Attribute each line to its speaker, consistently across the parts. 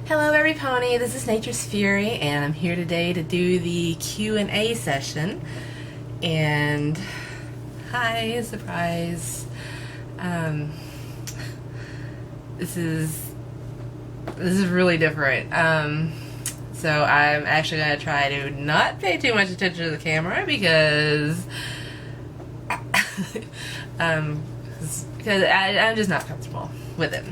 Speaker 1: Hello everypony, this is Nature's Fury and I'm here today to do the Q&A session. And hi, surprise. This is really different. So I'm actually going to try to not pay too much attention to the camera because I'm just not comfortable with it.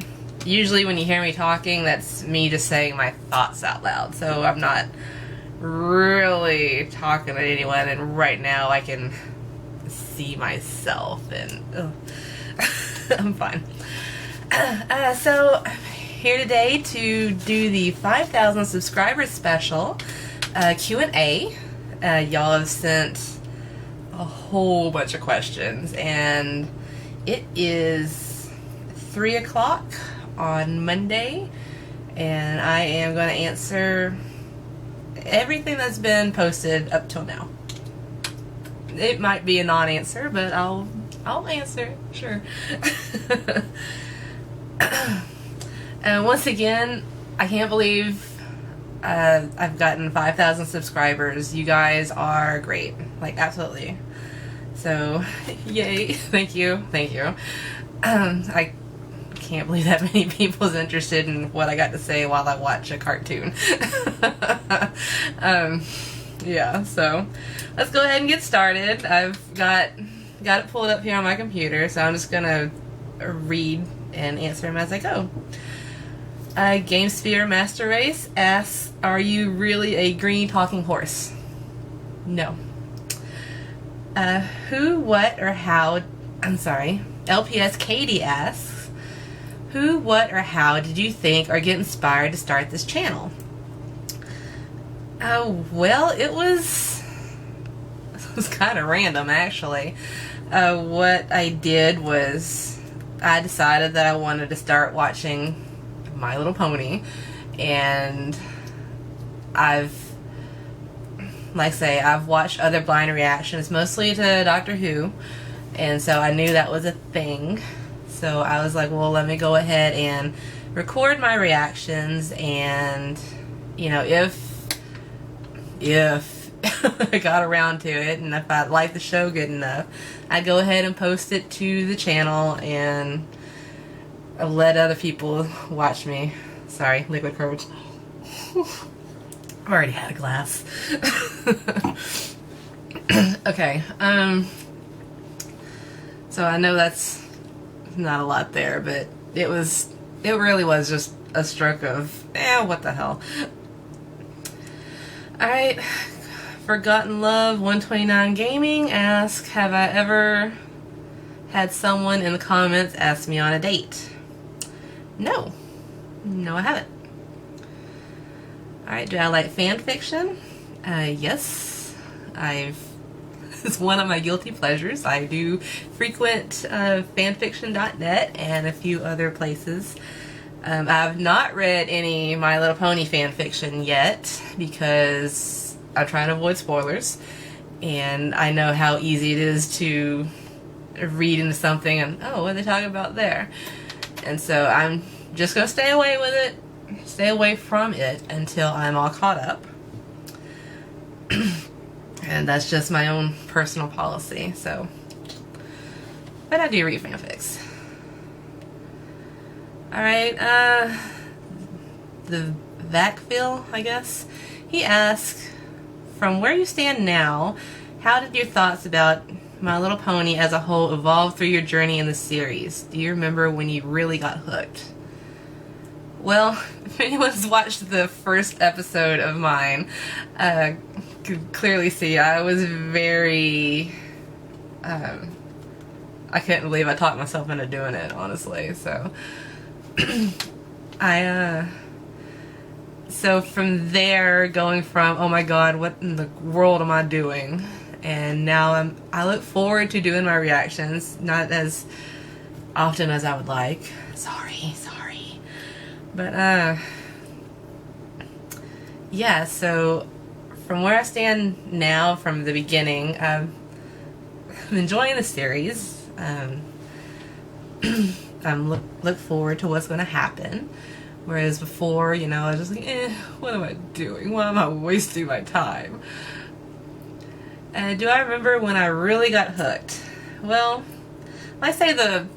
Speaker 1: Usually when you hear me talking, that's me just saying my thoughts out loud. So I'm not really talking to anyone, and right now I can see myself and I'm fine. So I'm here today to do the 5,000 subscribers special Q&A. Y'all have sent a whole bunch of questions, and it is 3 o'clock on Monday, and I am going to answer everything that's been posted up till now. It might be a non-answer, but I'll answer it, sure. And once again, I can't believe I've gotten 5,000 subscribers. You guys are great, like absolutely. So, yay! Thank you. I can't believe that many people's interested in what I got to say while I watch a cartoon. Yeah, so let's go ahead and get started. I've got it pulled up here on my computer, so I'm just gonna read and answer them as I go. GameSphere Master Race asks, "Are you really a green talking horse?" No. Who, what, or how? I'm sorry. LPS Katie asks, "Who, what, or how did you think or get inspired to start this channel?" Well, it was kind of random, actually. What I did was I decided that I wanted to start watching My Little Pony, and I've watched other blind reactions, mostly to Doctor Who, and so I knew that was a thing. So I was like, well, let me go ahead and record my reactions, and you know, if I got around to it and if I liked the show good enough, I'd go ahead and post it to the channel and let other people watch me. Sorry, liquid courage. I've already had a glass. Okay, so I know that's not a lot there, but it really was just a stroke of what the hell. Alright, Forgotten Love 129 Gaming asks, "Have I ever had someone in the comments ask me on a date?" No, I haven't. Alright, do I like fan fiction? Yes, it's one of my guilty pleasures. I do frequent fanfiction.net and a few other places. I've not read any My Little Pony fanfiction yet because I'm trying to avoid spoilers, and I know how easy it is to read into something and, oh, what are they talking about there? And so I'm just going to stay away from it until I'm all caught up. And that's just my own personal policy, so. But I do read fanfics. Alright, the Vacville, I guess. He asks, "From where you stand now, how did your thoughts about My Little Pony as a whole evolve through your journey in the series? Do you remember when you really got hooked?" Well, if anyone's watched the first episode of mine, could clearly see I was very, I couldn't believe I talked myself into doing it, honestly, so. So from there, going from, oh my god, what in the world am I doing? And now I look forward to doing my reactions, not as often as I would like. Sorry. But, yeah, so from where I stand now, from the beginning, I'm enjoying the series. I'm look forward to what's going to happen. Whereas before, you know, I was just like, what am I doing? Why am I wasting my time? And do I remember when I really got hooked? Well, I say the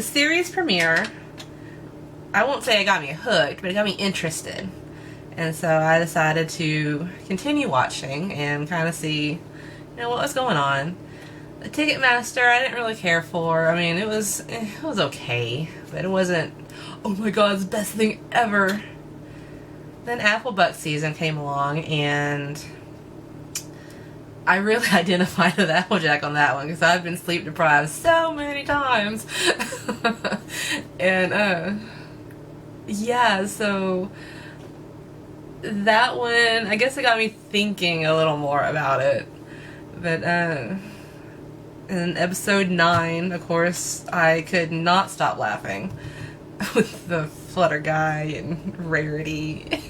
Speaker 1: series premiere, I won't say it got me hooked, but it got me interested. And so I decided to continue watching and kind of see, you know, what was going on. The Ticketmaster, I didn't really care for. I mean, it was okay, but it wasn't, oh my god, it's the best thing ever. Then Applebuck season came along, and I really identified with Applejack on that one because I've been sleep deprived so many times. And yeah, so that one, I guess it got me thinking a little more about it. But in episode 9, of course, I could not stop laughing with the Flutter guy and Rarity.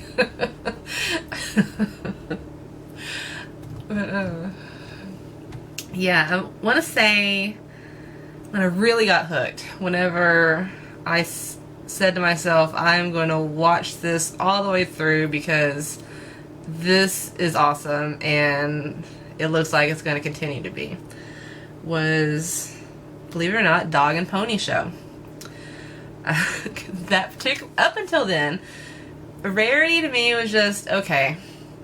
Speaker 1: But yeah, I want to say when I really got hooked, whenever I said to myself, I'm going to watch this all the way through because this is awesome and it looks like it's going to continue to be, was, believe it or not, Dog and Pony Show. That particular, up until then, Rarity to me was just, okay,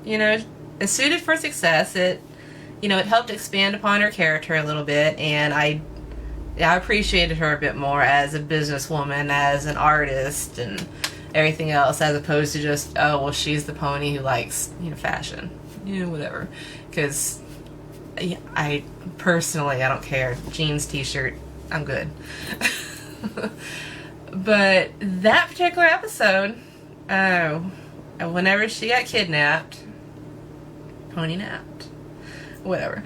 Speaker 1: you know, it's suited for success. It, you know, it helped expand upon her character a little bit, and I appreciated her a bit more as a businesswoman, as an artist, and everything else, as opposed to just, oh, well, she's the pony who likes, you know, fashion, you know, whatever. Because I personally, I don't care. Jeans, t-shirt, I'm good. But that particular episode, whenever she got kidnapped, pony napped, whatever.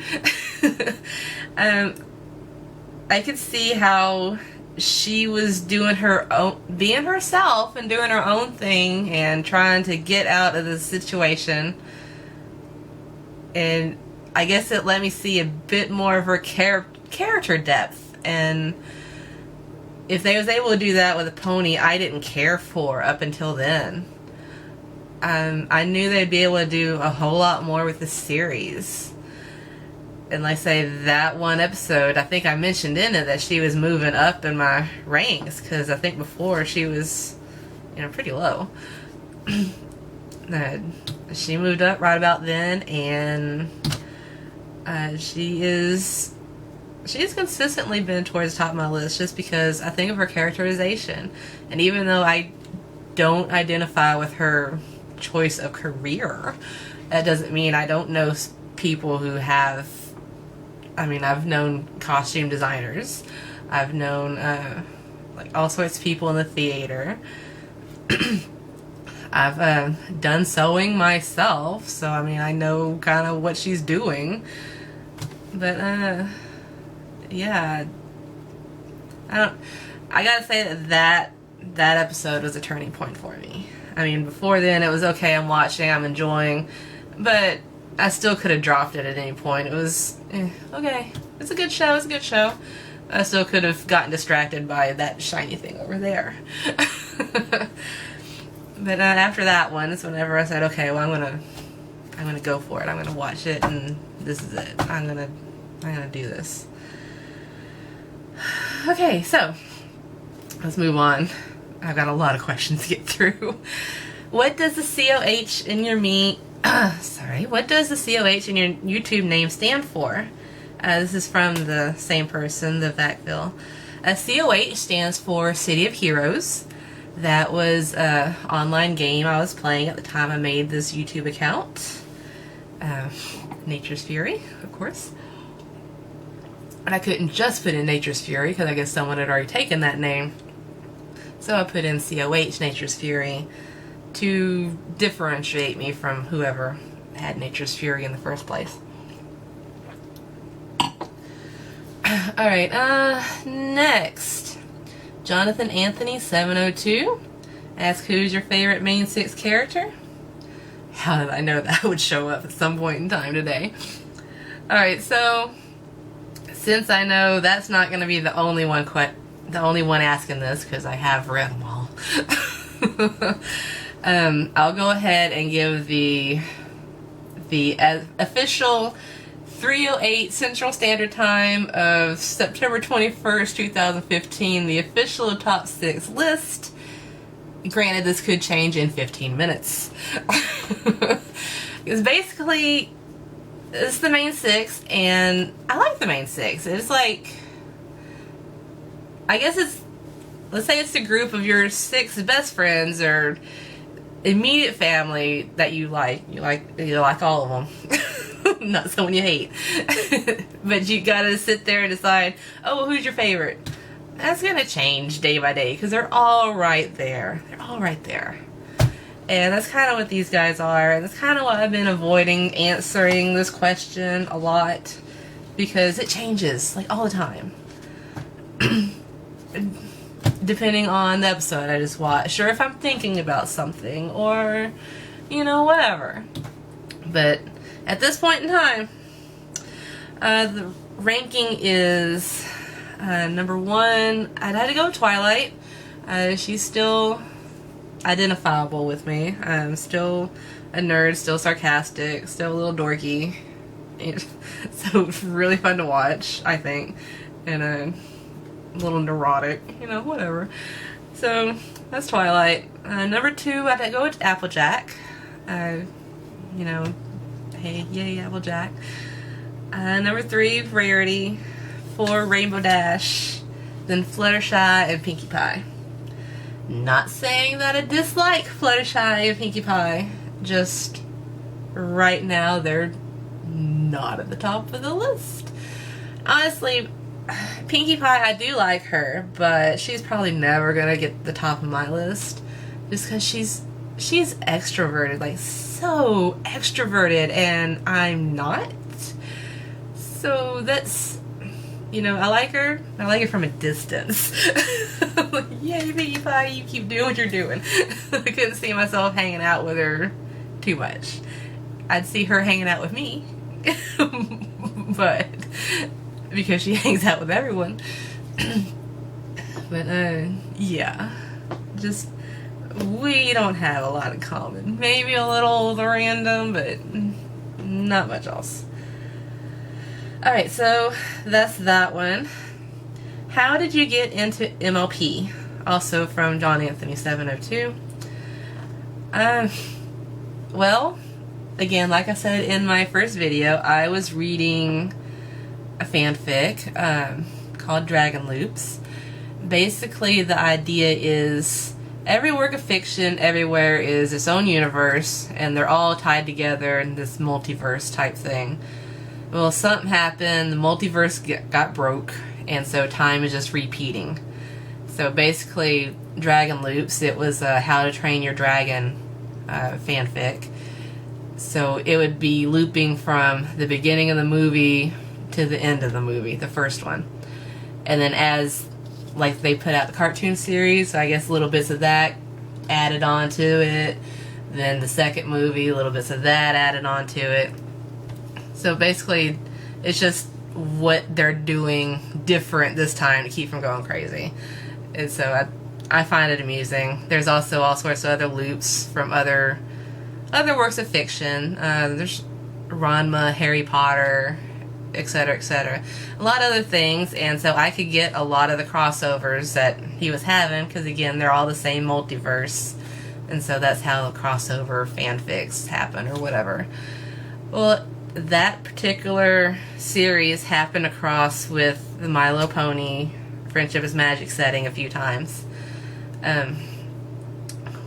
Speaker 1: I could see how she was doing her own, being herself and doing her own thing and trying to get out of the situation. And I guess it let me see a bit more of her character depth. And if they was able to do that with a pony I didn't care for up until then, I knew they'd be able to do a whole lot more with the series. And like I say, that one episode, I think I mentioned in it that she was moving up in my ranks, because I think before she was, you know, pretty low. She moved up right about then, and she's consistently been towards the top of my list just because I think of her characterization. And even though I don't identify with her choice of career, that doesn't mean I don't know people who have. I mean, I've known costume designers, I've known like all sorts of people in the theater. I've done sewing myself, so I mean I know kind of what she's doing. But yeah, I gotta say that episode was a turning point for me. I mean, before then it was okay, I'm watching, I'm enjoying, but I still could have dropped it at any point. It was okay, it's a good show, it's a good show. I still could have gotten distracted by that shiny thing over there. But after that one, it's whenever I said, okay, well, I'm gonna go for it. I'm gonna watch it, and this is it. I'm gonna do this. Okay, so let's move on. I've got a lot of questions to get through. What does the COH in your what does the COH in your YouTube name stand for? This is from the same person, the Vacville. COH stands for City of Heroes. That was an online game I was playing at the time I made this YouTube account. Nature's Fury, of course. And I couldn't just put in Nature's Fury because I guess someone had already taken that name. So I put in COH, Nature's Fury, to differentiate me from whoever had Nature's Fury in the first place. Alright, next. Jonathan Anthony 702 asks, who's your favorite main 6 character? How did I know that would show up at some point in time today? Alright, so since I know that's not going to be the only one asking this, because I have read them all. I'll go ahead and give the official 3:08 Central Standard Time of September 21st, 2015, the official top 6 list. Granted, this could change in 15 minutes. Because basically, it's the main 6, and I like the main 6. It's like, I guess it's, let's say it's a group of your 6 best friends or immediate family that you like. You like all of them. Not someone you hate. But you gotta sit there and decide, oh, well, who's your favorite? That's gonna change day by day because they're all right there. They're all right there. And that's kind of what these guys are. And that's kind of why I've been avoiding answering this question a lot. Because it changes, like, all the time. Depending on the episode I just watched. Or if I'm thinking about something. Or, you know, whatever. But at this point in time, the ranking is number 1. I'd had to go with Twilight. She's still identifiable with me. I'm still a nerd, still sarcastic, still a little dorky. So it's really fun to watch, I think. And a little neurotic, you know, whatever. So that's Twilight. Number 2, I'd go with Applejack. You know, hey, yay, Applejack. Number 3, Rarity. 4, Rainbow Dash. Then Fluttershy and Pinkie Pie. Not saying that I dislike Fluttershy and Pinkie Pie. Just right now they're not at the top of the list. Honestly, Pinkie Pie, I do like her, but she's probably never gonna get the top of my list. Just because she's extroverted, like so extroverted, and I'm not. So that's, you know, I like her from a distance. Like, yay, Pinkie Pie, you keep doing what you're doing. I couldn't see myself hanging out with her too much. I'd see her hanging out with me. But because she hangs out with everyone. But yeah, just we don't have a lot in common. Maybe a little random, but not much else. Alright, so that's that one. How did you get into MLP? Also from John Anthony 702. Well, again, like I said in my first video, I was reading a fanfic called Dragon Loops. Basically, the idea is every work of fiction everywhere is its own universe, and they're all tied together in this multiverse type thing. Well, something happened, the multiverse got broke, and so time is just repeating. So basically, Dragon Loops, it was a How to Train Your Dragon fanfic. So it would be looping from the beginning of the movie to the end of the movie, the first one. And then as, like, they put out the cartoon series, so I guess little bits of that added on to it. Then the second movie, little bits of that added on to it. So basically, it's just what they're doing different this time to keep from going crazy. And so I find it amusing. There's also all sorts of other loops from other works of fiction. There's Ranma, Harry Potter, etc., etc. A lot of other things, and so I could get a lot of the crossovers that he was having, because again, they're all the same multiverse. And so that's how the crossover fanfics happen, or whatever. Well, that particular series happened across with the My Little Pony Friendship is Magic setting a few times.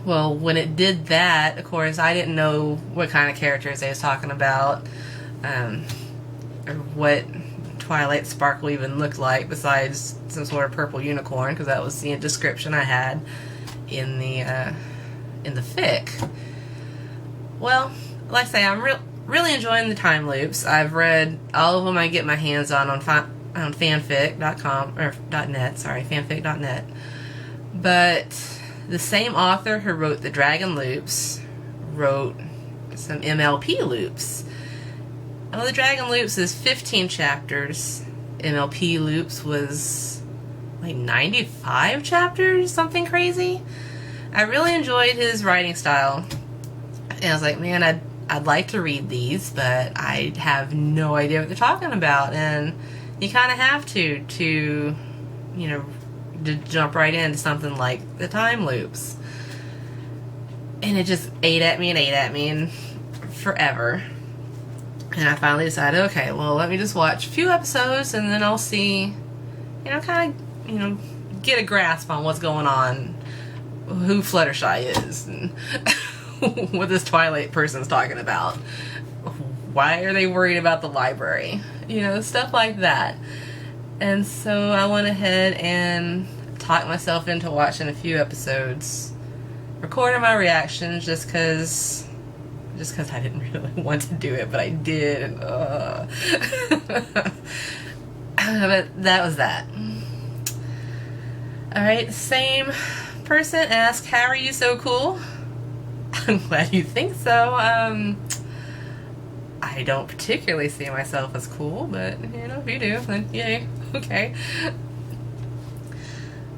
Speaker 1: Well, when it did that, of course, I didn't know what kind of characters they was talking about, or what Twilight Sparkle even looked like, besides some sort of purple unicorn, because that was the description I had in the fic. Well, like I say, I'm really enjoying the time loops. I've read all of them I get my hands on fanfic.com, or .net, sorry, fanfic.net. But the same author who wrote the Dragon Loops wrote some MLP loops. Well, the Dragon Loops is 15 chapters. MLP loops was like 95 chapters, something crazy. I really enjoyed his writing style. And I was like, man, I'd like to read these, but I have no idea what they're talking about. And you kind of have to to jump right into something like the time loops. And it just ate at me and forever. And I finally decided, okay, well, let me just watch a few episodes and then I'll see, kind of, get a grasp on what's going on, who Fluttershy is, and what this Twilight person's talking about. Why are they worried about the library? Stuff like that. And so I went ahead and talked myself into watching a few episodes, recording my reactions just because I didn't really want to do it, but I did. And, but that was that. Alright, same person asked, how are you so cool? I'm glad you think so. I don't particularly see myself as cool, but if you do, then yay. Okay.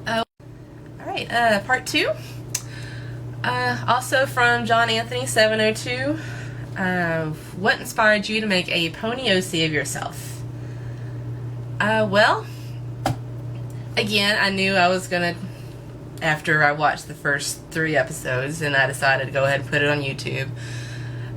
Speaker 1: Alright, part 2. Also from John Anthony 702. What inspired you to make a pony OC of yourself? Well, again, I knew I was gonna, after I watched the first 3 episodes and I decided to go ahead and put it on YouTube,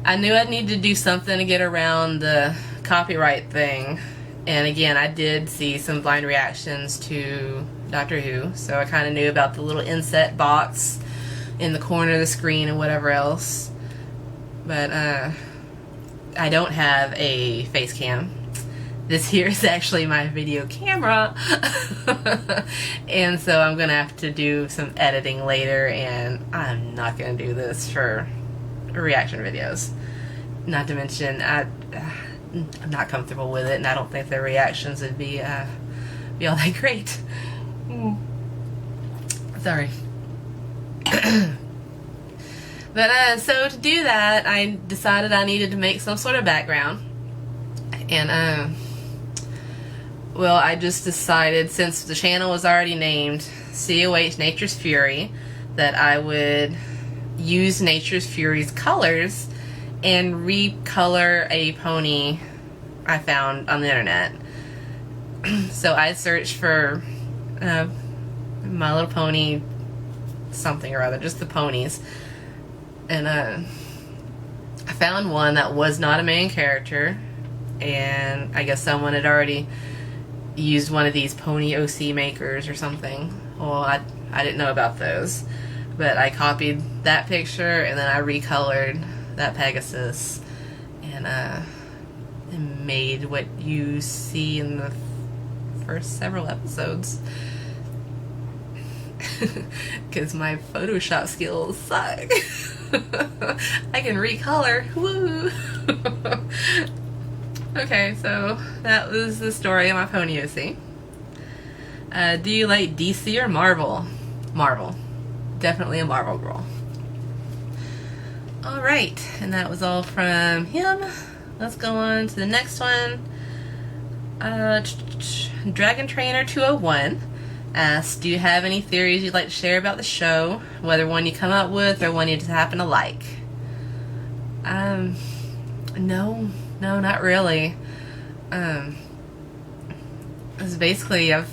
Speaker 1: I knew I'd need to do something to get around the copyright thing. And again, I did see some blind reactions to Doctor Who, so I kind of knew about the little inset box in the corner of the screen and whatever else. But I don't have a face cam. This here is actually my video camera. And so I'm gonna have to do some editing later, and I'm not gonna do this for reaction videos. Not to mention I'm not comfortable with it, and I don't think the reactions would be all that great. Sorry. But so to do that, I decided I needed to make some sort of background. And well, I just decided, since the channel was already named COH Nature's Fury, that I would use Nature's Fury's colors and recolor a pony I found on the internet. So I searched for My Little Pony something or other, just the ponies, and I found one that was not a main character, and I guess someone had already used one of these pony OC makers or something. Well, I didn't know about those, but I copied that picture and then I recolored that Pegasus and made what you see in the first several episodes. Because my Photoshop skills suck. I can recolor. Woo! Okay, so that was the story of my pony OC. Do you like DC or Marvel? Marvel. Definitely a Marvel girl. Alright, and that was all from him. Let's go on to the next one. Dragon Trainer 201 asks, do you have any theories you'd like to share about the show? Whether one you come up with or one you just happen to like? No, not really. It's basically, if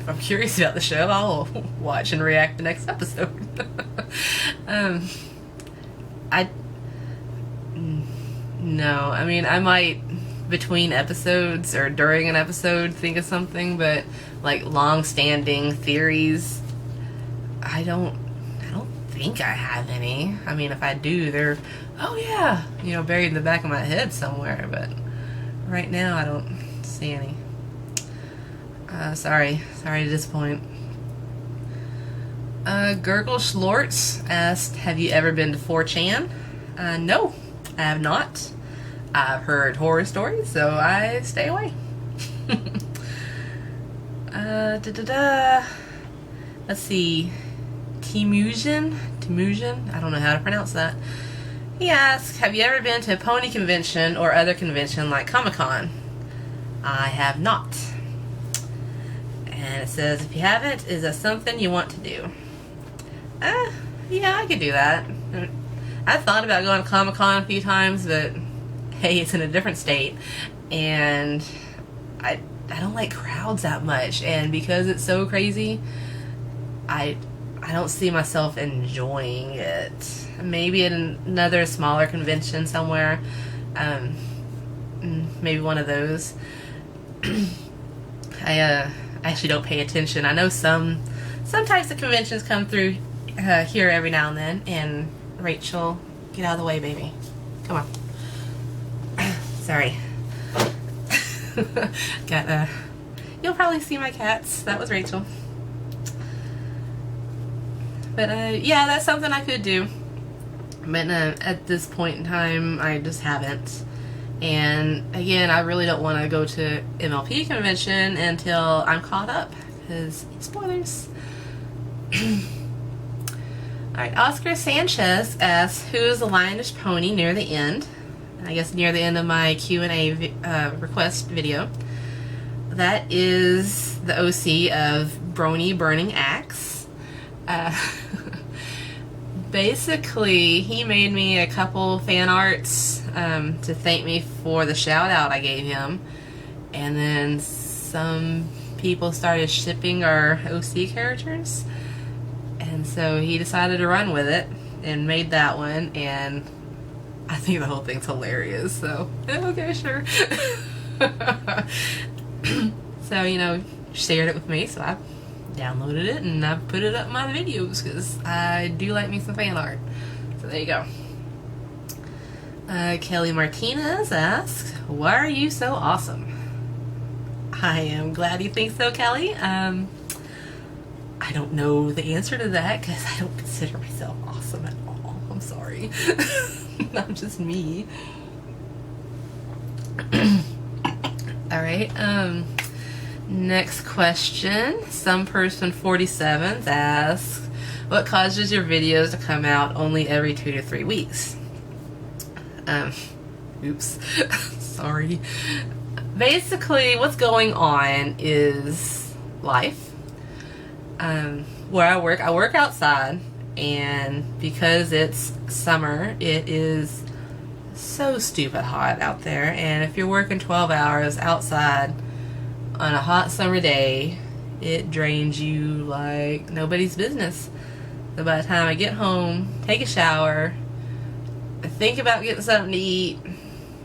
Speaker 1: I'm curious about the show, I'll watch and react the next episode. No, I mean, I might between episodes or during an episode think of something, but like long-standing theories, I don't think I have any. I mean, if I do, they're, oh yeah, buried in the back of my head somewhere, but right now I don't see any. Sorry to disappoint. Gurgle Schlortz asked, have you ever been to 4chan? No, I have not. I've heard horror stories, so I stay away. Let's see. Timusian? I don't know how to pronounce that. He asks, have you ever been to a pony convention or other convention like Comic-Con? I have not. And it says, if you haven't, is that something you want to do? Yeah, I could do that. I thought about going to Comic-Con a few times, but hey, it's in a different state, and I don't like crowds that much, and because it's so crazy, I don't see myself enjoying it. Maybe at another smaller convention somewhere, maybe one of those. I actually don't pay attention. I know some types of conventions come through here every now and then. And Rachel, get out of the way, baby. Come on. Sorry. Got you'll probably see my cats. That was Rachel. But yeah, that's something I could do. But at this point in time, I just haven't. And again, I really don't want to go to MLP convention until I'm caught up, because spoilers. Alright, Oscar Sanchez asks, who is the lionish pony near the end? I guess near the end of my Q&A request video. That is the OC of Brony Burning Axe. Basically, he made me a couple fan arts to thank me for the shout out I gave him, and then some people started shipping our OC characters, and so he decided to run with it and made that one, and I think the whole thing's hilarious, so okay, sure. So, you know, shared it with me, so I downloaded it and I put it up in my videos because I do like me some fan art. So there you go. Kelly Martinez asks, why are you so awesome? I am glad you think so, Kelly. I don't know the answer to that because I don't consider myself awesome at all. I'm sorry. I'm just me. Alright, next question. Some person 47 asks, what causes your videos to come out only every 2 to 3 weeks? Oops. Sorry. Basically, what's going on is life. Where I work outside, and because it's summer, it is so stupid hot out there, and if you're working 12 hours outside on a hot summer day, it drains you like nobody's business. So by the time I get home, take a shower, think about getting something to eat,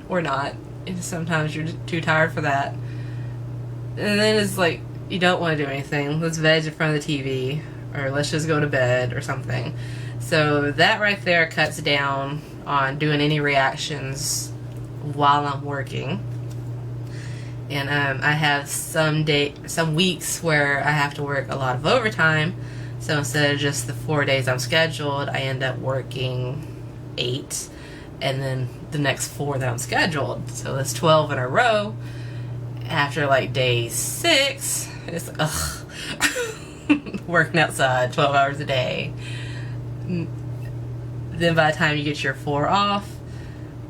Speaker 1: or not, and sometimes you're too tired for that, and then it's like you don't want to do anything. Let's veg in front of the TV, or let's just go to bed or something. So that right there cuts down on doing any reactions while I'm working. And I have some weeks where I have to work a lot of overtime. So instead of just the 4 days I'm scheduled, I end up working 8, and then the next 4 that I'm scheduled. So that's 12 in a row. After like day 6, it's ugh. Working outside 12 hours a day. Then by the time you get your 4 off,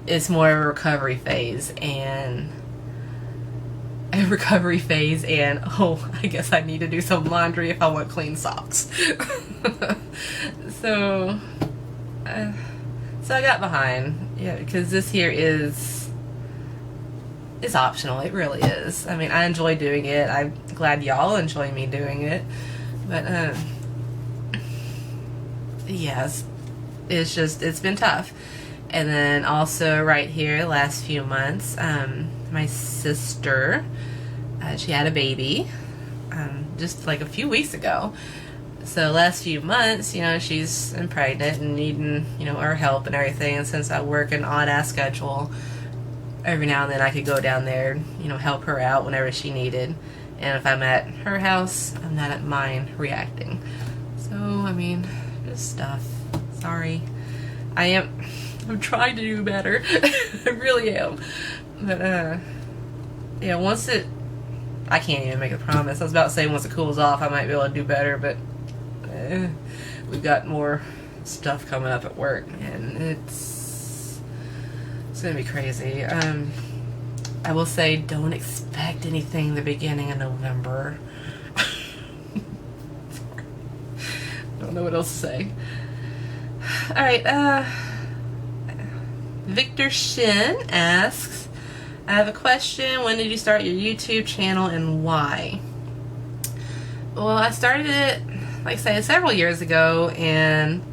Speaker 1: it's more of a recovery phase, and oh, I guess I need to do some laundry if I want clean socks. So I got behind, yeah, because this here is optional. It really is. I mean, I enjoy doing it. I'm glad y'all enjoy me doing it, but yes, it's been tough. And then also right here, last few months, my sister, she had a baby just like a few weeks ago. So last few months, you know, she's been pregnant and needing, you know, our help and everything. And since I work an odd-ass schedule, every now and then I could go down there, you know, help her out whenever she needed. And if I'm at her house, I'm not at mine reacting. So, I mean, just stuff. Sorry. I'm trying to do better. I really am. But, yeah, I can't even make a promise. I was about to say once it cools off, I might be able to do better, but we've got more stuff coming up at work, and it's gonna be crazy. I will say, don't expect anything the beginning of November. don't know what else to say. Alright, Victor Shin asks, I have a question. When did you start your YouTube channel and why? Well, I started it, like I said, several years ago, and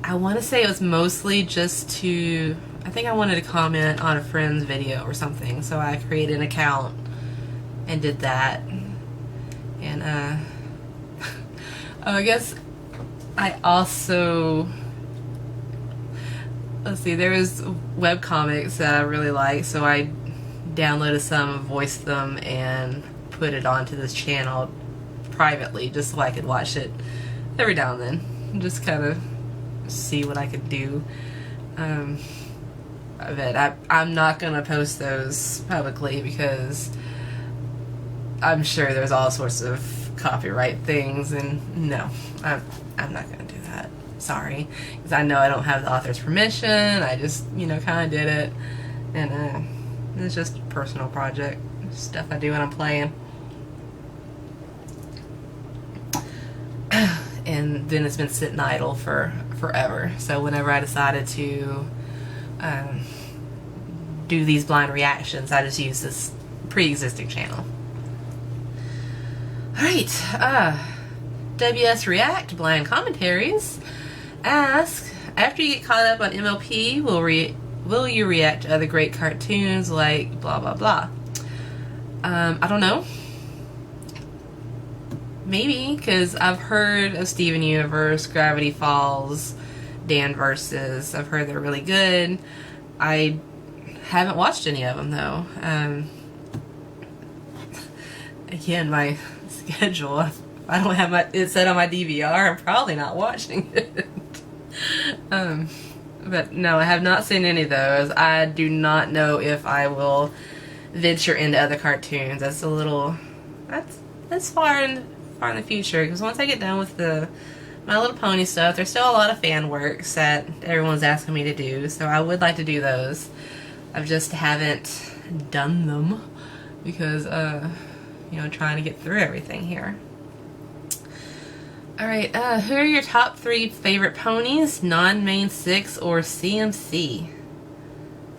Speaker 1: I want to say it was mostly just to, I think I wanted to comment on a friend's video or something, so I created an account and did that. And I guess I also, let's see, there was webcomics that I really liked, so I downloaded some, voiced them, and put it onto this channel privately just so I could watch it every now and then, just kind of see what I could do. But I'm not gonna post those publicly because I'm sure there's all sorts of copyright things, and no, I'm not gonna do that. Sorry, because I know I don't have the author's permission. I just, you know, kind of did it, and it's just a personal project, stuff I do when I'm playing. And then it's been sitting idle for forever. So whenever I decided to do these blind reactions, I just used this pre-existing channel. Alright, WS React Blind Commentaries ask, after you get caught up on MLP, will you react to other great cartoons like blah blah blah? I don't know. Maybe, because I've heard of Steven Universe, Gravity Falls, Dan Versus. I've heard they're really good. I haven't watched any of them though. Again, my schedule, if I don't have it set on my DVR, I'm probably not watching it. But no, I have not seen any of those. I do not know if I will venture into other cartoons. That's a little, that's far in the future, because once I get done with the My Little Pony stuff, there's still a lot of fan works that everyone's asking me to do, so I would like to do those. I just haven't done them because you know, trying to get through everything here. Alright, who are your top 3 favorite ponies, non-main 6 or CMC?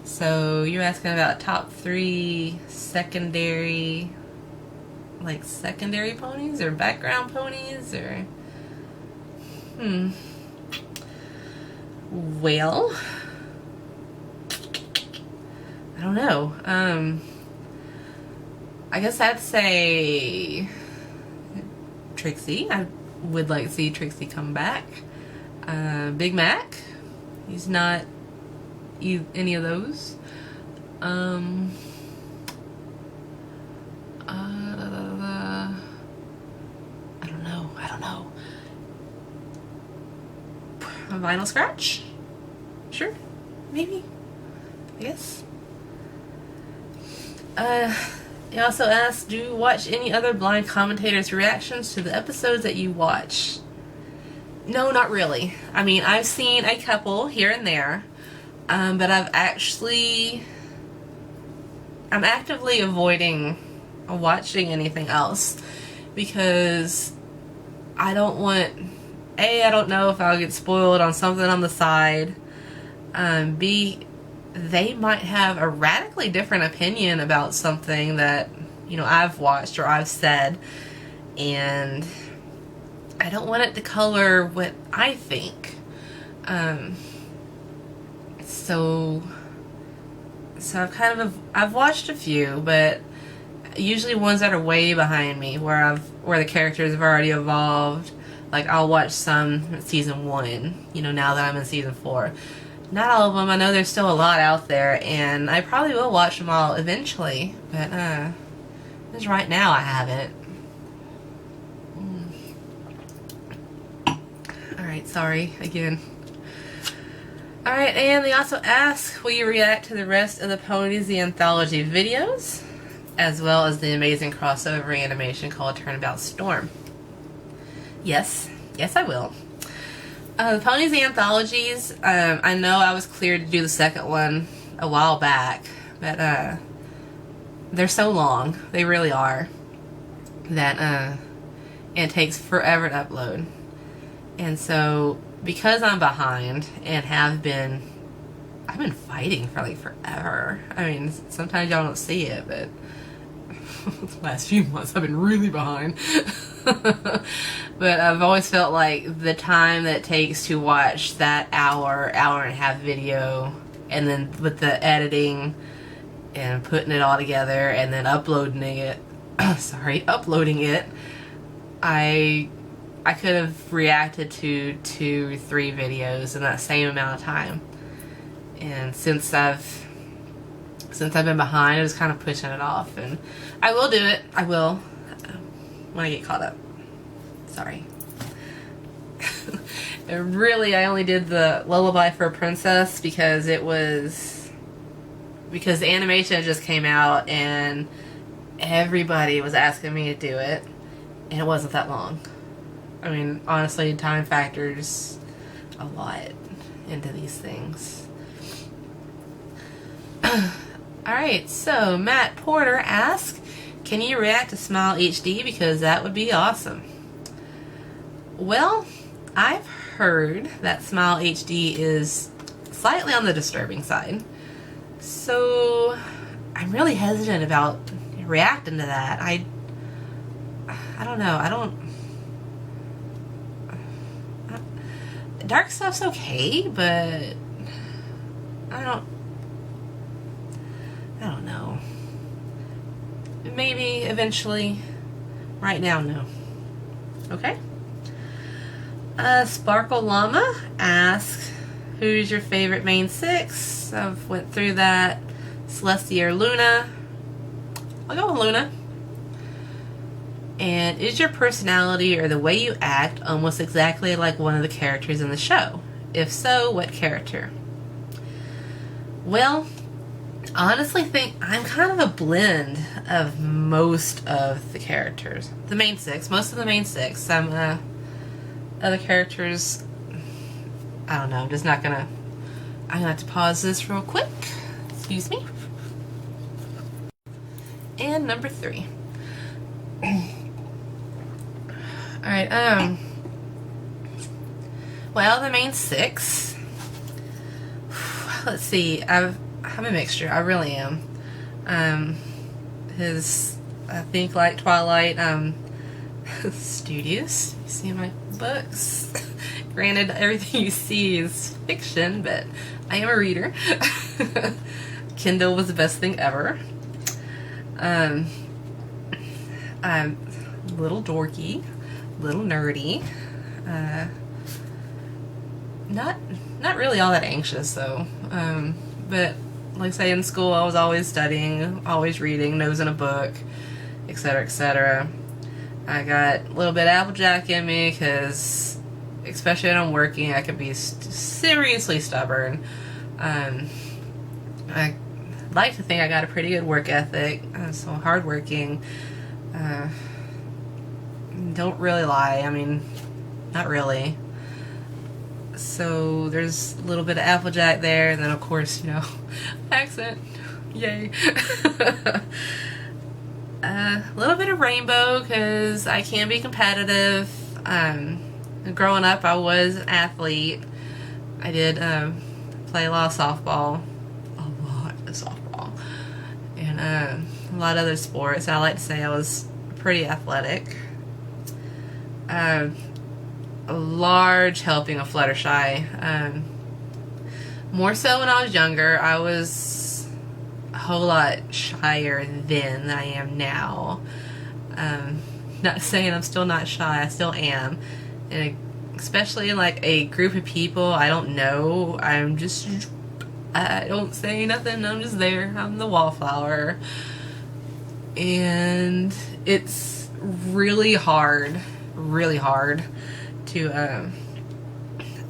Speaker 1: So you're asking about top 3 secondary, like secondary ponies or background ponies, or well, I don't know. I guess I'd say Trixie. I would like to see Trixie come back. Big Mac. He's not any of those. I don't know. A Vinyl Scratch? Sure. Maybe. I guess. He also asked, do you watch any other blind commentators' reactions to the episodes that you watch? No, not really. I mean, I've seen a couple here and there, but I'm actively avoiding watching anything else because I don't want, A, I don't know if I'll get spoiled on something on the side, B, they might have a radically different opinion about something that, you know, I've watched or I've said, and I don't want it to color what I think. So I've watched a few, but usually ones that are way behind me, where the characters have already evolved. Like, I'll watch some season 1, you know, now that I'm in season 4. Not all of them. I know there's still a lot out there, and I probably will watch them all eventually, but just right now I haven't. Alright, sorry again. Alright, and they also ask, will you react to the rest of the Ponies the Anthology videos, as well as the amazing crossover animation called Turnabout Storm? Yes. Yes, I will. The Ponies the Anthologies, I know I was cleared to do the second one a while back, but they're so long, they really are, that it takes forever to upload. And so because I'm behind and I've been fighting for like forever. I mean, sometimes y'all don't see it, but the last few months I've been really behind. But I've always felt like the time that it takes to watch that hour and a half video, and then with the editing and putting it all together and then uploading it, I could have reacted to 2 or 3 videos in that same amount of time. And since I've been behind, I was kind of pushing it off. And I will do it. I will when I get caught up. Sorry. Really, I only did the Lullaby for a Princess because the animation just came out and everybody was asking me to do it, and it wasn't that long. I mean, honestly, time factors a lot into these things. Alright, so Matt Porter asks, can you react to Smile HD? Because that would be awesome. Well, I've heard that Smile HD is slightly on the disturbing side. So I'm really hesitant about reacting to that. I don't know. Dark stuff's okay, but I don't know. Maybe eventually. Right now, no. Okay. Sparkle Llama asks, who's your favorite main 6? I've went through that. Celestia or Luna? I'll go with Luna. And is your personality or the way you act almost exactly like one of the characters in the show? If so, what character? Well, I honestly think I'm kind of a blend of most of the characters. The main 6. Most of the main 6. Other characters, I don't know. I'm gonna have to pause this real quick. Excuse me. And number 3. Alright, well, the main 6. Let's see. I'm a mixture. I really am. I think like Twilight, studious. You see my books. Granted, everything you see is fiction, but I am a reader. Kindle was the best thing ever. I'm a little dorky, little nerdy. Not really all that anxious though. But like I say, in school I was always studying, always reading, nose in a book, etc., etc. I got a little bit of Applejack in me because, especially when I'm working, I can be seriously stubborn. I like to think I got a pretty good work ethic, so hardworking. Don't really lie. I mean, not really. So there's a little bit of Applejack there, and then of course, you know, accent. Yay. A little bit of Rainbow because I can be competitive. Growing up, I was an athlete. I did play a lot of softball. And a lot of other sports. I like to say I was pretty athletic. A large helping of Fluttershy. More so when I was younger. I was a whole lot shyer then than I am now. Not saying I'm still not shy. I still am. And especially in like a group of people I don't know. I don't say nothing. I'm just there. I'm the wallflower. And it's really hard to, I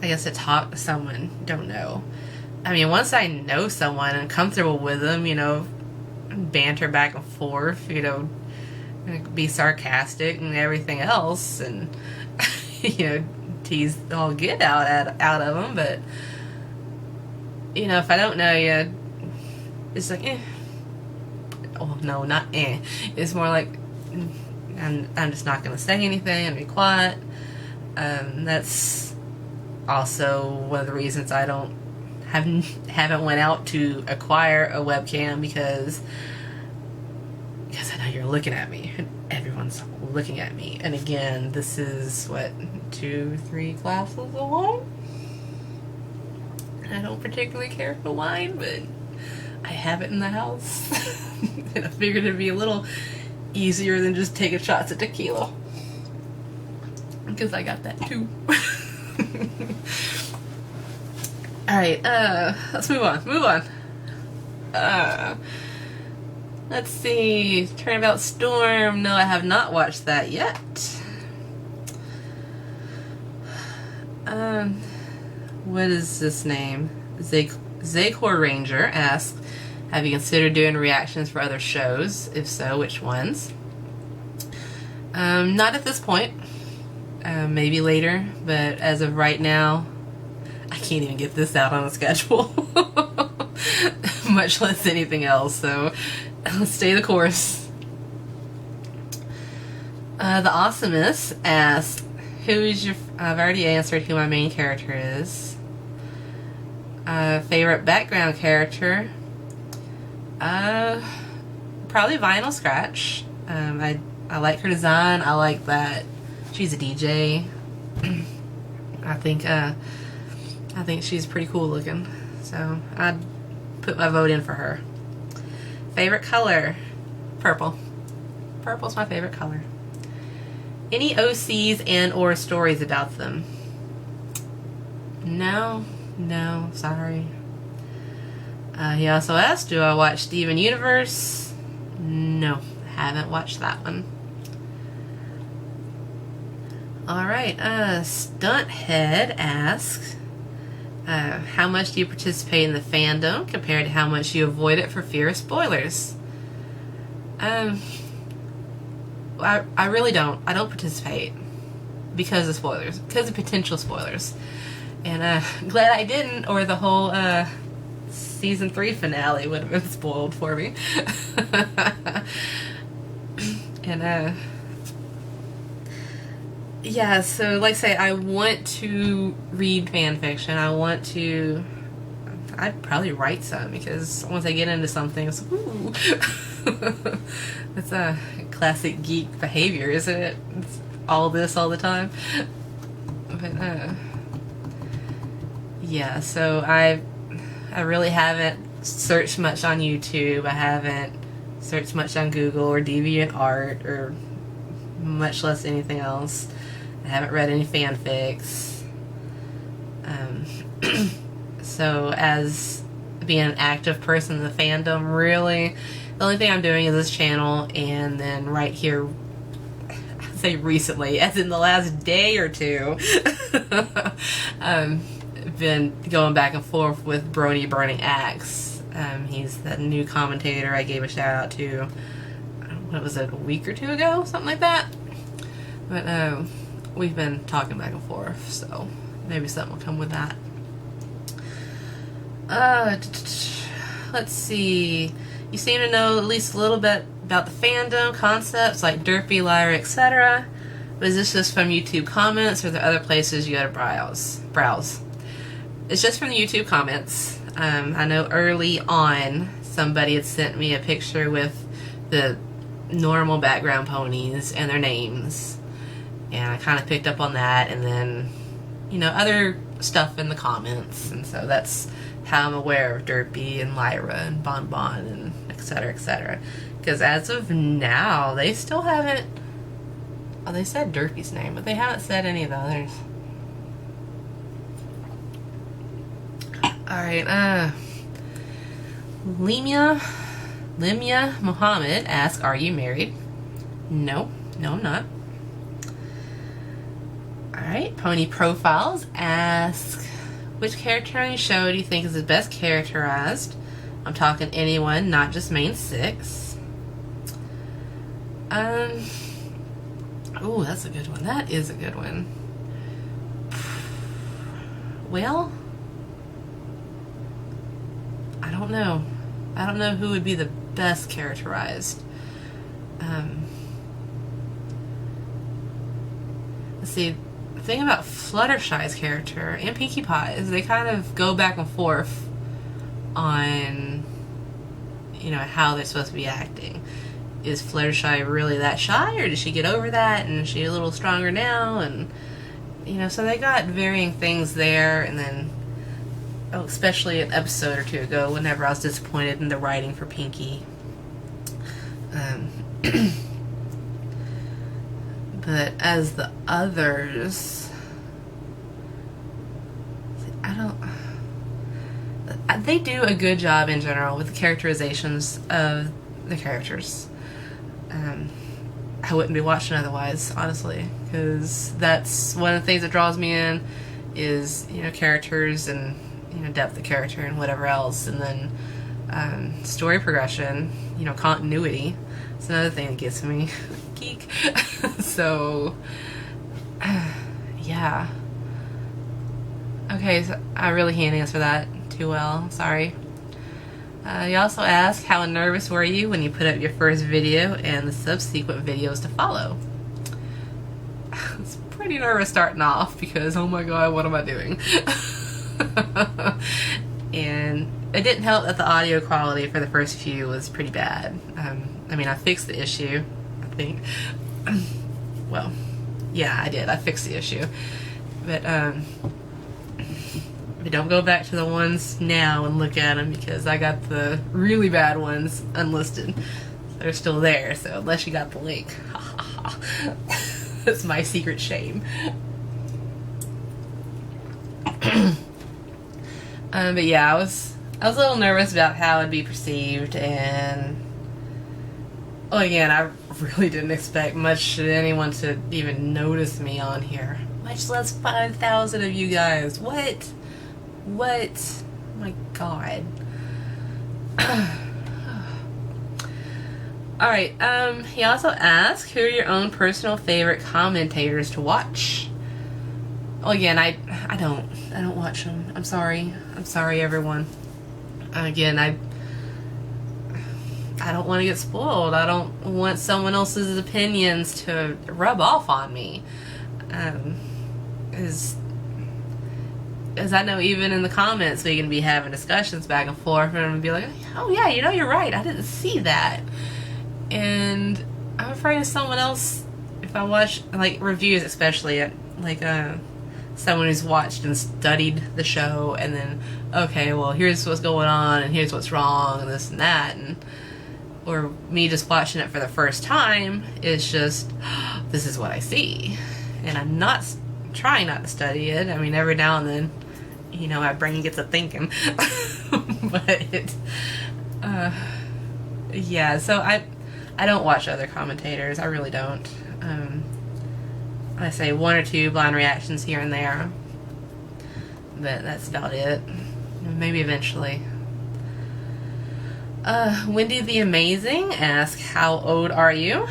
Speaker 1: guess, to talk to someone you don't know. I mean, once I know someone and comfortable with them, you know, banter back and forth, you know, be sarcastic and everything else, and, you know, tease all get out of them, but, you know, if I don't know you, it's like, eh. Oh, no, not eh. It's more like, I'm just not going to say anything and be quiet. That's also one of the reasons I haven't went out to acquire a webcam, because I know you're looking at me. Everyone's looking at me. And again, this is what, 2-3 glasses of wine? I don't particularly care for wine, but I have it in the house. And I figured it'd be a little easier than just taking shots of tequila, because I got that too. Alright, let's move on. Let's see, Turnabout Storm. No, I have not watched that yet. What is this name? Zacor Ranger asks, have you considered doing reactions for other shows? If so, which ones? Not at this point. Maybe later, but as of right now, I can't even get this out on a schedule. Much less anything else, so let's stay the course. The Awesomest asks, who is your... I've already answered who my main character is. Favorite background character? Probably Vinyl Scratch. I like her design. I like that she's a DJ. I think she's pretty cool looking. So I'd put my vote in for her. Favorite color? Purple. Purple's my favorite color. Any OCs and or stories about them? No, sorry. He also asked, do I watch Steven Universe? No, haven't watched that one. Alright, Stunthead asks, how much do you participate in the fandom compared to how much you avoid it for fear of spoilers? I really don't. I don't participate because of spoilers, because of potential spoilers. And glad I didn't, or the whole season 3 finale would have been spoiled for me. And yeah, so like I say, I want to read fan fiction. I'd probably write some, because once I get into something, it's ooh. That's a classic geek behavior, isn't it? It's all this all the time. But yeah, so I really haven't searched much on YouTube. I haven't searched much on Google or DeviantArt, or much less anything else. I haven't read any fanfics. So as being an active person in the fandom, really, the only thing I'm doing is this channel, and then right here, I say recently, as in the last day or two, been going back and forth with Brony Burning Axe. He's that new commentator I gave a shout out to, what was it, a week or two ago? Something like that. But we've been talking back and forth, so maybe something will come with that. Let's see. You seem to know at least a little bit about the fandom, concepts like Derpy, Lyra, etc. But is this just from YouTube comments, or are there other places you gotta browse? It's just from the YouTube comments. I know early on somebody had sent me a picture with the normal background ponies and their names, and I kind of picked up on that, and then, you know, other stuff in the comments, and so that's how I'm aware of Derpy and Lyra and Bon Bon and etc, etc. Because as of now, they still haven't... Oh, they said Derpy's name, but they haven't said any of the others. Alright, Limia Muhammad asks, are you married? No, I'm not. Alright, Pony Profiles asks, which character on your show do you think is the best characterized? I'm talking anyone, not just main 6. Oh, that's a good one. That is a good one. Well, I don't know. I don't know who would be the best characterized. Let's see. thing about Fluttershy's character and Pinkie Pie is they kind of go back and forth on, you know, how they're supposed to be acting. Is Fluttershy really that shy, or did she get over that and is she a little stronger now? And, you know, so they got varying things there. And then, oh, especially an episode or two ago, whenever I was disappointed in the writing for Pinkie. But as the others, they do a good job in general with the characterizations of the characters. I wouldn't be watching otherwise, honestly, because that's one of the things that draws me in is, you know, characters and, you know, depth of character and whatever else. And then story progression, you know, continuity. It's another thing that gets me. Geek. So, yeah. Okay, so I really can't answer that too well. Sorry. You also asked, how nervous were you when you put up your first video and the subsequent videos to follow? I was pretty nervous starting off because, oh my god, what am I doing? And it didn't help that the audio quality for the first few was pretty bad. I mean, I fixed the issue, I think. Well, yeah, I did. I fixed the issue. But don't go back to the ones now and look at them, because I got the really bad ones unlisted. They're still there, so unless you got the link. That's my secret shame. But yeah, I was a little nervous about how it'd be perceived, and well, again, I really didn't expect much of anyone to even notice me on here. Much less 5,000 of you guys. What? What? Oh my god. Alright, he also asked, who are your own personal favorite commentators to watch? Well, again, I don't watch them. I'm sorry, everyone. Again, I don't want to get spoiled. I don't want someone else's opinions to rub off on me. As I know, even in the comments, we can be having discussions back and forth, and I'm gonna be like, oh yeah, you know, you're right, I didn't see that. And I'm afraid of someone else, if I watch, like, reviews especially, like, someone who's watched and studied the show, and then, okay, well, here's what's going on, and here's what's wrong, and this and that, and or me just watching it for the first time is just, this is what I see. And I'm not trying not to study it. I mean, every now and then, you know, my brain gets a thinking. But yeah, so I don't watch other commentators. I really don't. I say one or two blind reactions here and there, but that's about it. Maybe eventually. Wendy the Amazing asks, how old are you?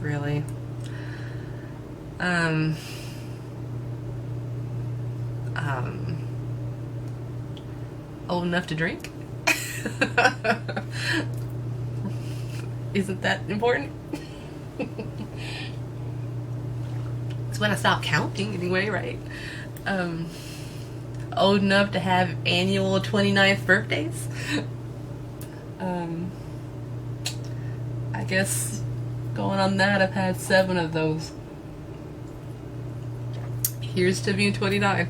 Speaker 1: Really? Old enough to drink? Isn't that important? It's when I stop counting anyway, right? Old enough to have annual 29th birthdays? I guess going on that, I've had 7 of those. Here's to being 29.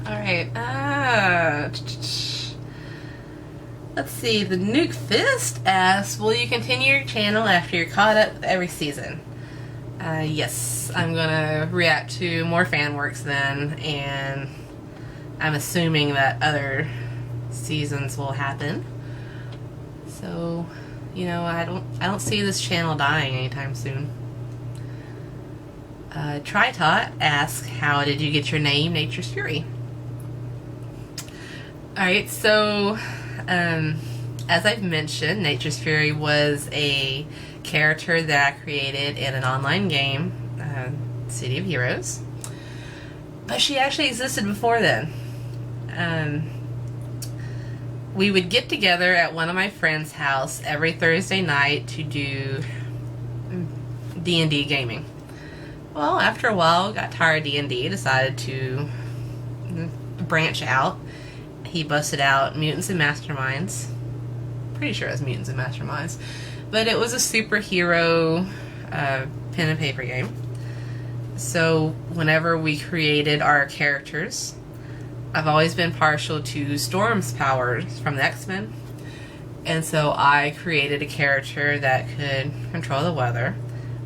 Speaker 1: Alright, let's see, the Nuke Fist asks, will you continue your channel after you're caught up with every season? Yes, I'm gonna react to more fan works then, and I'm assuming that other seasons will happen. So, you know, I don't see this channel dying anytime soon. Tritot asks, how did you get your name, Nature's Fury? Alright, so, as I've mentioned, Nature's Fury was a character that I created in an online game, City of Heroes. But she actually existed before then. We would get together at one of my friends' house every Thursday night to do D&D gaming. Well, after a while, got tired of D&D, decided to branch out. He busted out Mutants and Masterminds. Pretty sure it was Mutants and Masterminds. But it was a superhero pen and paper game. So whenever we created our characters, I've always been partial to Storm's powers from the X-Men. And so I created a character that could control the weather.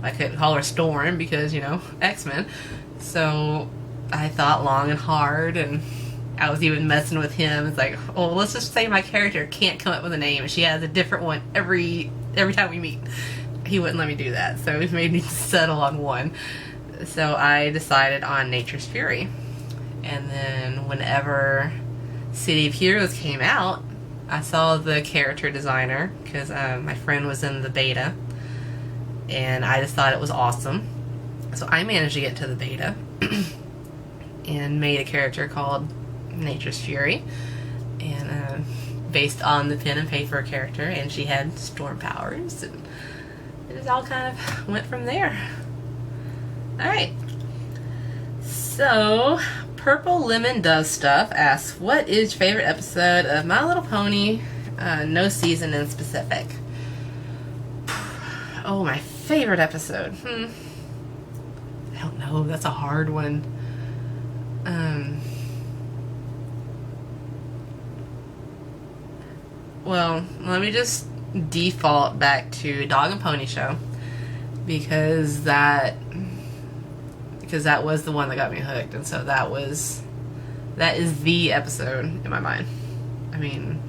Speaker 1: I couldn't call her Storm because, you know, X-Men. So I thought long and hard, and I was even messing with him. It's like, oh, let's just say my character can't come up with a name, and she has a different one every time we meet. He wouldn't let me do that, so it made me settle on one. So I decided on Nature's Fury. And then whenever City of Heroes came out, I saw the character designer because my friend was in the beta, and I just thought it was awesome. So I managed to get to the beta and made a character called Nature's Fury, and based on the pen and paper character, and she had storm powers, and it just all kind of went from there. Alright, so Purple Lemon Does Stuff asks, what is your favorite episode of My Little Pony? No season in specific. Oh, my favorite episode. I don't know. That's a hard one. Well, let me just default back to Dog and Pony Show because that was the one that got me hooked, and so that is the episode in my mind. I mean,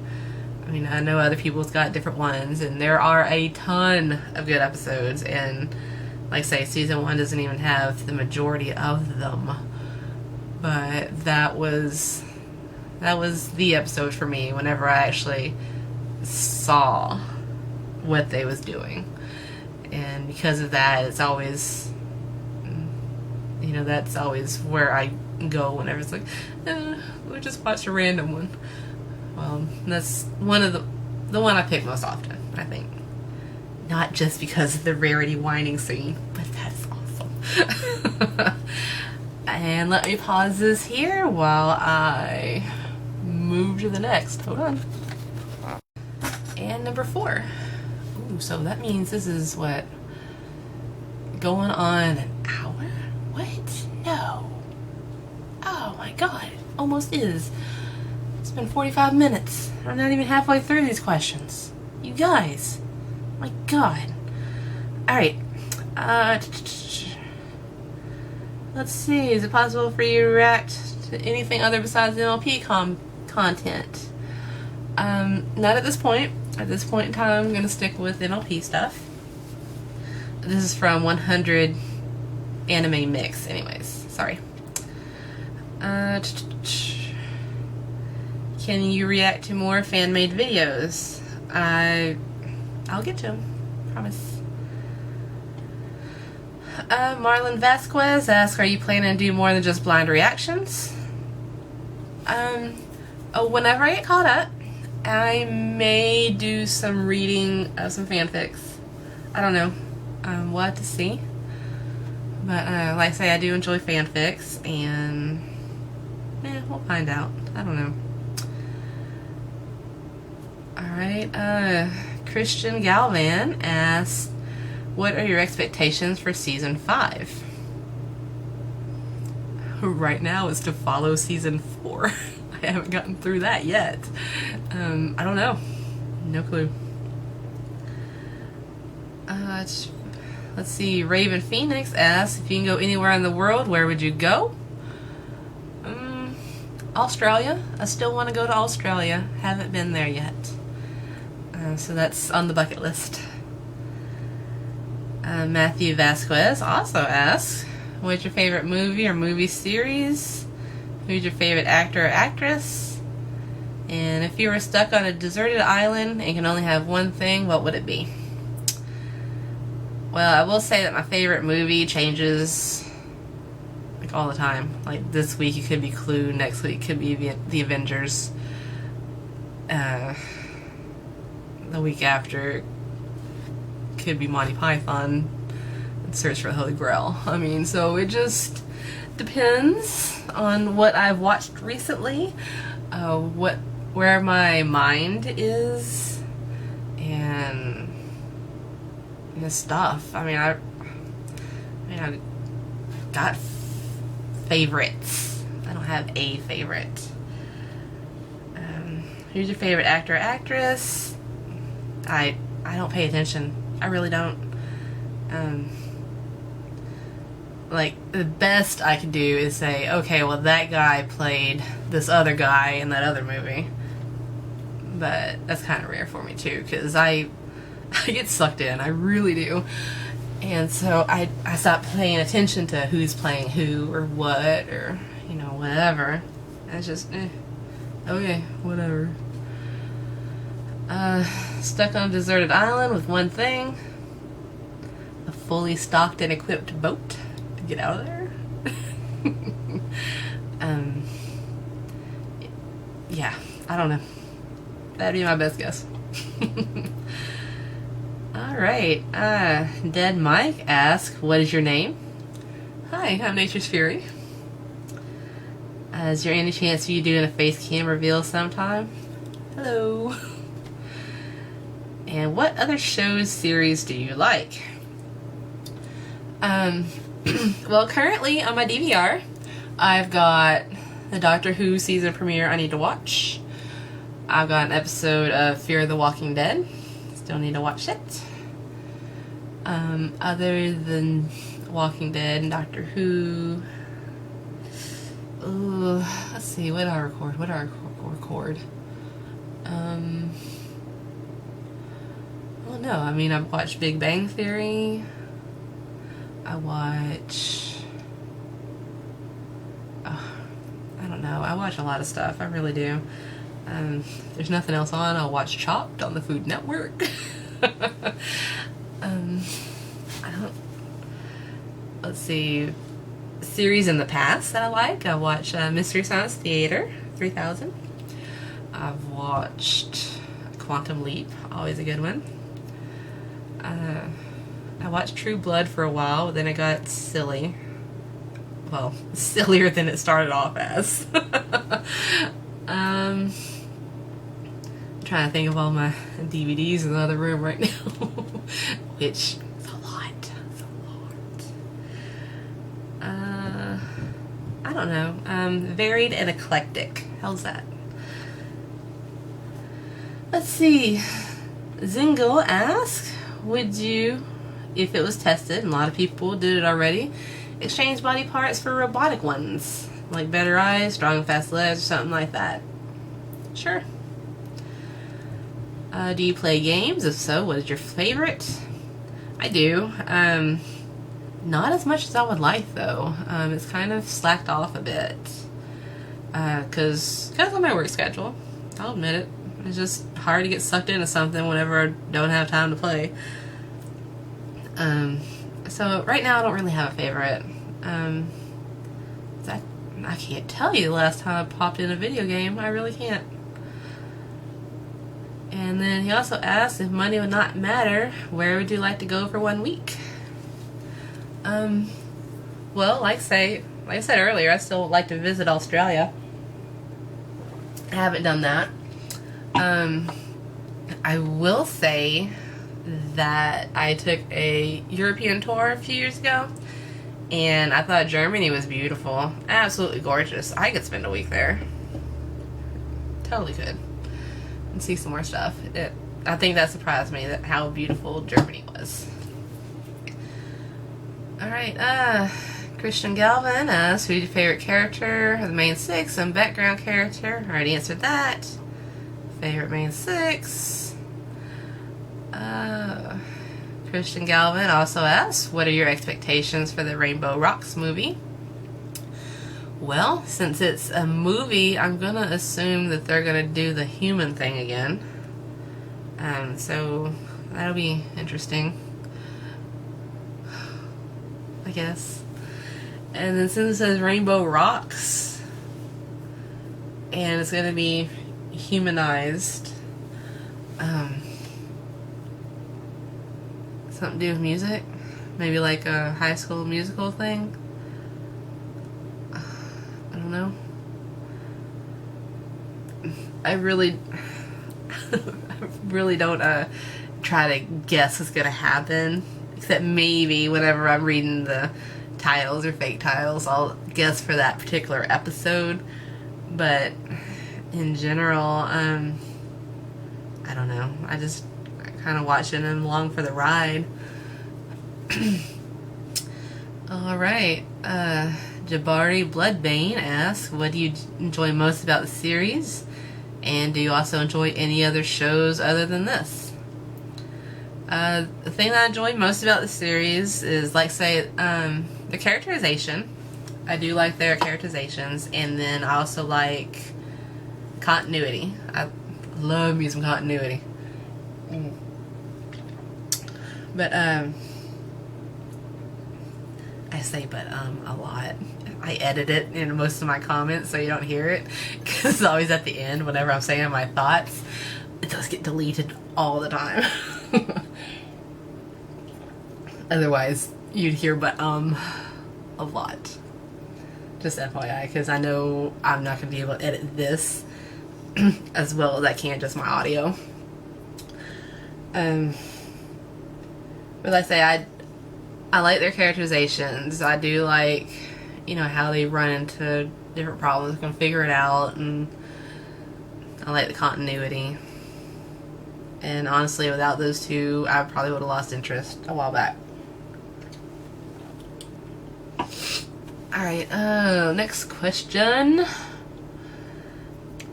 Speaker 1: I know other people's got different ones, and there are a ton of good episodes, and like I say, season 1 doesn't even have the majority of them, but that was the episode for me whenever I actually saw what they was doing. And because of that, it's always, you know, that's always where I go whenever it's like, we'll just watch a random one. Well, that's one of the one I pick most often, I think. Not just because of the Rarity whining scene, but that's awesome. And let me pause this here while I move to the next. Hold on. And number 4. Ooh, so that means this is what? Going on an hour? What? No. Oh my god. It almost is. It's been 45 minutes. I'm not even halfway through these questions. You guys. My god. Alright. Let's see. Is it possible for you to react to anything other besides MLP content? Not at this point. At this point in time, I'm going to stick with MLP stuff. This is from 100 Anime Mix, anyways. Sorry. Can you react to more fan-made videos? I'll get to them. Promise. Marlon Vasquez asks, are you planning to do more than just blind reactions? Whenever I get caught up, I may do some reading of some fanfics. I don't know. We'll have to see. But like I say, I do enjoy fanfics, and we'll find out. I don't know. Alright, Christian Galvan asks, what are your expectations for season 5? Right now is to follow season 4. I haven't gotten through that yet. I don't know. No clue. Let's see. Raven Phoenix asks, if you can go anywhere in the world, where would you go? Australia. I still want to go to Australia. Haven't been there yet. So that's on the bucket list. Matthew Vasquez also asks, what's your favorite movie or movie series? Who's your favorite actor or actress? And if you were stuck on a deserted island and can only have one thing, what would it be? Well, I will say that my favorite movie changes like all the time. Like this week it could be Clue, next week it could be The Avengers. The week after it could be Monty Python. Search for the Holy Grail. I mean, so it just depends on what I've watched recently, where my mind is, and this stuff. I mean, I got favorites. I don't have a favorite. Who's your favorite actor or actress? I don't pay attention. I really don't. Like, the best I can do is say, okay, well, that guy played this other guy in that other movie. But that's kind of rare for me, too, because I get sucked in. I really do. And so I stopped paying attention to who's playing who or what or, you know, whatever. It's just, okay, whatever. Stuck on a deserted island with one thing. A fully stocked and equipped boat to get out of there. Yeah, I don't know. That'd be my best guess. Alright, Dead Mike asks, what is your name? Hi, I'm Nature's Fury. Is there any chance of you doing a face cam reveal sometime? Hello. And what other shows, series do you like? Well, currently on my DVR, I've got the Doctor Who season premiere I need to watch. I've got an episode of Fear the Walking Dead. Still need to watch it. Other than Walking Dead and Doctor Who, let's see, what do I record? Well, no, I mean, I've watched Big Bang Theory. I watch, I don't know, I watch a lot of stuff, I really do. If there's nothing else on, I'll watch Chopped on the Food Network. Let's see, series in the past that I like. I watch Mystery Science Theater 3000. I've watched Quantum Leap, always a good one. I watched True Blood for a while, but then it got silly. Well, sillier than it started off as. I'm trying to think of all my DVDs in the other room right now. Which is a lot. It's a lot. I don't know. Varied and eclectic. How's that? Let's see. Zingle asks, would you, if it was tested, and a lot of people did it already, exchange body parts for robotic ones? Like better eyes, strong fast legs, or something like that? Sure. Do you play games? If so, what is your favorite? I do. Not as much as I would like, though. It's kind of slacked off a bit. Because of my work schedule. I'll admit it. It's just hard to get sucked into something whenever I don't have time to play. So right now I don't really have a favorite. I can't tell you the last time I popped in a video game. I really can't. And then he also asked, if money would not matter, where would you like to go for 1 week? Well, like I said earlier, I still would like to visit Australia. I haven't done that. I will say that I took a European tour a few years ago, and I thought Germany was beautiful. Absolutely gorgeous. I could spend a week there. Totally could. And see some more stuff. I think that surprised me, that how beautiful Germany was. Alright, Christian Galvin asks, who's your favorite character of the main six and background character? Already answered that. Favorite main six. Christian Galvin also asks, what are your expectations for the Rainbow Rocks movie? Well, since it's a movie, I'm gonna assume that they're gonna do the human thing again. So that'll be interesting, I guess. And then since it says Rainbow Rocks, and it's gonna be humanized, something to do with music? Maybe like a High School Musical thing. I don't know. I really don't try to guess what's gonna happen. Except maybe whenever I'm reading the titles or fake titles, I'll guess for that particular episode. But in general, I don't know. I kind of watch it and I'm along for the ride. Alright, Jabari Bloodbane asks, what do you enjoy most about the series? And do you also enjoy any other shows other than this? The thing that I enjoy most about the series is, like, say, the characterization. I do like their characterizations, and then I also like continuity. I love me some continuity. But, I say but a lot. I edit it in most of my comments so you don't hear it, because it's always at the end whenever I'm saying my thoughts. It does get deleted all the time. Otherwise, you'd hear but a lot. Just FYI, because I know I'm not going to be able to edit this as well as I can just my audio. But like I say, I like their characterizations. I do like, you know, how they run into different problems, can figure it out, and I like the continuity. And honestly, without those two, I probably would have lost interest a while back. Alright, next question.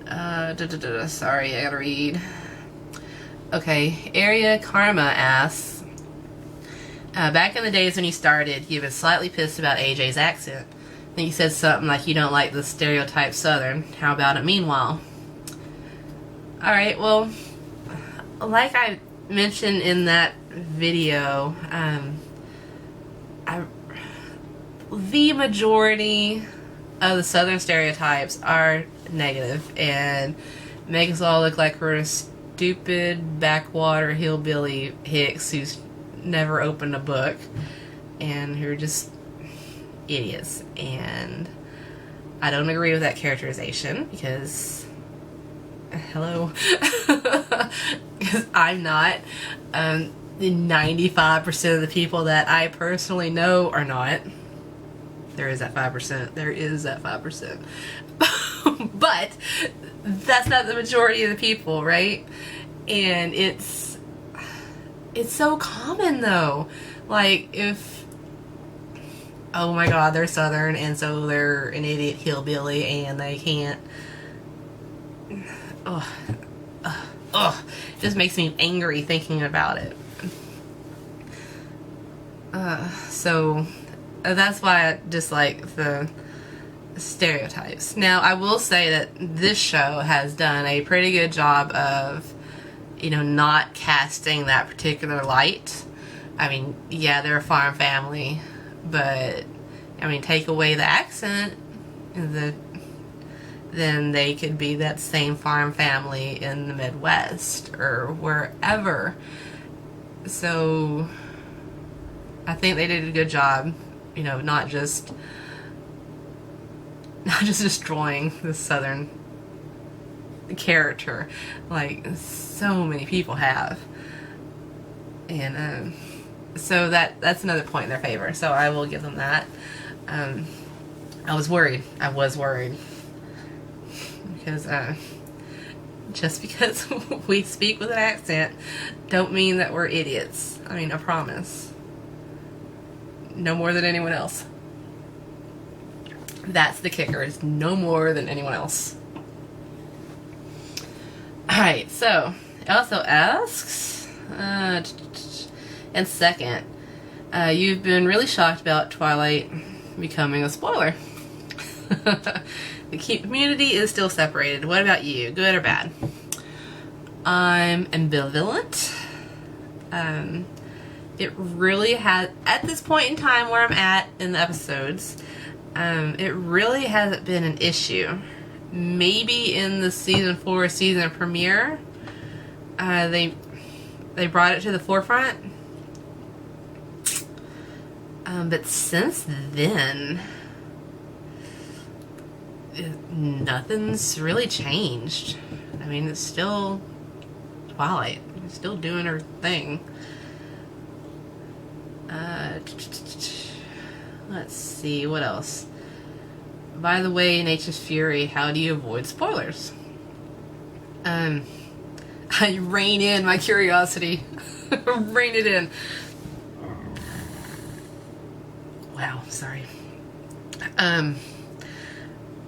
Speaker 1: Sorry, I gotta read. Okay, Area Karma asks, back in the days when you started, you've been slightly pissed about AJ's accent. I think you said something like you don't like the stereotype Southern. How about it meanwhile? Alright, well, like I mentioned in that video, the majority of the Southern stereotypes are negative and make us all look like we're a stupid backwater hillbilly hicks who's never opened a book and who are just idiots. And I don't agree with that characterization because, hello, because I'm not. 95% of the people that I personally know are not. There is that 5%. There is that 5%. But that's not the majority of the people, right? And it's so common though. Like, if, oh my god, they're Southern and so they're an idiot hillbilly and they can't, it just makes me angry thinking about it. So that's why I dislike the stereotypes. Now, I will say that this show has done a pretty good job of, you know, not casting that particular light. I mean, yeah, they're a farm family, but, I mean, take away the accent, then they could be that same farm family in the Midwest or wherever. So I think they did a good job, you know, not just destroying the Southern character like so many people have. And so that's another point in their favor. So I will give them that. I was worried. Because just because we speak with an accent don't mean that we're idiots. I mean, I promise. No more than anyone else. That's the kicker, is no more than anyone else. Alright, so it also asks, and second, you've been really shocked about Twilight becoming a spoiler. The community is still separated. What about you? Good or bad? I'm ambivalent. It really has, at this point in time where I'm at in the episodes, it really hasn't been an issue. Maybe in the season 4 season premiere, they brought it to the forefront. But since then, nothing's really changed. I mean, it's still Twilight. It's still doing her thing. Let's see, what else? By the way, Nature's Fury, how do you avoid spoilers? I rein in my curiosity. Rein it in. Wow, sorry.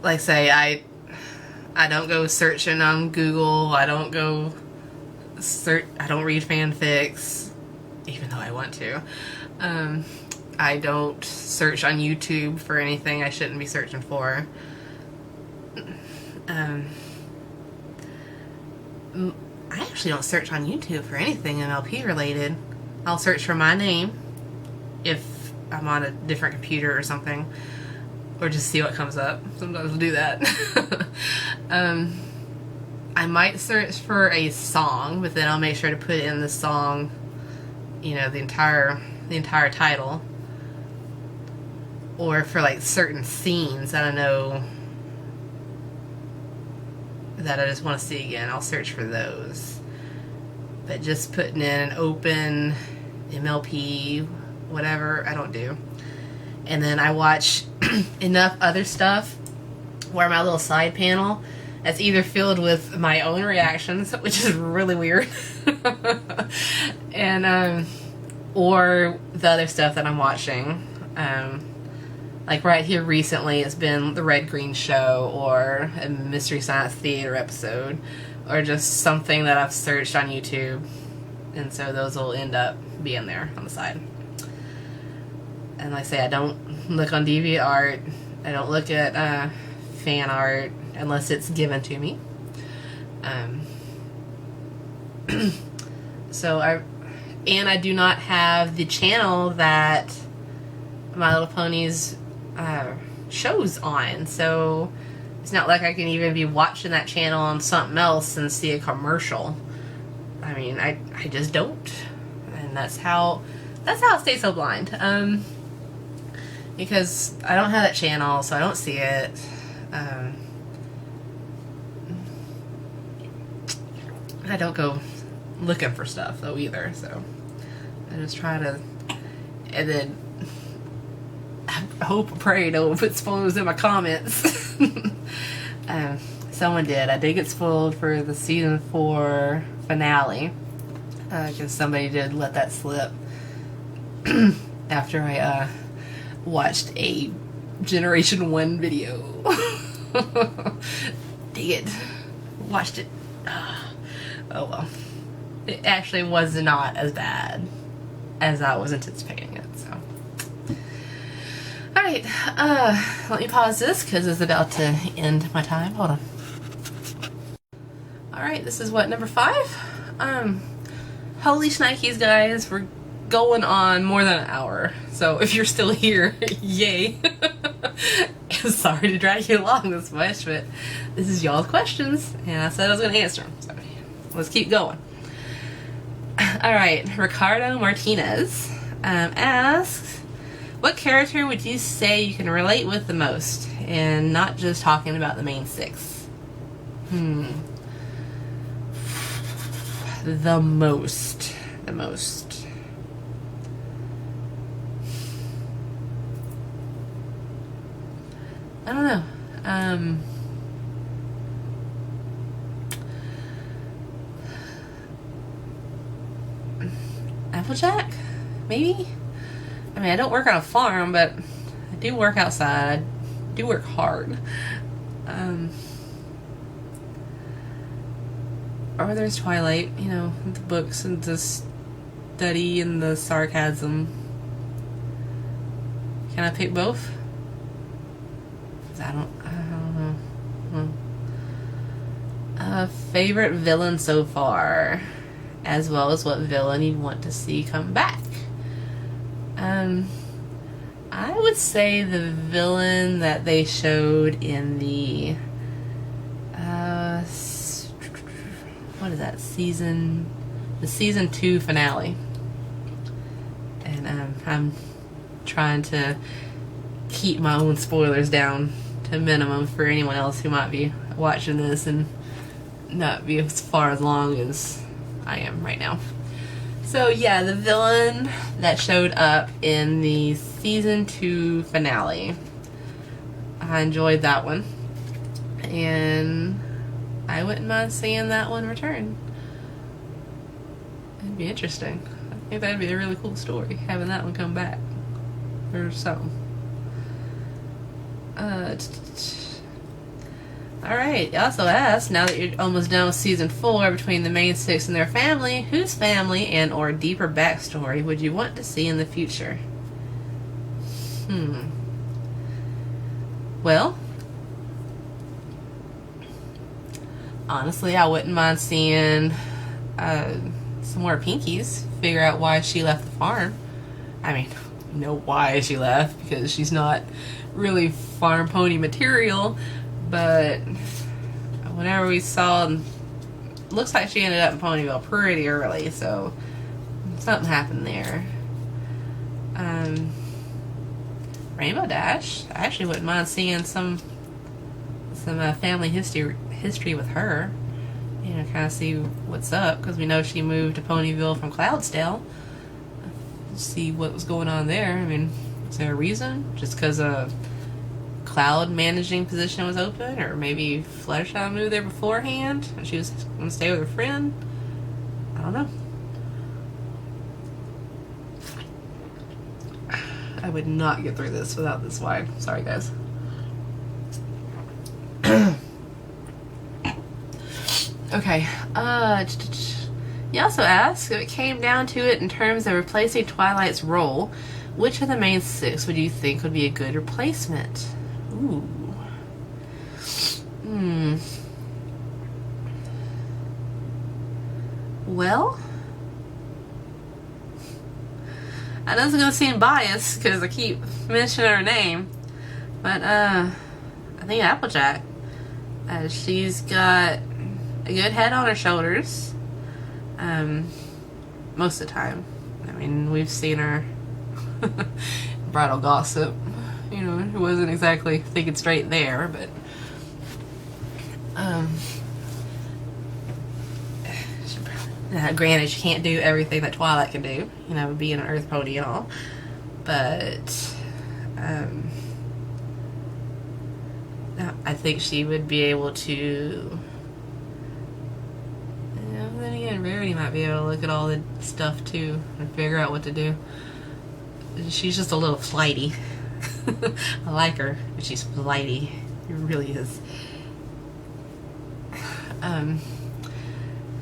Speaker 1: Like I say, I don't go searching on Google. I don't go I don't read fanfics, even though I want to. I don't search on YouTube for anything I shouldn't be searching for. I actually don't search on YouTube for anything MLP related. I'll search for my name if I'm on a different computer or something, or just see what comes up. Sometimes I'll do that. I might search for a song, but then I'll make sure to put in the song, you know, the entire title. Or for like certain scenes that I know that I just want to see again, I'll search for those. But just putting in an open MLP, whatever, I don't do. And then I watch enough other stuff where my little side panel that's either filled with my own reactions, which is really weird, and or the other stuff that I'm watching. Like right here recently, it's been the Red Green Show or a Mystery Science Theater episode, or just something that I've searched on YouTube, and so those will end up being there on the side. And like I say, I don't look on DeviantArt. I don't look at fan art unless it's given to me. So I do not have the channel that My Little Pony's shows on, so it's not like I can even be watching that channel on something else and see a commercial. I mean, I just don't, and that's how I stay so blind. Because I don't have that channel, so I don't see it. I don't go looking for stuff though either, so I just try to, and then I hope and pray no one put spoilers in my comments. Someone did. I did get spoiled for the season 4 finale, because somebody did let that slip after I watched a Generation 1 video. Dang it. Watched it. Oh well. It actually was not as bad as I was anticipating it, so. Alright, let me pause this because it's about to end my time. Hold on. Alright, this is what, number 5? Holy shnikes, guys, we're going on more than an hour. So if you're still here, yay. I'm sorry to drag you along this much, but this is y'all's questions, and I said I was going to answer them. So let's keep going. Alright, Ricardo Martinez asks, what character would you say you can relate with the most? And not just talking about the main 6. The most. I don't know. Applejack? Maybe? I mean, I don't work on a farm, but I do work outside. I do work hard. Or there's Twilight, you know, the books and the study and the sarcasm. Can I pick both? I don't know. Favorite villain so far, as well as what villain you'd want to see come back. I would say the villain that they showed in the what is that, the season 2 finale. And I'm trying to keep my own spoilers down to a minimum for anyone else who might be watching this and not be as far as long as I am right now. So yeah, the villain that showed up in the season 2 finale, I enjoyed that one, and I wouldn't mind seeing that one return. It'd be interesting. I think that'd be a really cool story, having that one come back or something. Alright, you also asked, now that you're almost done with season 4, between the main 6 and their family, whose family and or deeper backstory would you want to see in the future? Well, honestly, I wouldn't mind seeing some more Pinkies, figure out why she left the farm. I mean, you know why she left, because she's not really farm pony material, but whenever we saw, looks like she ended up in Ponyville pretty early, so something happened there. Rainbow Dash, I actually wouldn't mind seeing some family history with her. You know, kind of see what's up, because we know she moved to Ponyville from Cloudsdale. See what was going on there. I mean, is there a reason? Just because a Cloud managing position was open, or maybe Fluttershy moved there beforehand and she was going to stay with her friend? I don't know. I would not get through this without this wine. Sorry, guys. Okay. You also asked, if it came down to it in terms of replacing Twilight's role, which of the main 6 would you think would be a good replacement? Ooh. Well, I know it's gonna seem biased because I keep mentioning her name, but I think Applejack. She's got a good head on her shoulders. Most of the time. I mean, we've seen her bridal gossip. You know, it wasn't exactly thinking straight there, but granted, she can't do everything that Twilight can do, you know, being an Earth Pony and all, but I think she would be able to, then again, Rarity might be able to look at all the stuff too and figure out what to do. She's just a little flighty. I like her, but she's flighty. It really is.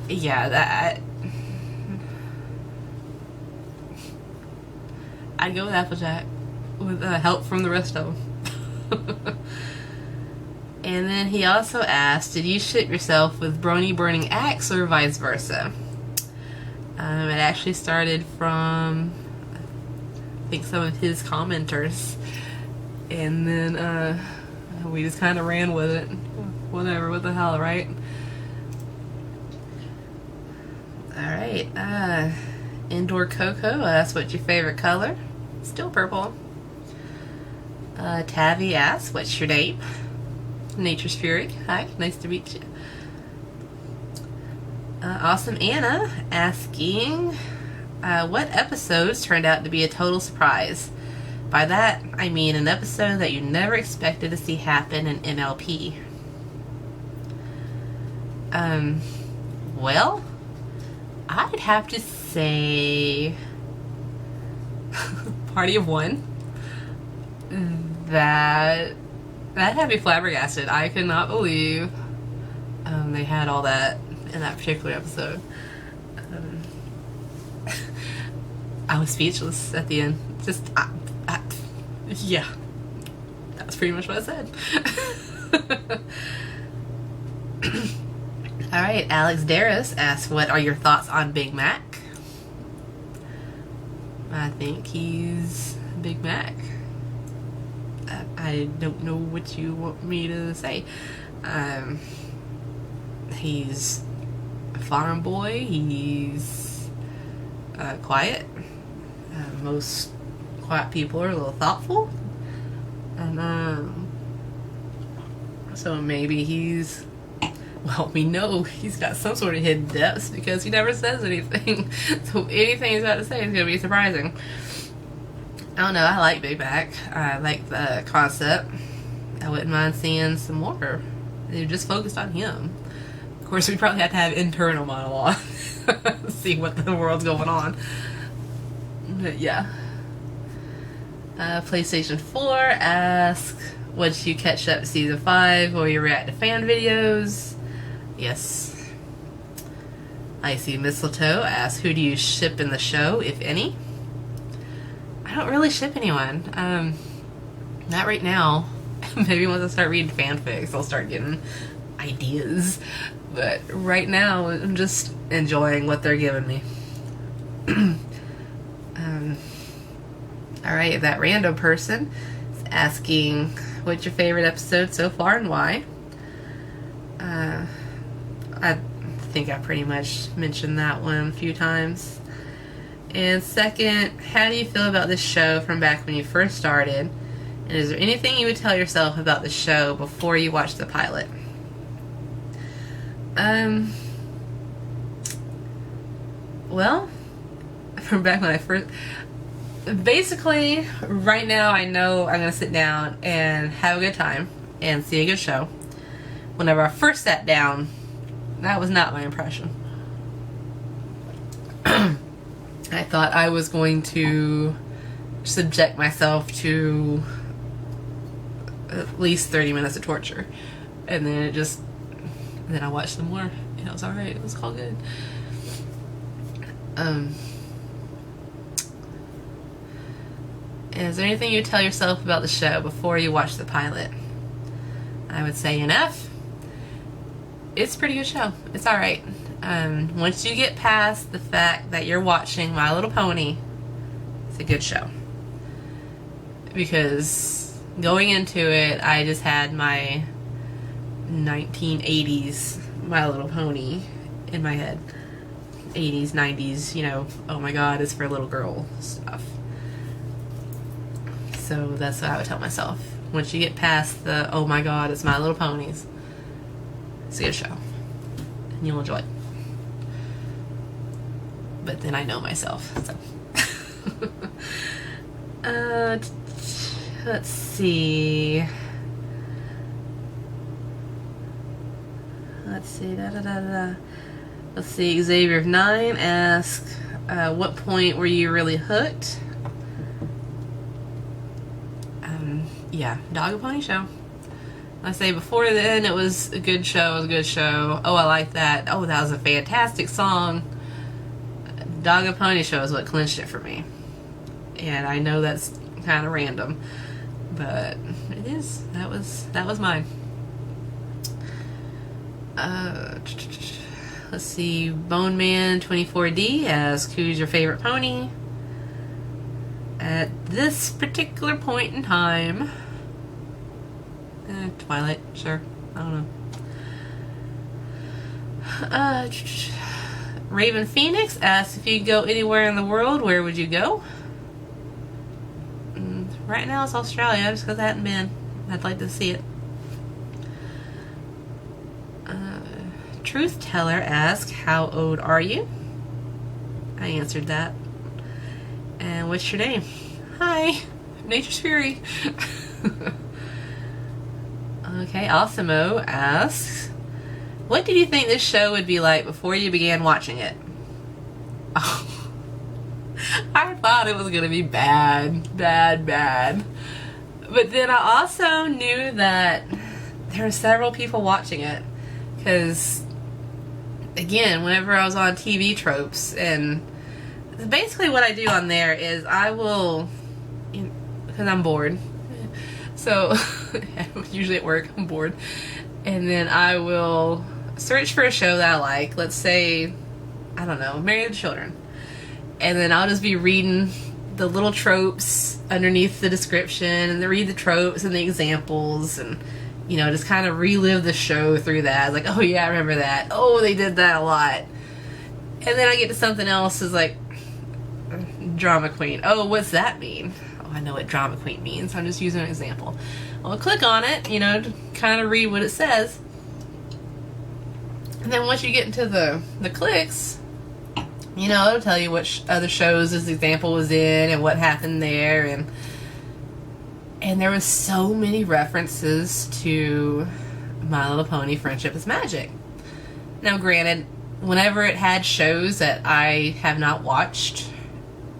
Speaker 1: Yeah, I'd go with Applejack with help from the rest of them. And then he also asked, did you ship yourself with Brony Burning Axe or vice versa? It actually started from, I think, some of his commenters, and then we just kind of ran with it. Whatever, what the hell, right? Alright, Indoor Coco asked, what's your favorite color? Still purple. Tavi asked, what's your name? Nature's Fury. Hi, nice to meet you. Awesome Anna asking, what episodes turned out to be a total surprise? By that, I mean an episode that you never expected to see happen in MLP. Well, I'd have to say Party of One. That had me flabbergasted. I could not believe they had all that in that particular episode. I was speechless at the end. Just, yeah, that's pretty much what I said. Alright, Alex Darris asks, what are your thoughts on Big Mac? I think he's Big Mac. I don't know what you want me to say. He's a farm boy. He's quiet. Most quiet people are a little thoughtful. And so maybe we know he's got some sort of hidden depths because he never says anything. So anything he's about to say is going to be surprising. I don't know, I like Big Back. I like the concept. I wouldn't mind seeing some more. They're just focused on him. Of course, we probably have to have internal monologue. See what the world's going on. But yeah. PlayStation 4 asks, once you catch up to Season 5, will you react to fan videos? Yes. Icy Mistletoe asks, who do you ship in the show, if any? I don't really ship anyone. Not right now. Maybe once I start reading fanfics, I'll start getting ideas. But right now, I'm just enjoying what they're giving me. Alright, that random person is asking, what's your favorite episode so far and why? I think I pretty much mentioned that one a few times. And second, how do you feel about this show from back when you first started? And is there anything you would tell yourself about the show before you watched the pilot? Well, from back when I first... Basically, right now I know I'm going to sit down and have a good time and see a good show. Whenever I first sat down, that was not my impression. I thought I was going to subject myself to at least 30 minutes of torture. And then then I watched some more and it was alright. It was all good. Is there anything you tell yourself about the show before you watch the pilot? I would say enough. It's a pretty good show. It's alright. Once you get past the fact that you're watching My Little Pony, it's a good show. Because going into it, I just had my 1980s My Little Pony in my head. 80s, 90s, you know, oh my god, it's for little girl stuff. So that's what I would tell myself. Once you get past the, oh my god, it's My Little Ponies, it's a good show. And you'll enjoy it. But then I know myself, so. Let's see. Let's see, Xavier of 9 asks, what point were you really hooked? Yeah, Dog and Pony Show. I say before then it was a good show, Oh, I like that. Oh, that was a fantastic song. Dog and Pony Show is what clinched it for me. And I know that's kind of random, but it is. That was mine. Let's see, Bone Man 24D asks, who's your favorite pony? At this particular point in time, Twilight, sure. I don't know. Raven Phoenix asks, if you could go anywhere in the world, where would you go? Right now it's Australia, just because I hadn't been. I'd like to see it. Truth Teller asks, how old are you? I answered that. And what's your name? Hi, Nature's Fury. Okay, Awesomeo asks, what did you think this show would be like before you began watching it? Oh, I thought it was going to be bad. But then I also knew that there were several people watching it. Because, again, whenever I was on TV Tropes, and basically what I do on there is I will, because I'm bored, so usually at work I'm bored, and then I will search for a show that I like. Let's say, I don't know, Married with Children, and then I'll just be reading the little tropes underneath the description, and then read the tropes and the examples, and you know, just kind of relive the show through that. Like, oh yeah, I remember that. Oh, they did that a lot. And then I get to something else, is like drama queen. Oh, what's that mean? I know what drama queen means. I'm just using an example. Well, click on it, you know, to kind of read what it says. And then once you get into the clicks, you know, it'll tell you what other shows this example was in and what happened there. And there was so many references to My Little Pony Friendship is Magic. Now, granted, whenever it had shows that I have not watched,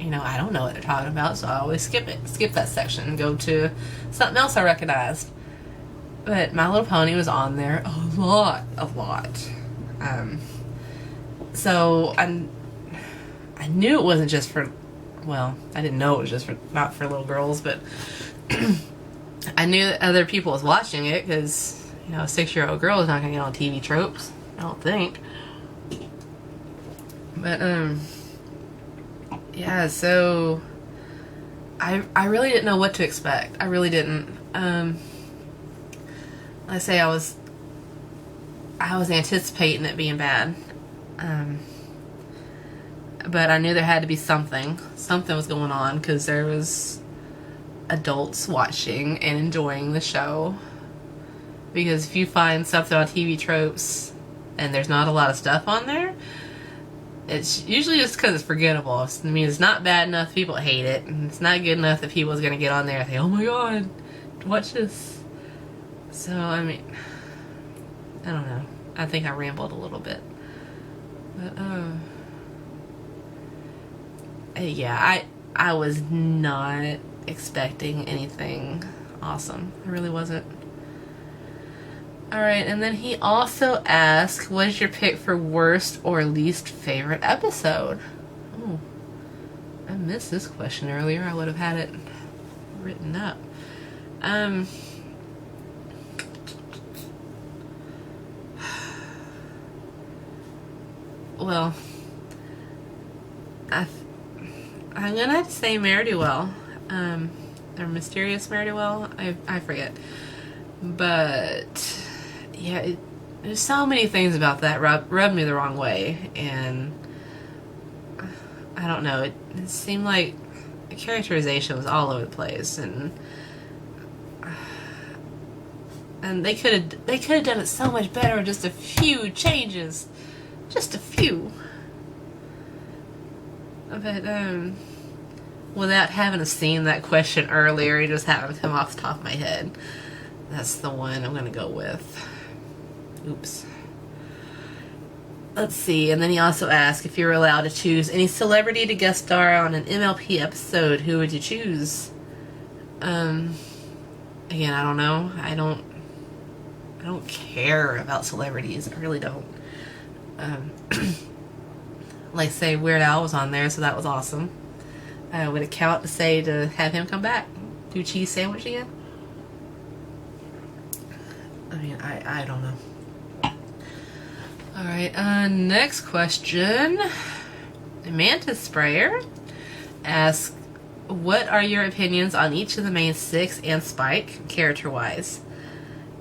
Speaker 1: you know, I don't know what they're talking about, so I always skip that section and go to something else I recognized. But My Little Pony was on there a lot. So I knew it wasn't just for, well, I didn't know it was just for, not for little girls, but I knew that other people was watching it because, you know, a 6-year-old girl is not going to get on TV tropes, I don't think. But, yeah, so I really didn't know what to expect. I really didn't. I say I was anticipating it being bad. But I knew there had to be something. Something was going on because there was adults watching and enjoying the show. Because if you find something on TV tropes and there's not a lot of stuff on there, it's usually just because it's forgettable. I mean, it's not bad enough people hate it, and it's not good enough that people's going to get on there and say, oh my god, watch this. So, I mean, I don't know. I think I rambled a little bit. But, yeah, I was not expecting anything awesome. I really wasn't. Alright, and then he also asked, what is your pick for worst or least favorite episode? Oh, I missed this question earlier. I would have had it written up. Well, I'm gonna have to say Mare-Do-Well, or Mysterious Mare-Do-Well. I forget, but yeah, there's so many things about that rubbed me the wrong way, and I don't know. It seemed like the characterization was all over the place, and they could have done it so much better with just a few changes, just a few. But without having seen that question earlier, it just happened to come off the top of my head. That's the one I'm gonna go with. Oops. Let's see. And then he also asked if you were allowed to choose any celebrity to guest star on an MLP episode, who would you choose? Again, I don't know. I don't care about celebrities. I really don't. Like, say Weird Al was on there, so that was awesome. Would it count to say to have him come back? Do cheese sandwich again? I mean, I don't know. Alright, next question. Mantis Sprayer asks, what are your opinions on each of the main 6 and Spike, character-wise?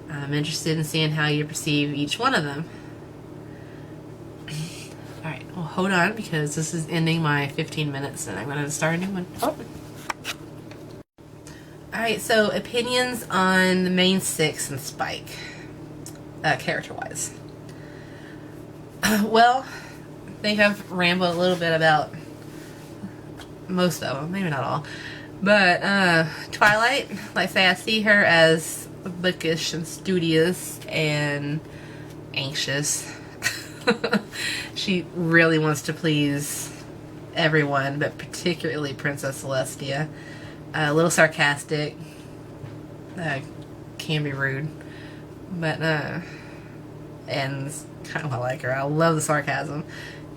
Speaker 1: I'm interested in seeing how you perceive each one of them. Alright, well, hold on, because this is ending my 15 minutes, and I'm going to start a new one. Oh. Alright, so opinions on the main 6 and Spike, character-wise. Well, I think I've rambled a little bit about most of them, maybe not all. But, Twilight, like I say, I see her as bookish and studious and anxious. She really wants to please everyone, but particularly Princess Celestia. A little sarcastic, can be rude, but and kind of I like her. I love the sarcasm,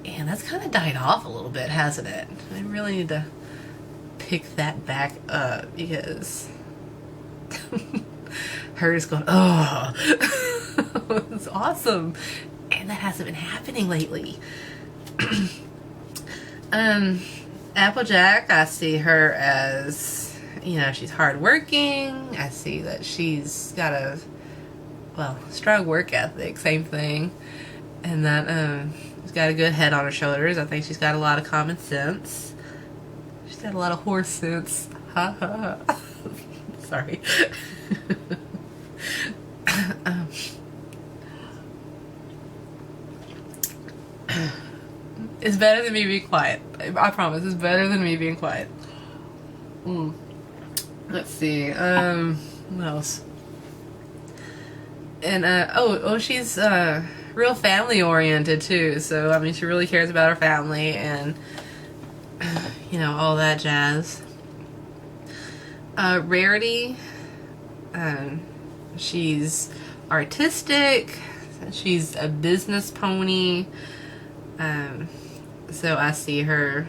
Speaker 1: and that's kind of died off a little bit, hasn't it? I really need to pick that back up, because her just going, oh, it's awesome. And that hasn't been happening lately. Applejack, I see her as, you know, she's hardworking. I see that she's got a, well, strong work ethic, same thing. And that she's got a good head on her shoulders. I think she's got a lot of common sense. She's got a lot of horse sense. Sorry. um, it's better than me being quiet. I promise, it's better than me being quiet. Let's see. What else? And she's real family oriented too. So I mean, she really cares about her family and you know, all that jazz. Rarity. She's artistic. She's a business pony. So I see her.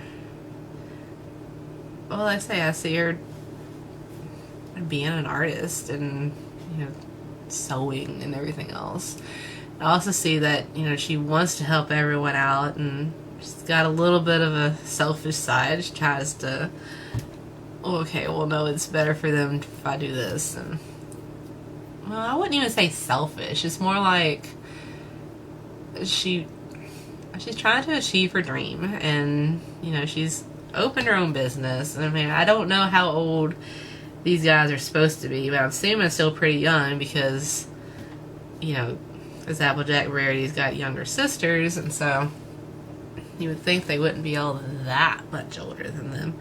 Speaker 1: Well, I see her being an artist and, you know, sewing and everything else. I also see that, you know, she wants to help everyone out, and she's got a little bit of a selfish side. She tries to, okay, well, no, it's better for them if I do this. And, well, I wouldn't even say selfish. It's more like she's trying to achieve her dream, and, you know, she's opened her own business. I mean, I don't know how old these guys are supposed to be, but I'm assuming it's still pretty young because, you know, this Applejack Rarity's got younger sisters, and so you would think they wouldn't be all that much older than them.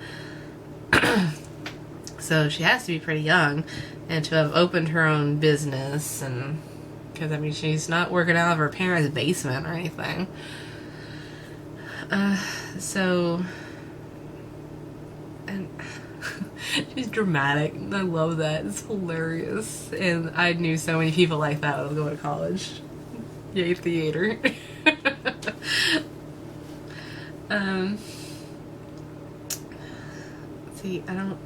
Speaker 1: So she has to be pretty young, and to have opened her own business, and because, I mean, she's not working out of her parents' basement or anything. So, and she's dramatic. I love that. It's hilarious. And I knew so many people like that when I was going to college. Yay, theater. See, I don't...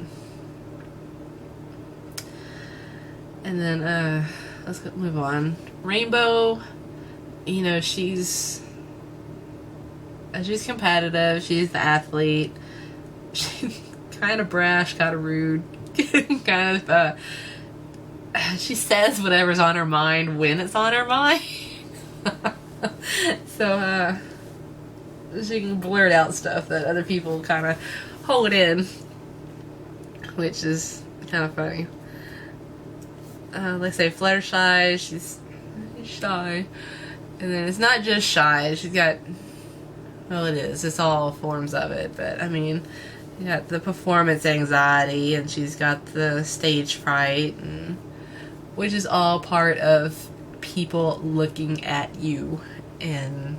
Speaker 1: And then, let's move on. Rainbow, you know, she's competitive. She's the athlete. She's kind of brash, kind of rude, kind of, she says whatever's on her mind when it's on her mind. So, she can blurt out stuff that other people kind of hold in, which is kind of funny. Let's say Fluttershy, she's shy. And then it's not just shy, she's got, well, it is, it's all forms of it, but I mean, you got the performance anxiety, and she's got the stage fright, and, which is all part of people looking at you. And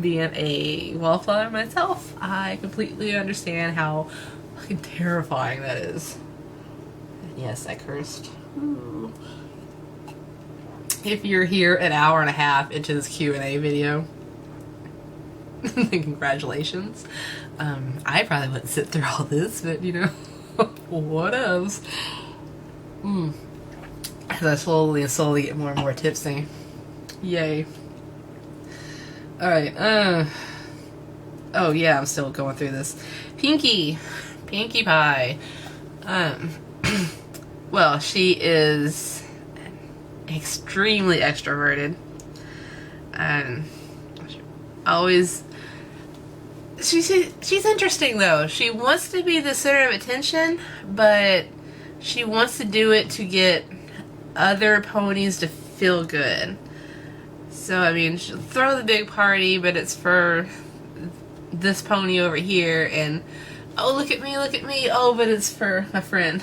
Speaker 1: being a wallflower myself, I completely understand how fucking terrifying that is. And yes, I cursed. Ooh. If you're here an hour and a half into this Q&A video, congratulations. I probably wouldn't sit through all this, but you know, what else? As I slowly get more and more tipsy. Yay. Alright, oh yeah, I'm still going through this. Pinkie Pie. Well, she is extremely extroverted. Always, she's interesting though. She wants to be the center of attention, but she wants to do it to get other ponies to feel good. So, I mean, she'll throw the big party, but it's for this pony over here, and, oh, look at me, oh, but it's for my friend.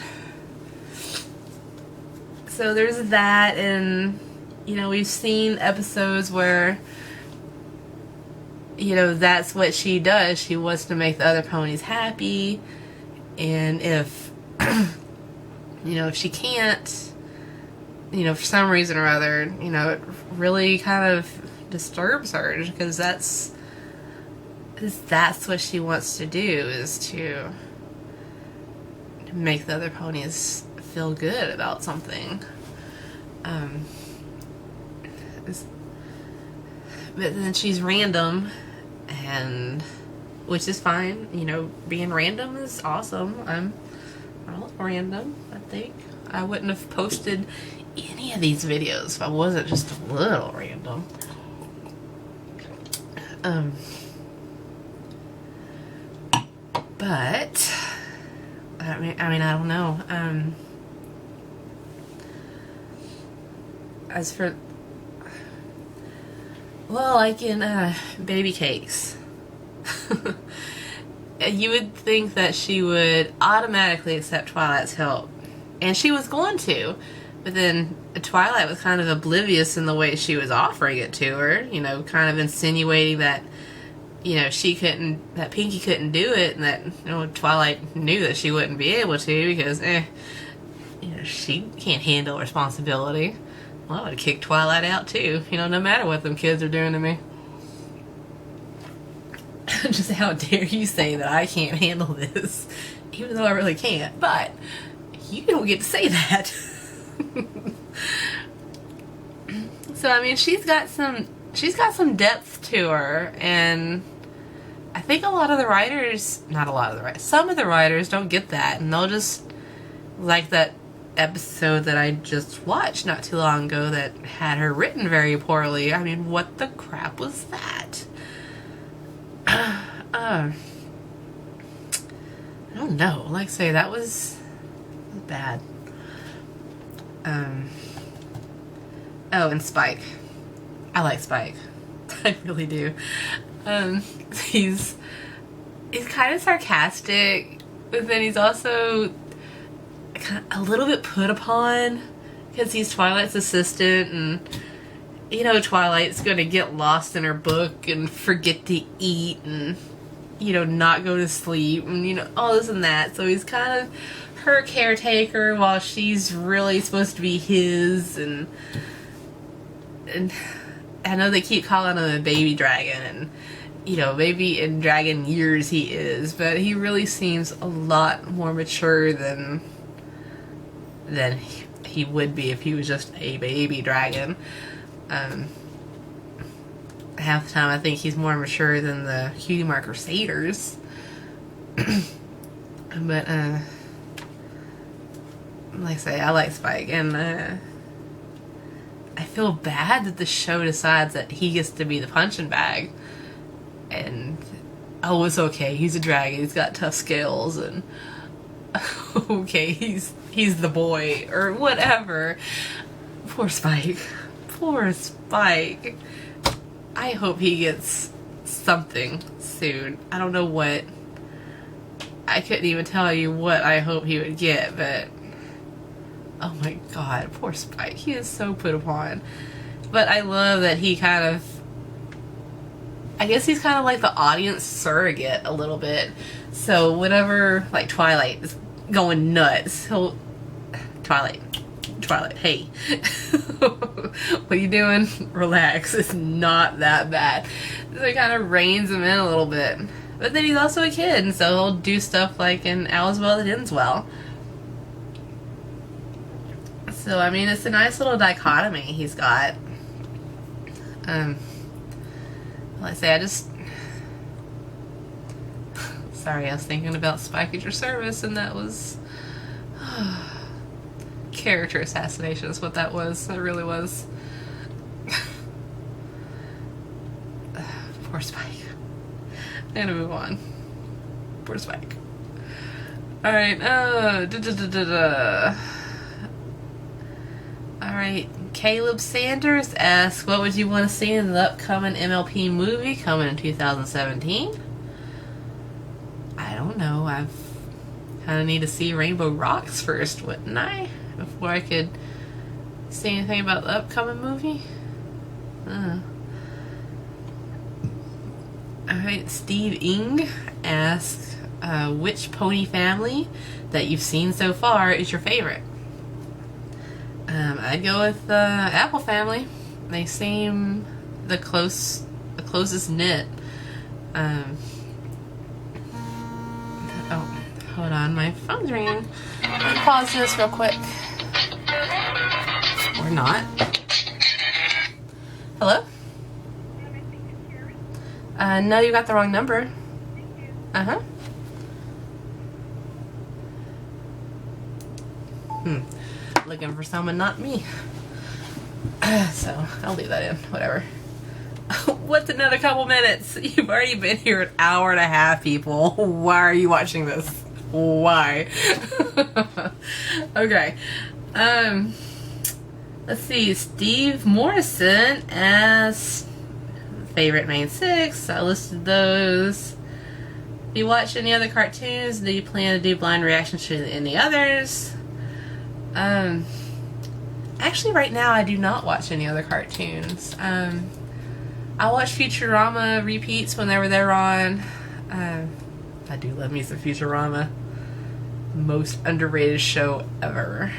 Speaker 1: So there's that, and, you know, we've seen episodes where, you know, that's what she does. She wants to make the other ponies happy, and if, you know, if she can't, you know, for some reason or other, you know, it really kind of disturbs her, because that's what she wants to do, is to make the other ponies feel good about something. But then she's random, and which is fine. You know, being random is awesome. I'm random, I think. I wouldn't have posted any of these videos if I wasn't just a little random. But I don't know. As for, well, like in Baby Cakes, you would think that she would automatically accept Twilight's help, and she was going to, but then Twilight was kind of oblivious in the way she was offering it to her, you know, kind of insinuating that, you know, that Pinkie couldn't do it, and that, you know, Twilight knew that she wouldn't be able to because, you know, she can't handle responsibility. Well, I would have kicked Twilight out too, you know, no matter what them kids are doing to me. Just how dare you say that I can't handle this, even though I really can't, but you don't get to say that. So, I mean, she's got some depth to her, and I think some of the writers don't get that, and they'll just, like that episode that I just watched not too long ago that had her written very poorly. I mean, what the crap was that? I don't know. Like I say, that was bad. Oh, and Spike. I like Spike. I really do. He's kind of sarcastic, but then he's also a little bit put upon because he's Twilight's assistant, and you know Twilight's going to get lost in her book and forget to eat and, you know, not go to sleep and, you know, all this and that. So he's kind of her caretaker while she's really supposed to be his, and I know they keep calling him a baby dragon, and, you know, maybe in dragon years he is, but he really seems a lot more mature than he would be if he was just a baby dragon. Half the time I think he's more mature than the Cutie Mark Crusaders. But, like I say, I like Spike, and I feel bad that the show decides that he gets to be the punching bag, and oh, it's okay, he's a dragon, he's got tough scales, and okay, he's the boy, or whatever. Poor Spike. Poor Spike. I hope he gets something soon. I don't know what. I couldn't even tell you what I hope he would get, but oh my god, poor Spike. He is so put upon. But I love that he kind of, I guess he's kind of like the audience surrogate a little bit. So whenever, like, Twilight is going nuts, Twilight, hey. What are you doing? Relax. It's not that bad. So he kind of reins him in a little bit. But then he's also a kid, and so he'll do stuff like in All's Well That Ends Well. So, I mean, it's a nice little dichotomy he's got. Like I say, sorry, I was thinking about Spike at Your Service, and that was character assassination is what that was. That really was. Poor Spike. I'm gonna move on. Poor Spike. Alright, Alright, Caleb Sanders asks, what would you want to see in the upcoming MLP movie coming in 2017? I don't know. I kind of need to see Rainbow Rocks first, wouldn't I? Before I could say anything about the upcoming movie? Alright, Steve Ing asks, which pony family that you've seen so far is your favorite? I'd go with the Apple family. They seem the closest knit. Oh, hold on, my phone's ringing. Let me pause this real quick. Or not. Hello? No, you got the wrong number. Uh-huh. Looking for someone, not me. So, I'll leave that in. Whatever. What's another couple minutes? You've already been here an hour and a half, people. Why are you watching this? Why? Okay. Let's see. Steve Morrison as favorite main 6. I listed those. Do you watch any other cartoons? Do you plan to do blind reactions to any others? Actually, right now I do not watch any other cartoons. I watch Futurama repeats whenever they're on. I do love me some Futurama. Most underrated show ever.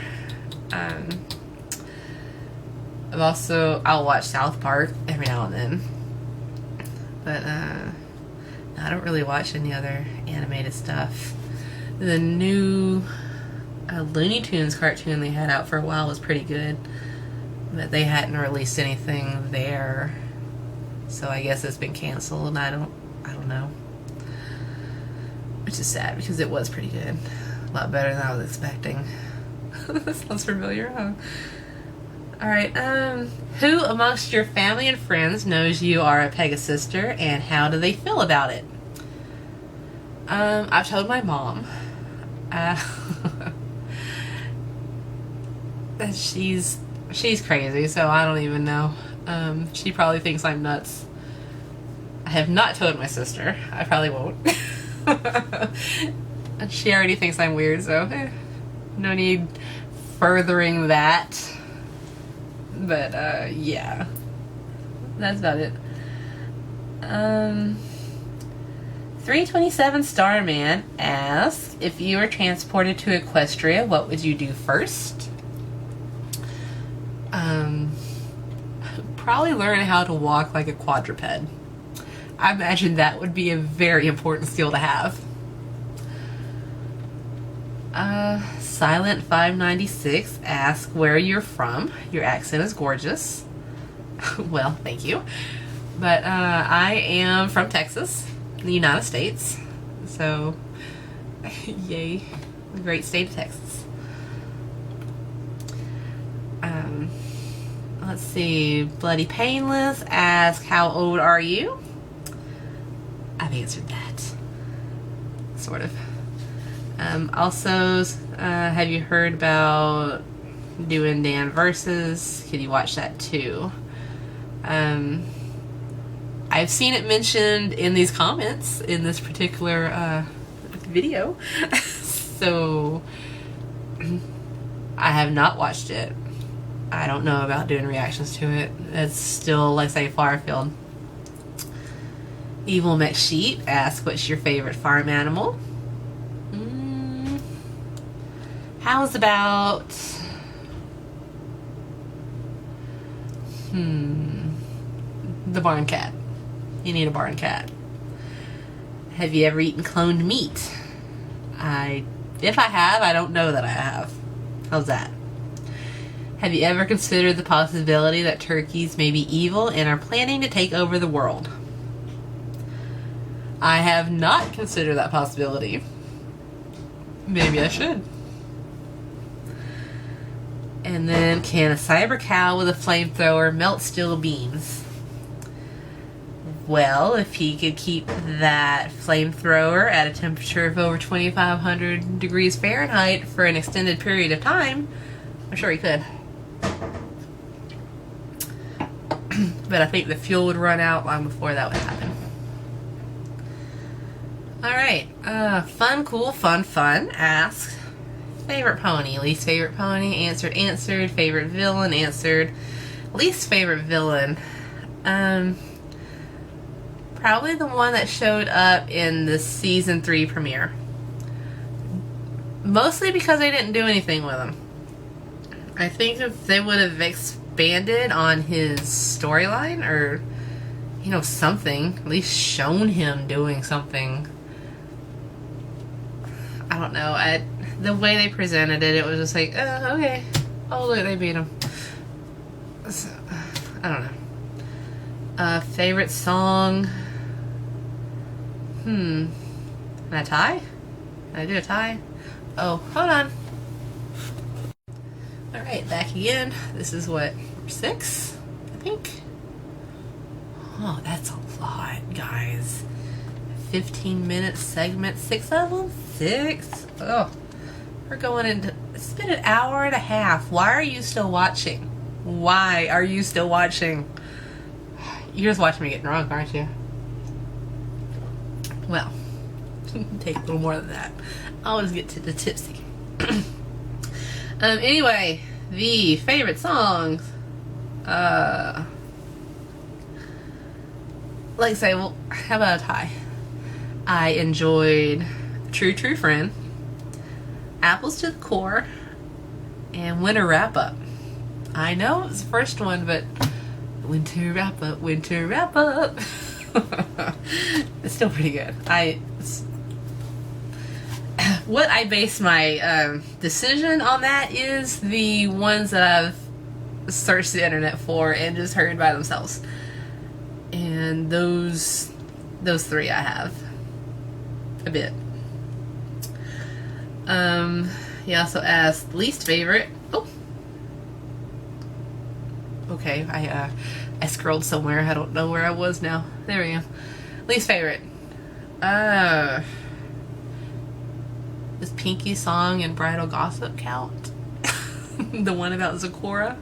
Speaker 1: I'll watch South Park every now and then. But, I don't really watch any other animated stuff. The new Looney Tunes cartoon they had out for a while was pretty good. But they hadn't released anything there. So I guess it's been canceled, and I don't know. Which is sad, because it was pretty good. A lot better than I was expecting. That sounds familiar, huh? Alright, who amongst your family and friends knows you are a Pegasister, and how do they feel about it? I've told my mom. She's crazy, so I don't even know. She probably thinks I'm nuts. I have not told my sister. I probably won't. She already thinks I'm weird, so no need furthering that. But, yeah. That's about it. 327 Starman asks, if you were transported to Equestria, what would you do first? Probably learn how to walk like a quadruped. I imagine that would be a very important skill to have. Silent 596 asks where you're from. Your accent is gorgeous. Well, thank you. But I am from Texas, the United States. So, yay. The great state of Texas. Let's see. Bloody Painless asks, how old are you? I've answered that. Sort of. Also, have you heard about doing Dan Versus? Can you watch that too? I've seen it mentioned in these comments in this particular video. So, I have not watched it. I don't know about doing reactions to it. It's still, let's say, far afield. Evil McSheep asks, what's your favorite farm animal? How's about... the barn cat. You need a barn cat. Have you ever eaten cloned meat? If I have, I don't know that I have. How's that? Have you ever considered the possibility that turkeys may be evil and are planning to take over the world? I have not considered that possibility. Maybe I should. And then, can a cyber cow with a flamethrower melt steel beams? Well, if he could keep that flamethrower at a temperature of over 2,500 degrees Fahrenheit for an extended period of time, I'm sure he could. But I think the fuel would run out long before that would happen. Alright, Fun Cool Fun asks, favorite pony, least favorite pony, answered, favorite villain, answered, least favorite villain. Probably the one that showed up in the season 3 premiere. Mostly because they didn't do anything with him. I think if they would have expanded on his storyline, or, you know, something, at least shown him doing something. I don't know. The way they presented it, it was just like, okay. Oh, look, they beat him. So, I don't know. Favorite song? Can I tie? Can I do a tie? Oh, hold on. Alright, back again. This is what, 6, I think? Oh, that's a lot, guys. 15-minute segment, 6 of them? 6? Oh, we're going into, it's been an hour and a half. Why are you still watching? Why are you still watching? You're just watching me get drunk, aren't you? Well, take a little more than that. I'll just get to the tipsy. Anyway, the favorite songs. Like say, well, how about a tie? I enjoyed True True Friend, Apples to the Core, and Winter Wrap Up. I know it was the first one, but Winter Wrap Up, Winter Wrap Up. It's still pretty good. What I base my decision on that is the ones that I've searched the internet for and just heard by themselves. And those 3 I have a bit. He also asked least favorite. Oh, okay. I scrolled somewhere. I don't know where I was now. There we go. Least favorite. Does Pinky's song and Bridal Gossip count? The one about Zakora?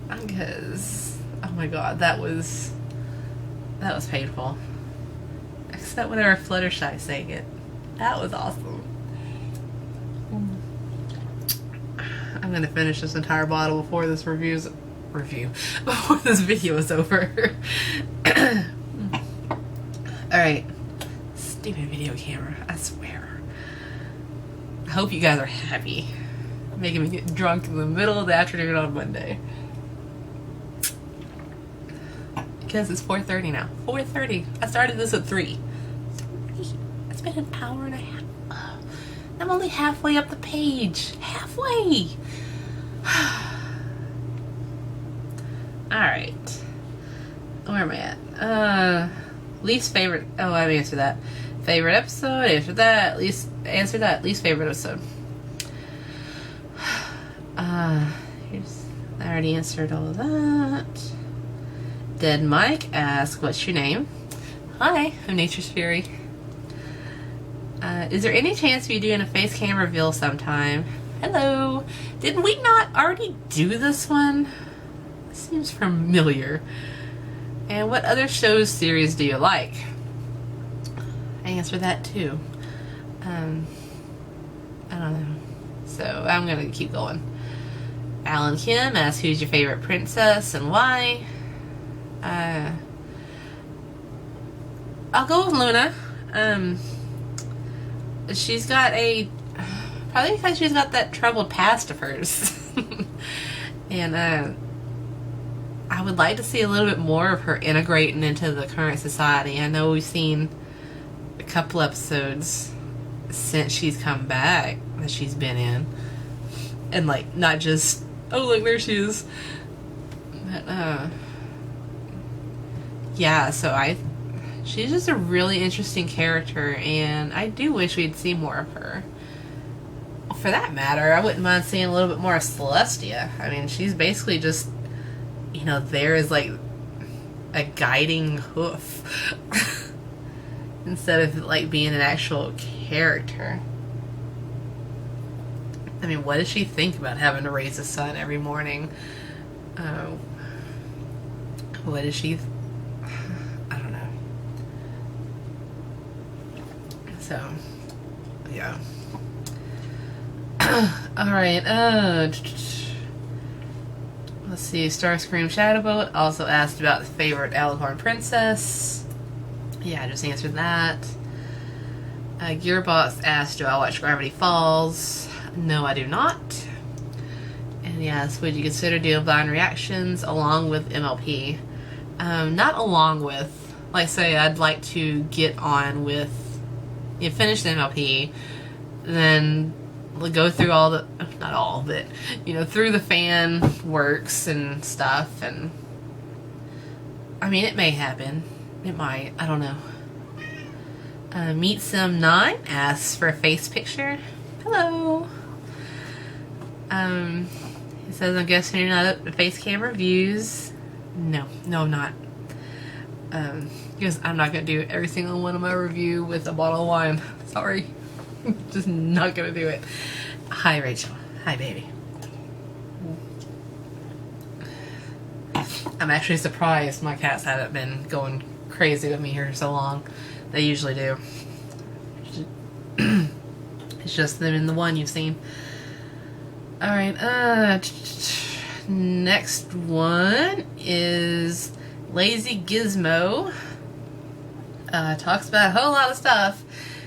Speaker 1: Because, oh my god, that was painful. Except whenever Fluttershy sang it. That was awesome. I'm gonna finish this entire bottle before this before this video is over. Alright. Stupid video camera, I swear. I hope you guys are happy. Making me get drunk in the middle of the afternoon on Monday. Because it's 4:30 now. 4:30. I started this at 3. It's been an hour and a half. I'm only halfway up the page. Halfway! Alright. Where am I at? Least favorite. Oh, I've answered that. Favorite episode. Answer that. Answer that. Least favorite episode. I already answered all of that. Dead Mike asks, what's your name? Hi, I'm Nature's Fury. Is there any chance of you doing a face cam reveal sometime? Hello. Didn't we not already do this one? Seems familiar. And what other shows series do you like? I answer that too. I don't know. So I'm gonna keep going. Alan Kim asks, who's your favorite princess and why? I'll go with Luna. She's got probably because she's got that troubled past of hers. And I would like to see a little bit more of her integrating into the current society. I know we've seen a couple episodes since she's come back that she's been in. And like, not just, oh look, there she is. But yeah, so she's just a really interesting character, and I do wish we'd see more of her. For that matter, I wouldn't mind seeing a little bit more of Celestia. I mean, she's basically just, you know, there is like a guiding hoof instead of like being an actual character. I mean, what does she think about having to raise a son every morning? What does she... I don't know. So, yeah. Alright, let's see. Starscream Shadowboat also asked about the favorite Alicorn princess. Yeah, I just answered that. Gearbox asked, do I watch Gravity Falls? No, I do not. And yes, would you consider doing blind reactions along with MLP? Not along with. Like, say, I'd like to get on with, finish the MLP, then go through all the, not all, but, through the fan works and stuff, and, I mean, it may happen. It might. I don't know. Meet Sim 9 asks for a face picture. Hello. He says, I'm guessing you're not up to face cam reviews. No, I'm not. Because I'm not going to do every single one of my review with a bottle of wine. Sorry. Just not gonna do it. Hi, Rachel. Hi, baby. I'm actually surprised my cats haven't been going crazy with me here so long. They usually do. It's just them and the one you've seen. Alright, next one is Lazy Gizmo. Talks about a whole lot of stuff,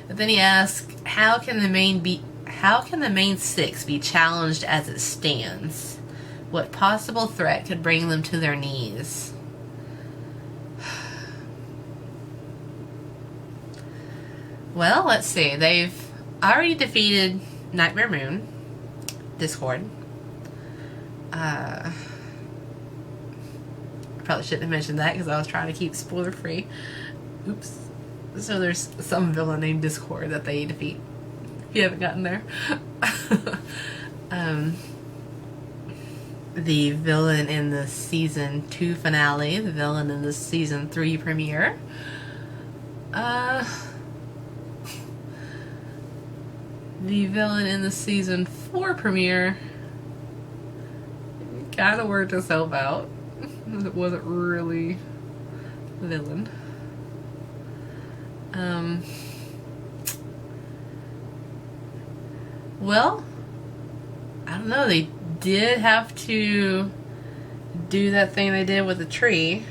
Speaker 1: but then he asks, how can the main six be challenged as it stands? What possible threat could bring them to their knees? Well, let's see. They've already defeated Nightmare Moon, Discord. I probably shouldn't have mentioned that because I was trying to keep spoiler free. Oops. So there's some villain named Discord that they defeat. If you haven't gotten there. The villain in the season 2 finale, the villain in the season 3 premiere. The villain in the season 4 premiere kind of worked itself out. It wasn't really the villain. Well, I don't know. They did have to do that thing they did with the tree.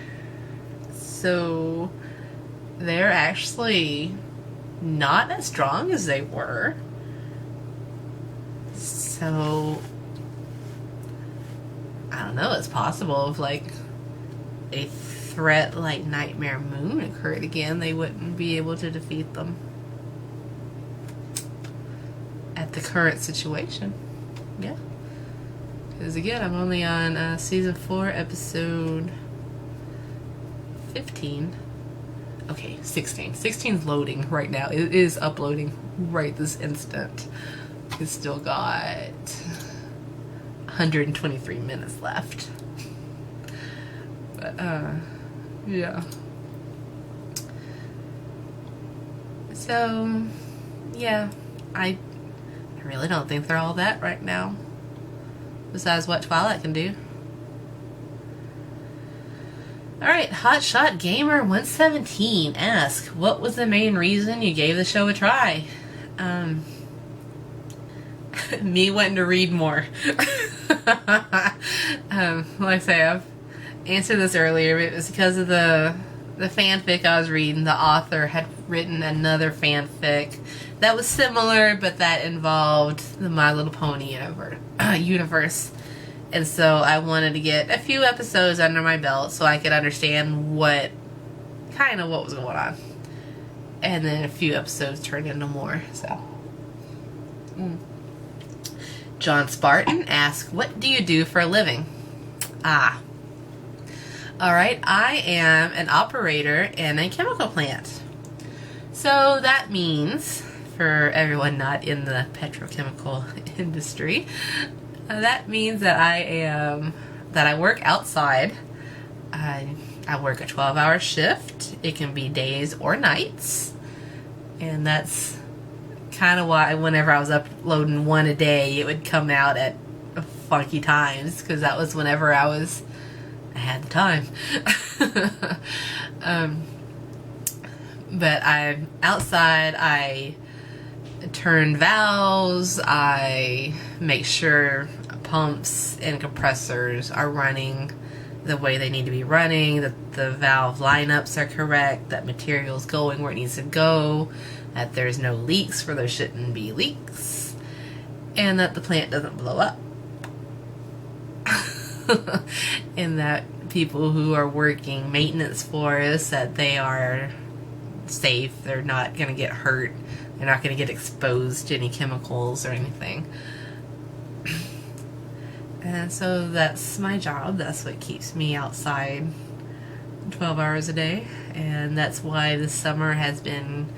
Speaker 1: So they're actually not as strong as they were. So I don't know, it's possible if like a threat like Nightmare Moon occurred again, they wouldn't be able to defeat them at the current situation. Yeah. Because again, I'm only on season 4, episode 15. Okay, 16. 16's loading right now. It is uploading right this instant. It's still got 123 minutes left. But, yeah. So, yeah. I really don't think they're all that right now. Besides what Twilight can do. Alright, Hotshot Gamer 117 asks, what was the main reason you gave the show a try? Me wanting to read more. Like I say, I've answered this earlier, but it was because of the fanfic I was reading. The author had written another fanfic that was similar, but that involved the My Little Pony universe. And so I wanted to get a few episodes under my belt so I could understand what was going on. And then a few episodes turned into more, so. John Spartan asks, what do you do for a living? Alright, I am an operator in a chemical plant. So that means, for everyone not in the petrochemical industry, that means that I work outside. I work a 12-hour shift. It can be days or nights. And that's kind of why whenever I was uploading one a day, it would come out at funky times, because that was whenever I had the time. But I'm outside. I turn valves. I make sure pumps and compressors are running the way they need to be running, that the valve lineups are correct, that material's going where it needs to go, that there's no leaks where there shouldn't be leaks, and that the plant doesn't blow up. And that people who are working maintenance for us, that they are safe, they're not going to get hurt, they're not going to get exposed to any chemicals or anything. And so that's my job. That's what keeps me outside 12 hours a day. And that's why this summer has been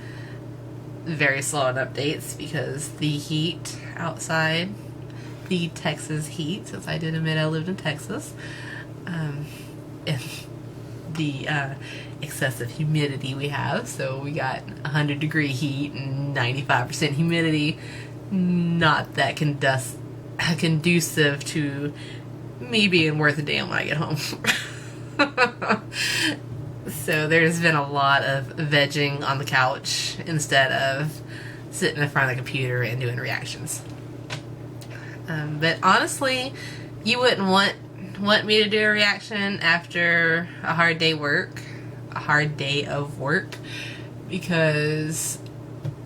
Speaker 1: very slow on updates, because the heat outside, the Texas heat, since I did admit I lived in Texas, and the excessive humidity we have. So we got 100-degree heat and 95% humidity. Not that conducive to me being worth a damn when I get home. So there's been a lot of vegging on the couch instead of sitting in front of the computer and doing reactions. But honestly, you wouldn't want me to do a reaction after a hard day of work, because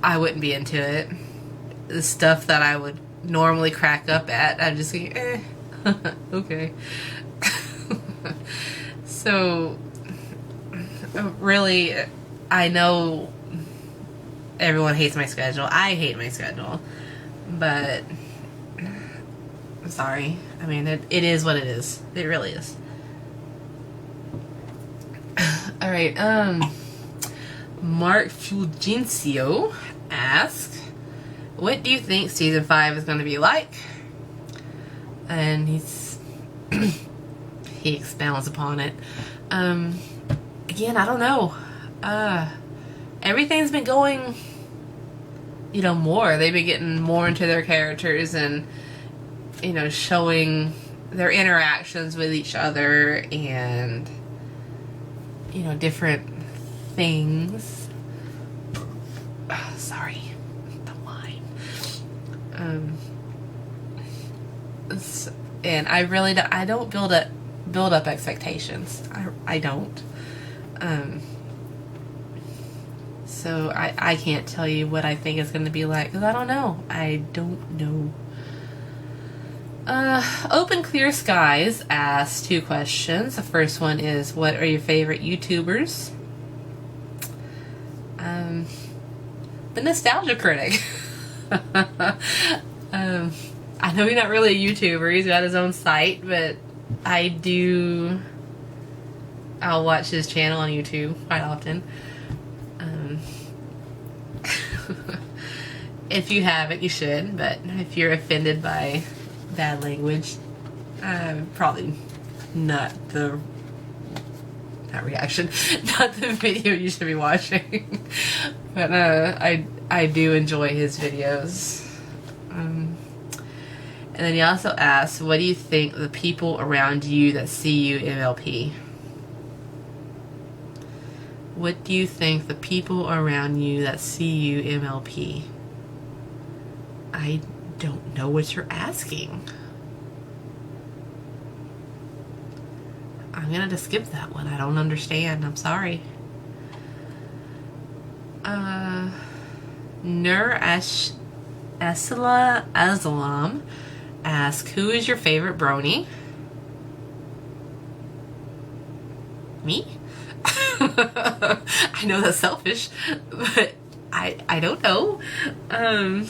Speaker 1: I wouldn't be into it. The stuff that I would normally crack up at, I'm just like, okay. So really, I know everyone hates my schedule. I hate my schedule, but I'm sorry. I mean, it is what it is. It really is. All right. Mark Fulgencio asks, what do you think season 5 is going to be like? And he expounds upon it. Again, I don't know. Everything's been going, more. They've been getting more into their characters and, showing their interactions with each other and, different things. Sorry, the wine. And I don't build up expectations. I don't. So I can't tell you what I think it's going to be like, because I don't know. I don't know. Open Clear Skies asks 2 questions. The first one is, what are your favorite YouTubers? The Nostalgia Critic. I know he's not really a YouTuber. He's got his own site, but I'll watch his channel on YouTube quite often. If you haven't, you should, but if you're offended by bad language, probably not the video you should be watching. But I do enjoy his videos. And then he also asks, what do you think the people around you that see you MLP? What do you think the people around you that see you MLP? I don't know what you're asking. I'm gonna just skip that one. I don't understand. I'm sorry. Nur Asla Aslam asks, who is your favorite brony? Me? I know that's selfish, but I don't know. I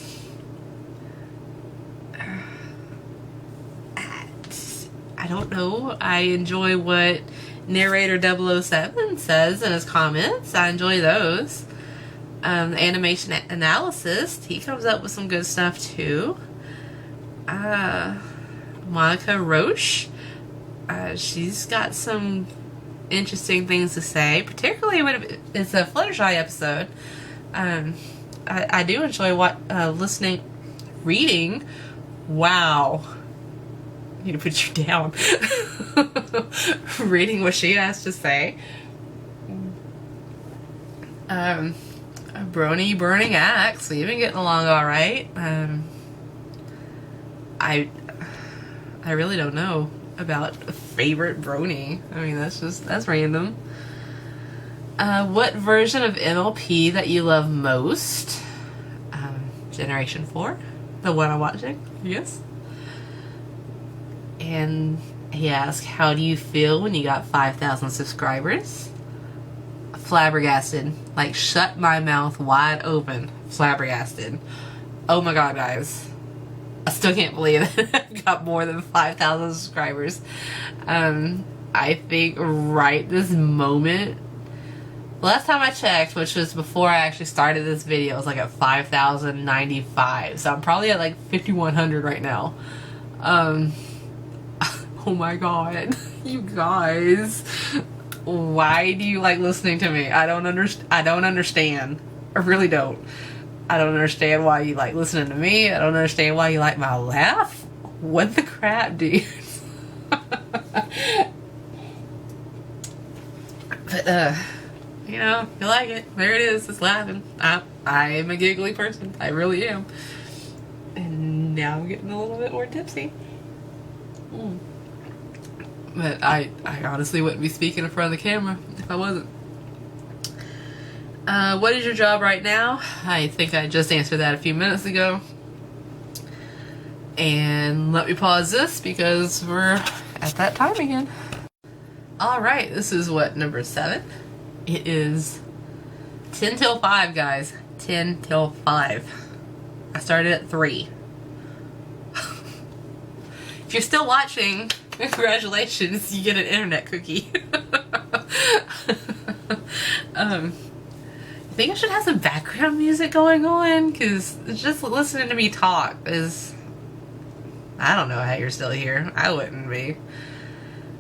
Speaker 1: don't know. I enjoy what Narrator 007 says in his comments. I enjoy those. Animation Analysis, he comes up with some good stuff too. Monica Roche, she's got some interesting things to say, particularly when it's a Fluttershy episode. I do enjoy reading. Wow. I need to put you down. Reading what she has to say. Brony Burning Axe, we've been getting along alright. I really don't know about a favorite brony. I mean, that's random. What version of MLP that you love most? Generation 4, the one I'm watching. Yes. And he asked, how do you feel when you got 5,000 subscribers? Flabbergasted. Like, shut my mouth wide open. Flabbergasted. Oh my god, guys. I still can't believe it. I've got more than 5,000 subscribers. I think right this moment, last time I checked, which was before I actually started this video, it was like at 5,095. So I'm probably at like 5,100 right now. Oh my god. You guys. why do you like listening to me? I don't understand. I really don't. I don't understand why you like listening to me. I don't understand why you like my laugh. What the crap, dude? But, you know, you like it. There it is. It's laughing. I am a giggly person. I really am. And now I'm getting a little bit more tipsy. But I honestly wouldn't be speaking in front of the camera if I wasn't. What is your job right now? I think I just answered that a few minutes ago. And let me pause this because we're at that time again. Alright, this is what, number 7? It is 10 till 5, guys. 10 till 5. I started at 3. If you're still watching, congratulations, you get an internet cookie. I think I should have some background music going on, because just listening to me talk is... I don't know how you're still here. I wouldn't be.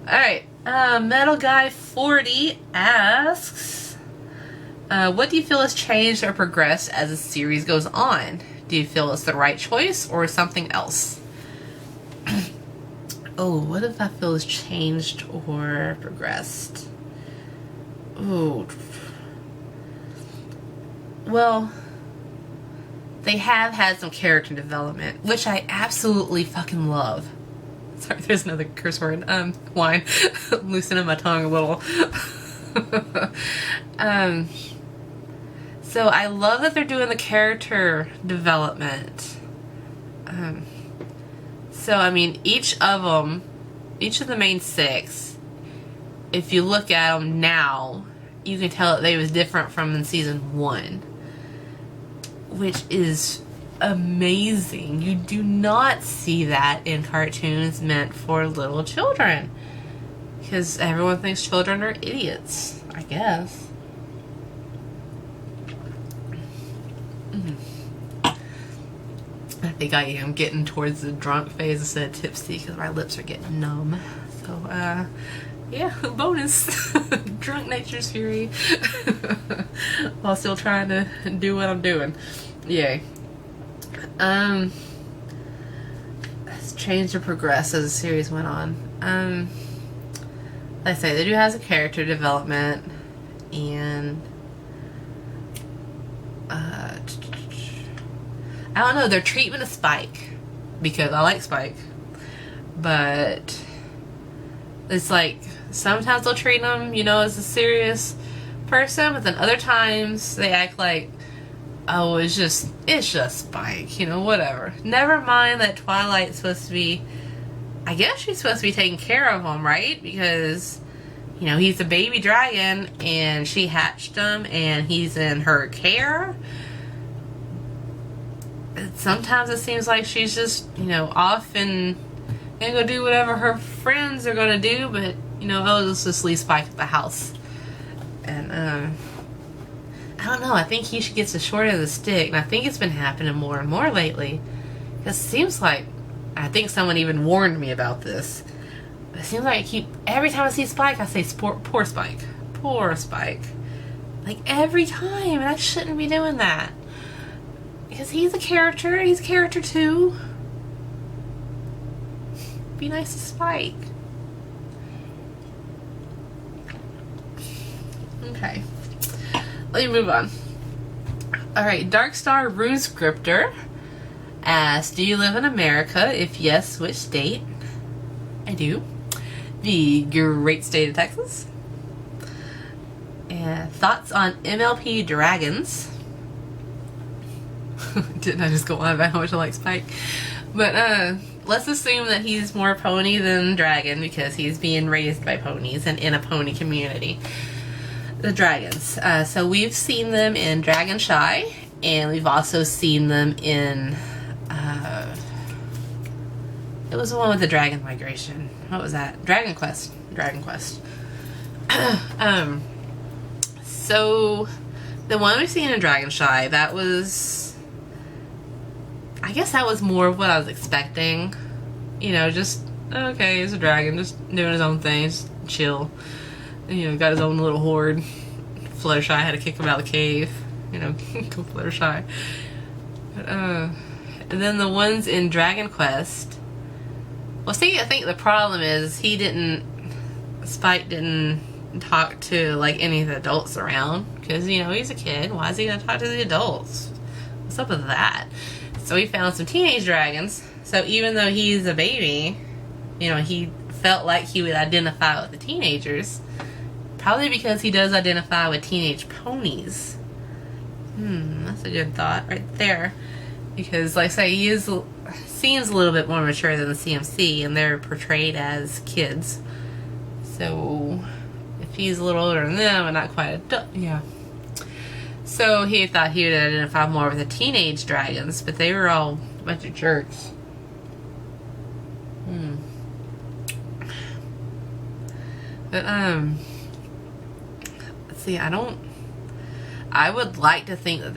Speaker 1: Alright, Metal Guy 40 asks, what do you feel has changed or progressed as the series goes on? Do you feel it's the right choice or something else? Oh, what if I feel has changed or progressed? Oh, well, they have had some character development, which I absolutely fucking love. Sorry, there's another curse word. Wine. Loosening my tongue a little. So I love that they're doing the character development. So, I mean, each of the main 6, if you look at them now, you can tell that they was different from in season 1. Which is amazing. You do not see that in cartoons meant for little children. Because everyone thinks children are idiots, I guess. I think I am getting towards the drunk phase instead of tipsy because my lips are getting numb. So, yeah, bonus. Drunk Nature's Fury. While still trying to do what I'm doing. Yay. It's changed or progressed as the series went on. Like I say, they do have a character development, and I don't know, their treatment of Spike, because I like Spike, but it's like sometimes they'll treat him, you know, as a serious person, but then other times they act like, oh, it's just Spike, you know, whatever. Never mind that Twilight's supposed to be, I guess she's supposed to be taking care of him, right? Because, you know, he's a baby dragon and she hatched him and he's in her care. Sometimes it seems like she's just, you know, off and gonna go do whatever her friends are gonna do, but, you know, let's just leave Spike at the house. And, I don't know, I think he should get the short end of the stick, and I think it's been happening more and more lately. Because it seems like, I think someone even warned me about this, but it seems like every time I see Spike, I say, poor Spike. Poor Spike. Like, every time, and I shouldn't be doing that. Because he's a character, he's a character too. Be nice to Spike. Okay. Let me move on. Alright, Darkstar RuneScriptor asks, do you live in America? If yes, which state? I do. The great state of Texas. And thoughts on MLP dragons? Didn't I just go on about how much I like Spike? But let's assume that he's more pony than dragon because he's being raised by ponies and in a pony community. The dragons. So we've seen them in Dragon Shy, and we've also seen them in it was the one with the dragon migration. What was that? Dragon Quest. Dragon Quest. So the one we've seen in Dragon Shy, that was, I guess that was more of what I was expecting. You know, just, okay, he's a dragon, just doing his own thing, just chill. you know, got his own little horde. Fluttershy had to kick him out of the cave. You know, go Fluttershy. But, and then the ones in Dragon Quest. Well, see, I think the problem is Spike didn't talk to like any of the adults around, because you know he's a kid. Why is he gonna talk to the adults? What's up with that? So he found some teenage dragons. So even though he's a baby, you know, he felt like he would identify with the teenagers, probably because he does identify with teenage ponies. That's a good thought right there, because like I say, he seems a little bit more mature than the CMC, and they're portrayed as kids. So if he's a little older than them and not quite adult, yeah. So he thought he would identify more with the teenage dragons, but they were all a bunch of jerks. But let's see. I would like to think that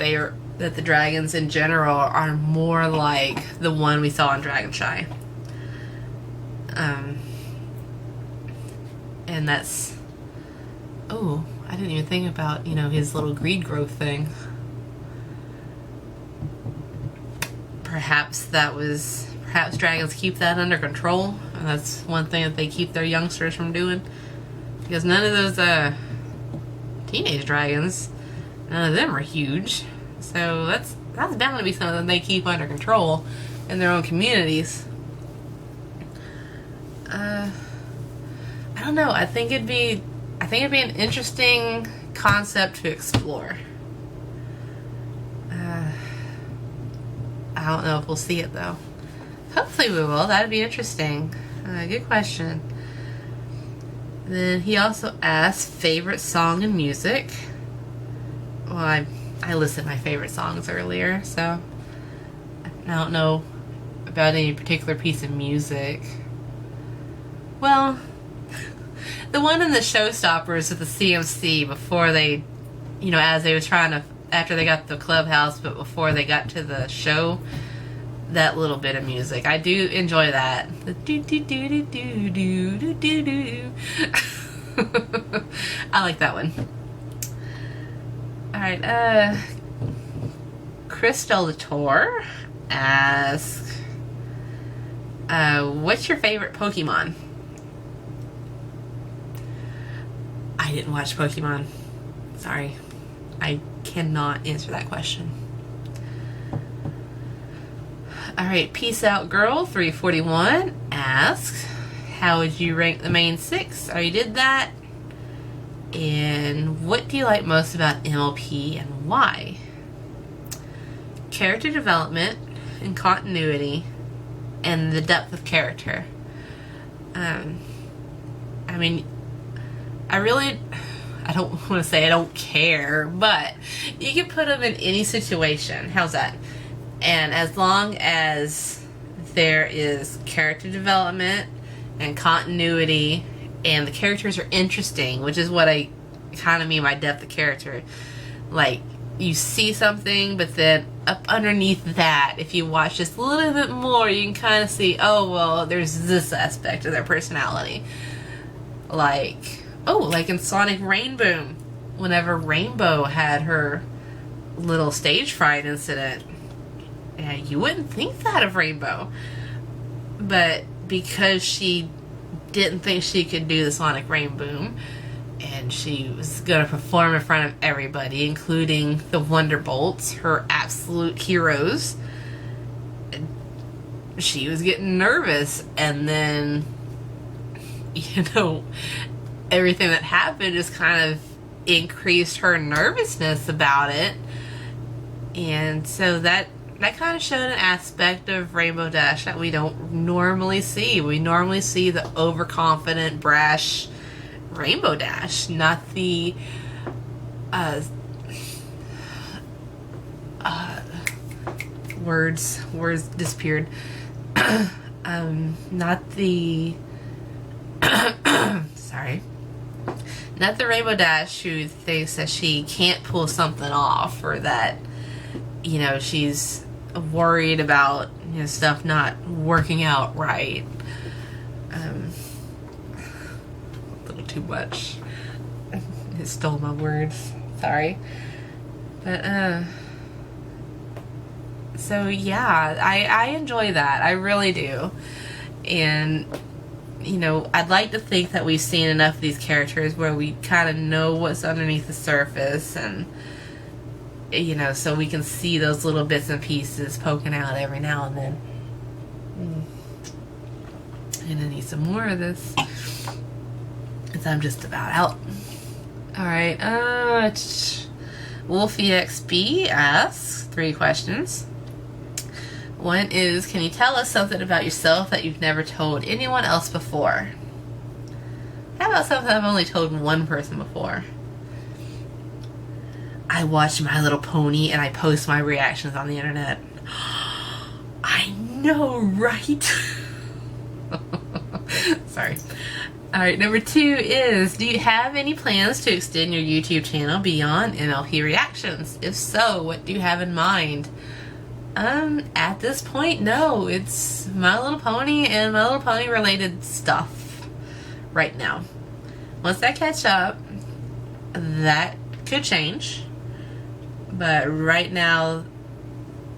Speaker 1: that the dragons in general are more like the one we saw in Dragonshy. And that's, oh, I didn't even think about, you know, his little greed growth thing. Perhaps dragons keep that under control, and that's one thing that they keep their youngsters from doing. Because none of those teenage dragons, none of them are huge. So that's bound to be something they keep under control in their own communities. I don't know. I think it'd be an interesting concept to explore. I don't know if we'll see it though. Hopefully we will. That'd be interesting. Good question. Then he also asked favorite song and music. Well, I listed my favorite songs earlier, so I don't know about any particular piece of music. Well, the one in the Showstoppers with the CMC before they, you know, as they was trying to, after they got the clubhouse, but before they got to the show, that little bit of music. I do enjoy that. The do do do do do do do do do. I like that one. Alright, Crystal Latour asks, what's your favorite Pokemon? I didn't watch Pokemon. Sorry. I cannot answer that question. Alright, Peace Out Girl 341 asks, how would you rank the main 6? I already did that. And what do you like most about MLP and why? Character development and continuity and the depth of character. I mean, I don't want to say I don't care, but you can put them in any situation. How's that? And as long as there is character development and continuity and the characters are interesting, which is what I kind of mean by depth of character. Like, you see something, but then up underneath that, if you watch just a little bit more, you can kind of see, oh, well, there's this aspect of their personality. Like, oh, like in Sonic Rainbow, whenever Rainbow had her little stage fright incident, yeah, you wouldn't think that of Rainbow. But because she didn't think she could do the Sonic Rainbow, and she was going to perform in front of everybody, including the Wonderbolts, her absolute heroes, she was getting nervous. And then, you know, everything that happened just kind of increased her nervousness about it. And so that kind of showed an aspect of Rainbow Dash that we don't normally see. We normally see the overconfident, brash Rainbow Dash, not the words disappeared. Not the sorry. Not the Rainbow Dash who thinks that she can't pull something off, or that, you know, she's worried about, you know, stuff not working out right. A little too much. It stole my words. Sorry. But, so yeah, I enjoy that. I really do. And, you know, I'd like to think that we've seen enough of these characters where we kind of know what's underneath the surface, and, you know, so we can see those little bits and pieces poking out every now and then. And I need some more of this, because I'm just about out. Alright, Wolfie XB asks 3 questions. One is, can you tell us something about yourself that you've never told anyone else before? How about something I've only told one person before? I watch My Little Pony and I post my reactions on the internet. I know, right? Sorry. Alright, number 2 is, do you have any plans to extend your YouTube channel beyond MLP reactions? If so, what do you have in mind? At this point, no. It's My Little Pony and My Little Pony related stuff right now. Once I catch up, that could change. But right now,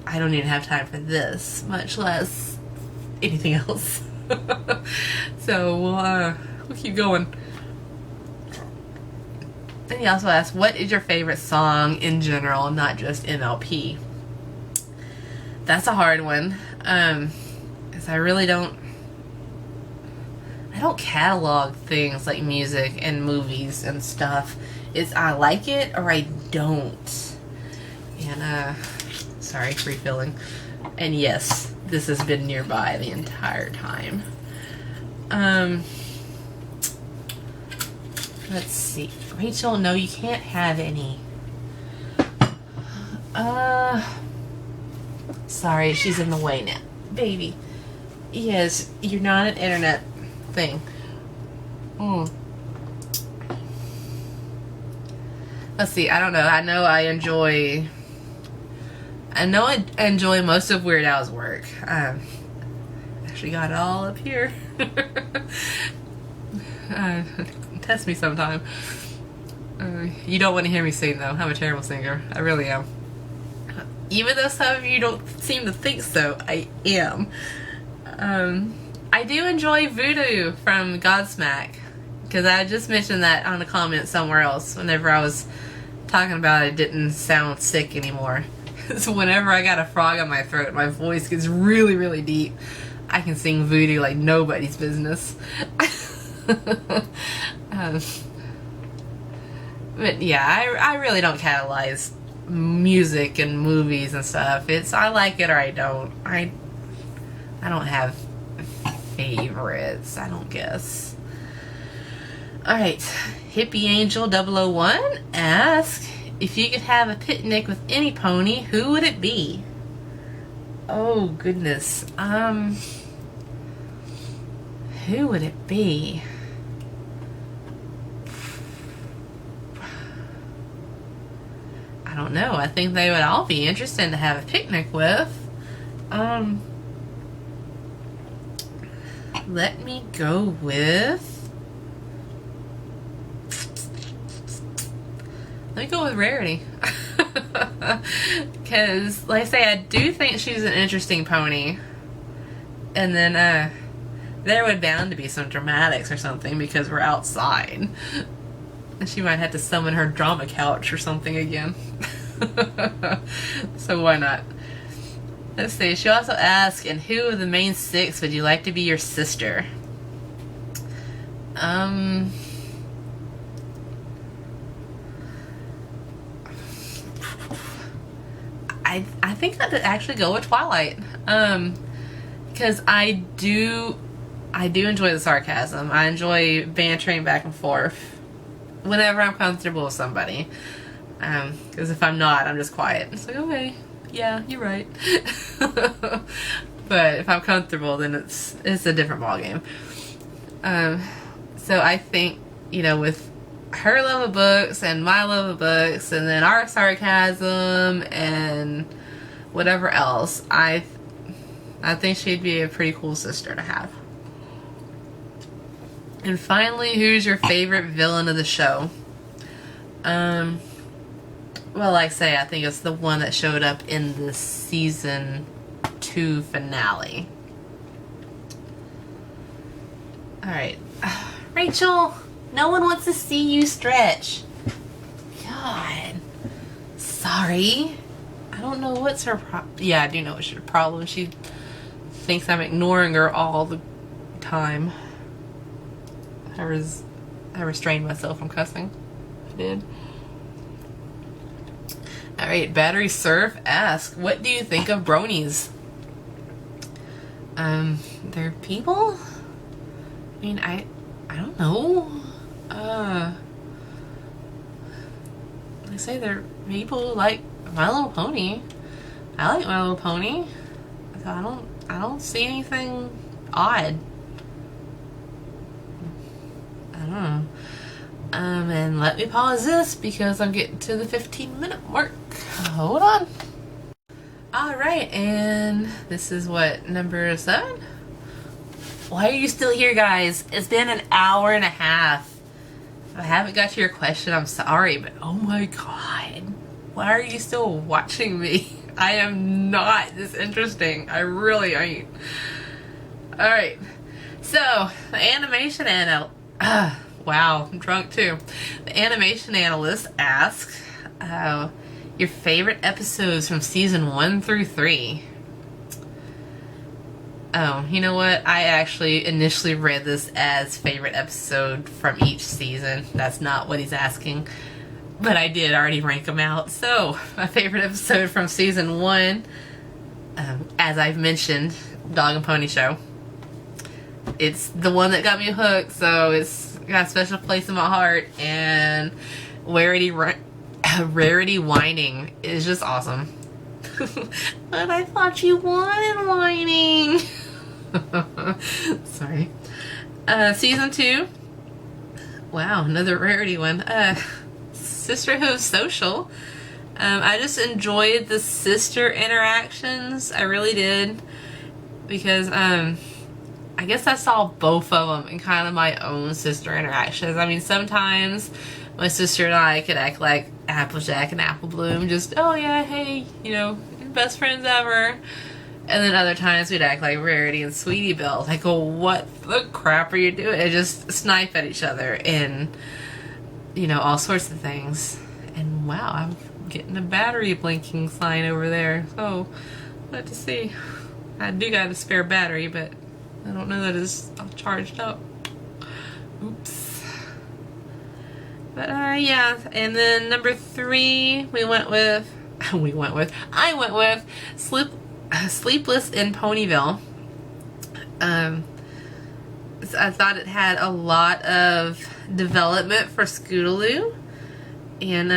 Speaker 1: I don't even have time for this, much less anything else. So we'll keep going. And he also asked, what is your favorite song in general, not just MLP? That's a hard one, because I really don't catalog things like music and movies and stuff. It's I like it or I don't. And sorry, refilling. And yes, this has been nearby the entire time. Let's see. Rachel, no, you can't have any. Sorry, she's in the way now. Baby. Yes, you're not an internet thing. Let's see, I don't know. I know I enjoy most of Weird Al's work. Actually got it all up here. Test me sometime. You don't want to hear me sing though. I'm a terrible singer. I really am. Even though some of you don't seem to think so, I am. I do enjoy Voodoo from Godsmack, because I just mentioned that on a comment somewhere else whenever I was talking about it didn't sound sick anymore. So whenever I got a frog in my throat, my voice gets really, really deep. I can sing Voodoo like nobody's business. But yeah, I really don't catalyze music and movies and stuff. It's I like it or I don't. I don't have favorites, I don't guess. Alright, Hippie Angel 001 asks, if you could have a picnic with any pony, who would it be? Oh goodness. Who would it be? I don't know. I think they would all be interesting to have a picnic with. Let me go with... Let me go with Rarity. Because, like I say, I do think she's an interesting pony. And then, there would bound to be some dramatics or something because we're outside. And she might have to summon her drama couch or something again. So why not? Let's see. She also asked, and who of the main 6 would you like to be your sister? I think I'd actually go with Twilight. Because I do enjoy the sarcasm. I enjoy bantering back and forth whenever I'm comfortable with somebody. Because if I'm not, I'm just quiet. It's like, okay, yeah, you're right. But if I'm comfortable, then it's a different ballgame. So I think, you know, with her love of books and my love of books and then our sarcasm and whatever else, I think she'd be a pretty cool sister to have. And finally, who's your favorite villain of the show? Well, like I say, I think it's the one that showed up in the season 2 finale. Alright. Rachel, no one wants to see you stretch. God. Sorry. I don't know what's her problem. Yeah, I do know what's her problem. She thinks I'm ignoring her all the time. I restrained myself from cussing. I did. Alright, Battery Surf asks, what do you think of bronies? They're people? I mean, I don't know. They say they're people who like My Little Pony. I like My Little Pony. So I don't see anything odd. I don't know. And let me pause this because I'm getting to the 15-minute mark. Hold on. Alright, and this is what, number 7? Why are you still here, guys? It's been an hour and a half. If I haven't got to your question, I'm sorry, but oh my god. Why are you still watching me? I am not this interesting. I really ain't. Alright. So, the animation wow, I'm drunk too. The animation analyst asks, your favorite episodes from season 1 through 3. Oh, you know what? I actually initially read this as favorite episode from each season. That's not what he's asking. But I did already rank them out. So, my favorite episode from season 1, as I've mentioned, Dog and Pony Show. It's the one that got me hooked, so it's got a special place in my heart. And Rarity whining is just awesome. But I thought you wanted whining. Sorry. Season 2. Wow, another Rarity one. Sisterhood Social. I just enjoyed the sister interactions. I really did. Because, I guess I saw both of them in kind of my own sister interactions. I mean, sometimes my sister and I could act like Applejack and Apple Bloom. Just, oh yeah, hey, you know, best friends ever. And then other times we'd act like Rarity and Sweetie Belle. Like, oh, what the crap are you doing? And just snipe at each other and, you know, all sorts of things. And wow, I'm getting a battery blinking sign over there. So, let to see. I do got a spare battery, but I don't know that it's all charged up. Oops. But, yeah. And then number 3, I went with Sleepless in Ponyville. I thought it had a lot of development for Scootaloo, and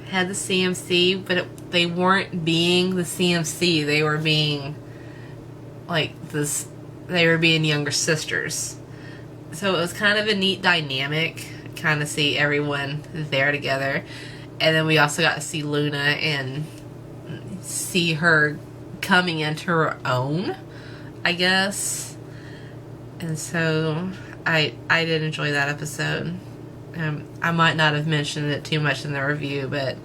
Speaker 1: had the CMC, but they weren't being the CMC. They were being like this. They were being younger sisters. So it was kind of a neat dynamic. Kind of see everyone there together, and then we also got to see Luna and see her coming into her own, I guess. And so I did enjoy that episode. I might not have mentioned it too much in the review, but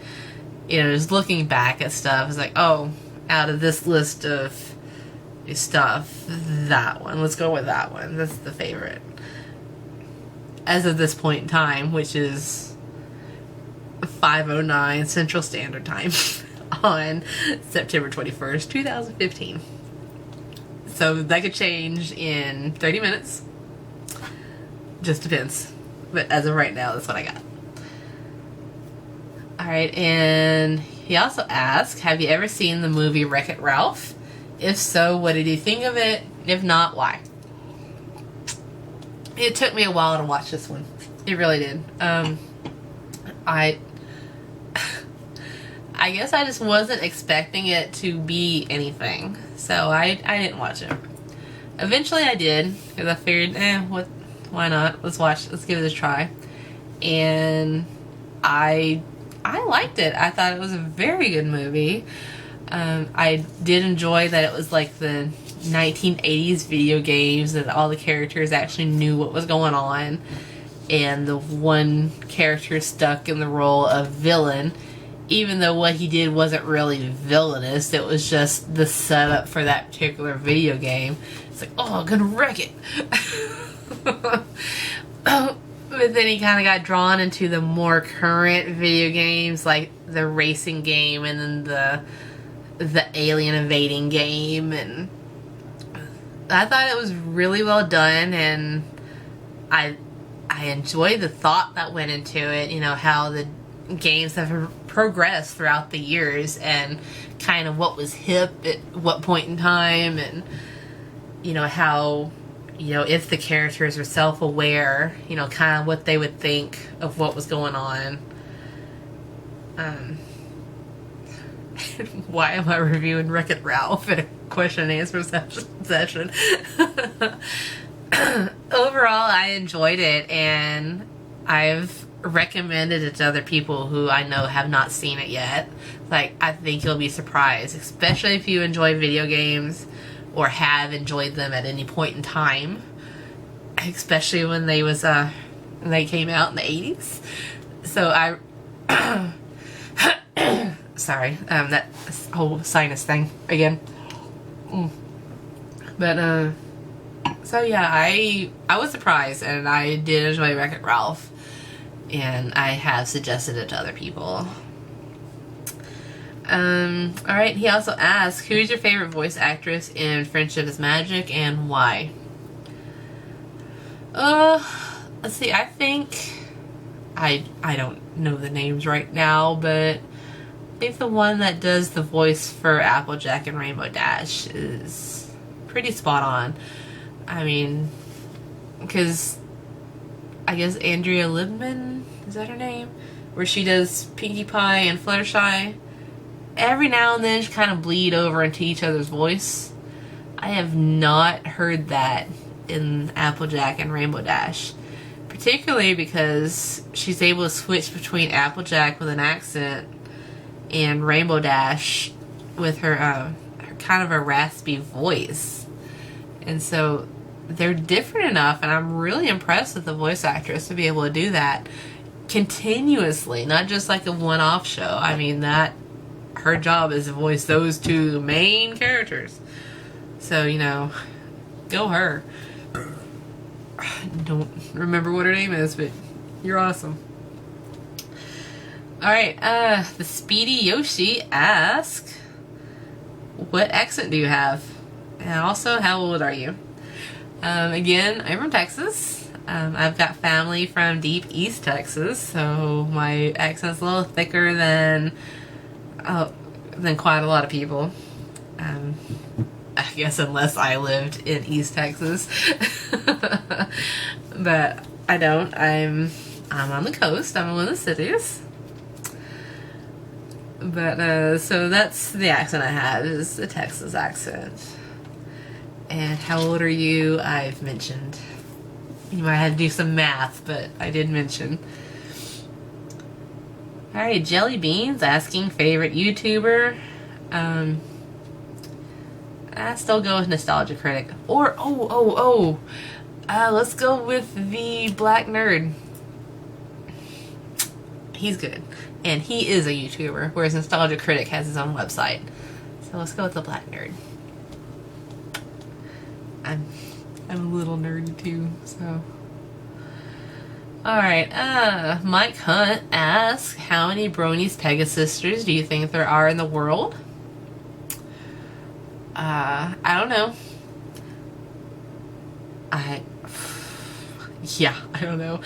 Speaker 1: you know, just looking back at stuff, it's like, oh, out of this list of stuff, that one, let's go with that one. That's the favorite as of this point in time, which is 5:09 Central Standard Time on September 21st, 2015. So that could change in 30 minutes. Just depends. But as of right now, that's what I got. Alright, and he also asked, have you ever seen the movie Wreck-It Ralph? If so, what did you think of it? If not, why? It took me a while to watch this one. It really did. I guess I just wasn't expecting it to be anything. So I didn't watch it. Eventually I did, because I figured, why not? Let's give it a try. And I liked it. I thought it was a very good movie. I did enjoy that it was like the 1980s video games, and all the characters actually knew what was going on. and the one character stuck in the role of villain, even though what he did wasn't really villainous. It was just the setup for that particular video game. It's like, oh, I'm gonna wreck it. But then he kind of got drawn into the more current video games, like the racing game and then the alien invading game, and I thought it was really well done, and I enjoyed the thought that went into it, you know, how the games have progressed throughout the years and kind of what was hip at what point in time, and you know how, you know, if the characters are self-aware, you know, kind of what they would think of what was going on. Why am I reviewing Wreck-It Ralph in a question and answer session? Overall, I enjoyed it, and I've recommended it to other people who I know have not seen it yet. Like, I think you'll be surprised, especially if you enjoy video games or have enjoyed them at any point in time, especially when they came out in the 80s. So sorry, that whole sinus thing again. But so yeah, I was surprised, and I did enjoy Wreck-It Ralph, and I have suggested it to other people. Alright, he also asked, who's your favorite voice actress in Friendship is Magic, and why? Let's see, I think I don't know the names right now, but I think the one that does the voice for Applejack and Rainbow Dash is pretty spot on. I mean, because I guess Andrea Libman, is that her name? Where she does Pinkie Pie and Fluttershy. Every now and then she kind of bleed over into each other's voice. I have not heard that in Applejack and Rainbow Dash. Particularly because she's able to switch between Applejack with an accent and Rainbow Dash with her kind of a raspy voice. And so they're different enough, and I'm really impressed with the voice actress to be able to do that continuously, not just like a one-off show. I mean, her job is to voice those two main characters. So, you know, go her. I don't remember what her name is, but you're awesome. Alright, the Speedy Yoshi asks, what accent do you have? And also, how old are you? Again, I'm from Texas. I've got family from deep East Texas, so my accent's a little thicker than quite a lot of people. I guess unless I lived in East Texas. But I don't. I'm on the coast. I'm in one of the cities. But, so that's the accent I have, is a Texas accent. And how old are you? I've mentioned. You might have to do some math, but I did mention. Alright, Jelly Beans asking favorite YouTuber. I still go with Nostalgia Critic. Or, let's go with the Black Nerd. He's good. And he is a YouTuber, whereas Nostalgia Critic has his own website. So let's go with the Black Nerd. I'm a little nerdy too, so. Alright, Mike Hunt asks, how many Bronies Pegasisters do you think there are in the world? I don't know. I don't know.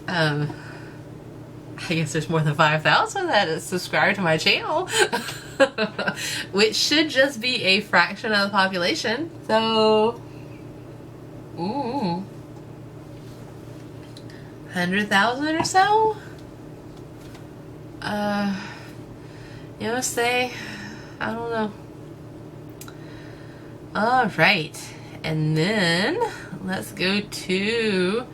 Speaker 1: I guess there's more than 5,000 that is subscribed to my channel. Which should just be a fraction of the population. So, 100,000 or so? You know, say, I don't know. Alright. And then, let's go to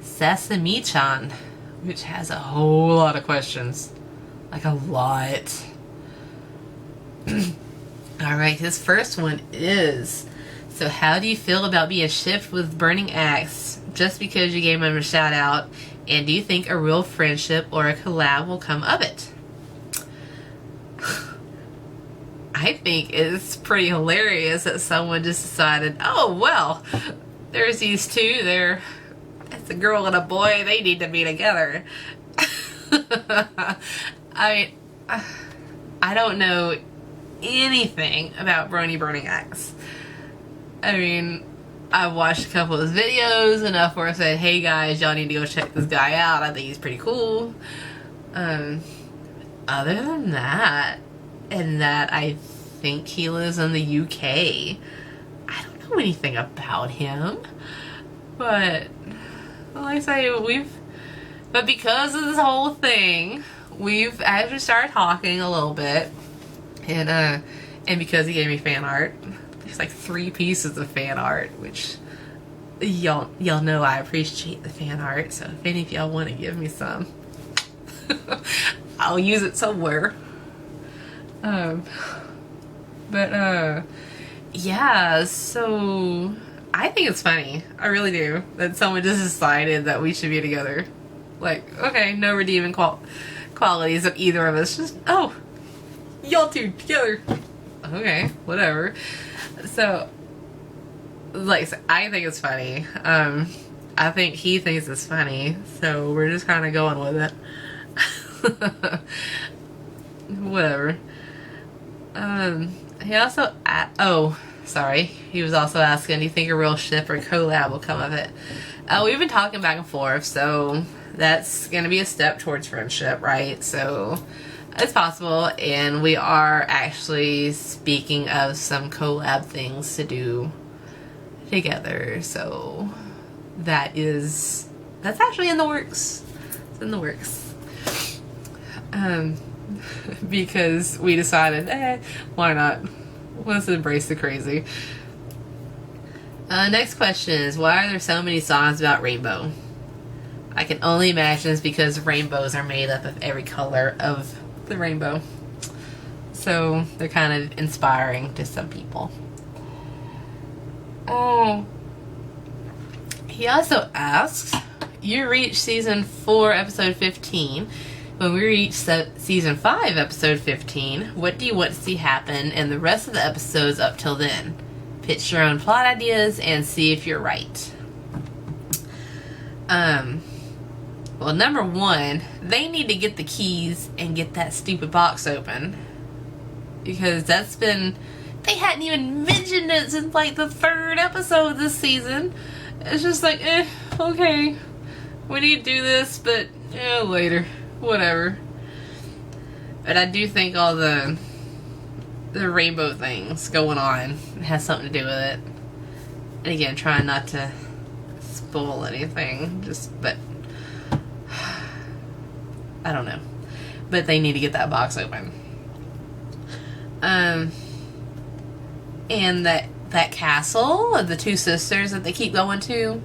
Speaker 1: Sesame-chan, which has a whole lot of questions. Like a lot. Alright, his first one is, so how do you feel about being shipped with Burning Axe? just because you gave him a shout out? And do you think a real friendship or a collab will come of it? I think it's pretty hilarious that someone just decided, oh, well, there's these two. It's a girl and a boy. They need to be together. I don't know anything about Brony Burning Axe. I mean, I watched a couple of his videos, enough where I said, hey guys, y'all need to go check this guy out. I think he's pretty cool. Other than that, and that I think he lives in the UK. I don't know anything about him. But, like I say, but because of this whole thing, we've actually started talking a little bit. And because he gave me fan art, there's like 3 pieces of fan art, which y'all know I appreciate the fan art. So if any of y'all want to give me some, I'll use it somewhere. Yeah, so I think it's funny. I really do. That someone just decided that we should be together. Like, okay, no redeeming qualities of either of us. Just, oh, y'all two together. Okay, whatever. So, like, I think it's funny. I think he thinks it's funny. So we're just kind of going with it. Whatever. He also, he was also asking, do you think a real ship or collab will come of it? We've been talking back and forth, so that's going to be a step towards friendship, right? So it's possible, and we are actually speaking of some collab things to do together, so that's actually in the works. It's in the works. Because we decided, why not? Let's embrace the crazy. Next question is, why are there so many songs about rainbow? I can only imagine it's because rainbows are made up of every color of the rainbow. So they're kind of inspiring to some people. Oh. He also asks, you reached season 4, episode 15. When we reach season 5, episode 15, what do you want to see happen in the rest of the episodes up till then? Pitch your own plot ideas and see if you're right. Well, number 1, they need to get the keys and get that stupid box open. Because they hadn't even mentioned it since like the 3rd episode this season. It's just like, okay, we need to do this, but later. Whatever. But I do think all the rainbow things going on has something to do with it. And again, trying not to spoil anything. But I don't know. But they need to get that box open. And that castle of the 2 sisters that they keep going to,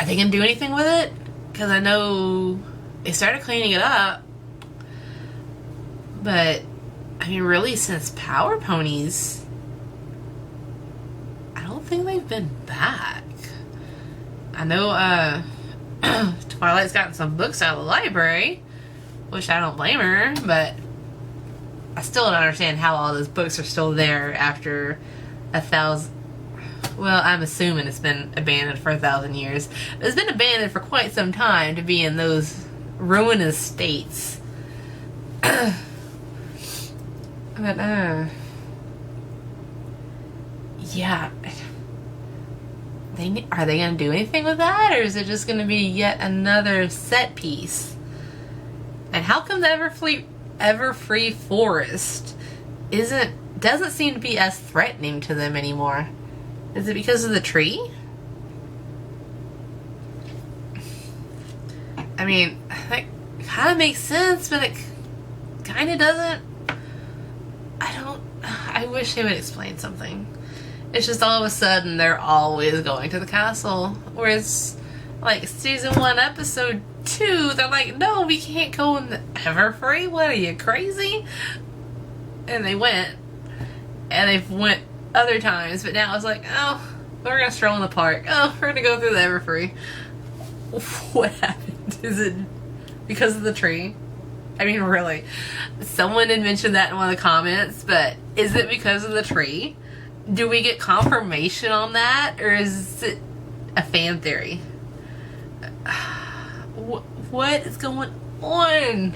Speaker 1: are they gonna do anything with it? Because I know they started cleaning it up, but I mean, really, since Power Ponies, I don't think they've been back. I know Twilight's gotten some books out of the library, which I don't blame her, but I still don't understand how all those books are still there after 1,000. Well, I'm assuming it's been abandoned for 1,000 years. It's been abandoned for quite some time to be in those ruinous states. But yeah, are they gonna do anything with that, or is it just gonna be yet another set piece? And how come the Everfree Forest doesn't seem to be as threatening to them anymore? Is it because of the tree? I mean, that kind of makes sense, but it kind of doesn't. I wish they would explain something. It's just all of a sudden they're always going to the castle. Whereas, like, season 1, episode 2, they're like, no, we can't go in the Everfree. What, are you crazy? And they went. And they've went other times, but now it's like, oh, we're going to stroll in the park. Oh, we're going to go through the Everfree. What happened? Is it because of the tree? I mean, really. Someone had mentioned that in one of the comments, but is it because of the tree? Do we get confirmation on that, or is it a fan theory? What is going on?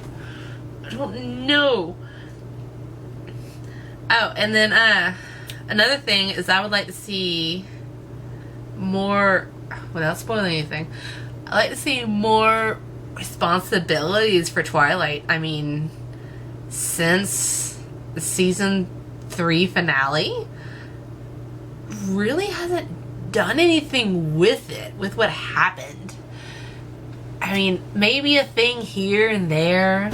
Speaker 1: I don't know. Oh, and then another thing is I would like to see more, without spoiling anything, I'd like to see more responsibilities for Twilight. I mean, since the season 3 finale, really hasn't done anything with it, with what happened. I mean, maybe a thing here and there,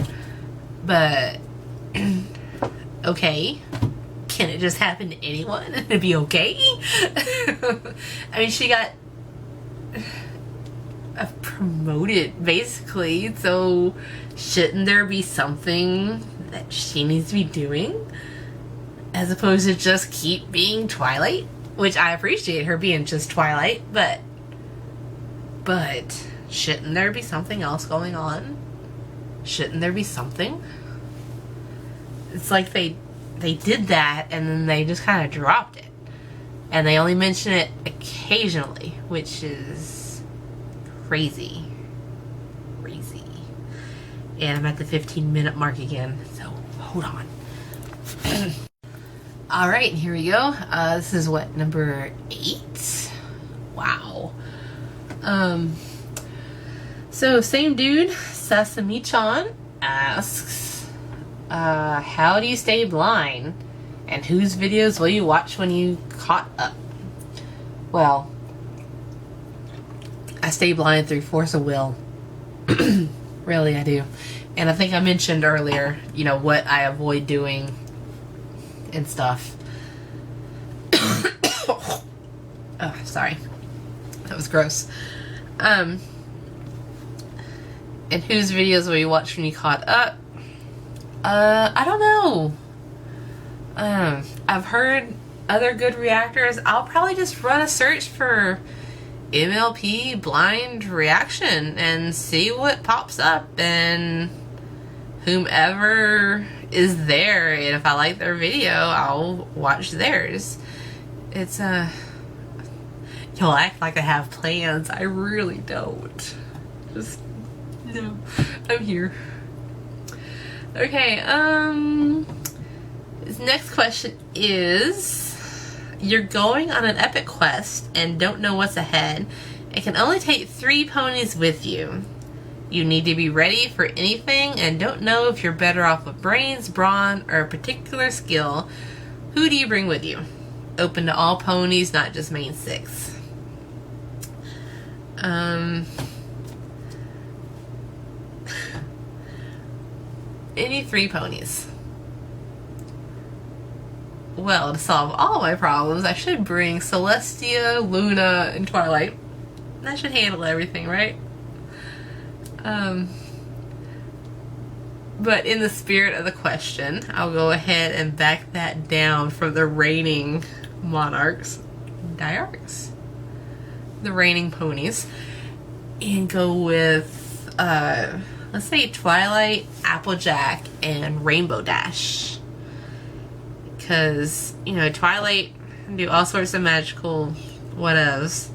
Speaker 1: but okay. Can it just happen to anyone and it'd be okay? I mean, she got promoted, basically, so shouldn't there be something that she needs to be doing? As opposed to just keep being Twilight? Which I appreciate her being just Twilight, but shouldn't there be something else going on? Shouldn't there be something? It's like they did that and then they just kind of dropped it. And they only mention it occasionally, which is crazy. Crazy. And I'm at the 15-minute mark again, so hold on. Alright, here we go. This is what, number 8? Wow. So same dude, Sesame-chan, asks, how do you stay blind? And whose videos will you watch when you caught up? Well, I stay blind through force of will. Really, I do. And I think I mentioned earlier, you know, what I avoid doing and stuff. Oh, sorry. That was gross. And whose videos will you watch when you caught up? I don't know. I've heard other good reactors. I'll probably just run a search for MLP blind reaction and see what pops up, and whomever is there, and if I like their video, I'll watch theirs. It's you'll act like I have plans. I really don't. Just, no, I'm here. Okay, this next question is, you're going on an epic quest and don't know what's ahead and can only take 3 ponies with you. You need to be ready for anything and don't know if you're better off with brains, brawn, or a particular skill. Who do you bring with you? Open to all ponies, not just main 6. Any 3 ponies. Well, to solve all my problems, I should bring Celestia, Luna, and Twilight. That should handle everything, right? But in the spirit of the question, I'll go ahead and back that down from the reigning monarchs, diarchs, the reigning ponies, and go with, let's say Twilight, Applejack, and Rainbow Dash. Because, you know, Twilight can do all sorts of magical whatevs.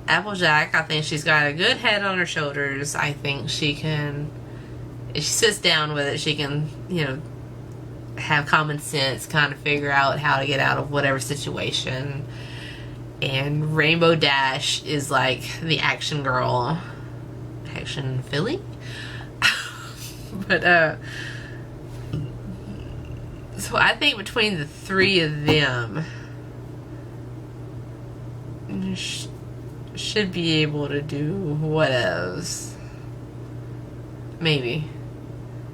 Speaker 1: Applejack, I think she's got a good head on her shoulders. I think she can, if she sits down with it, she can, you know, have common sense, kind of figure out how to get out of whatever situation. And Rainbow Dash is like the action girl. Action filly? But, so I think between the 3 of them, should be able to do what else. Maybe.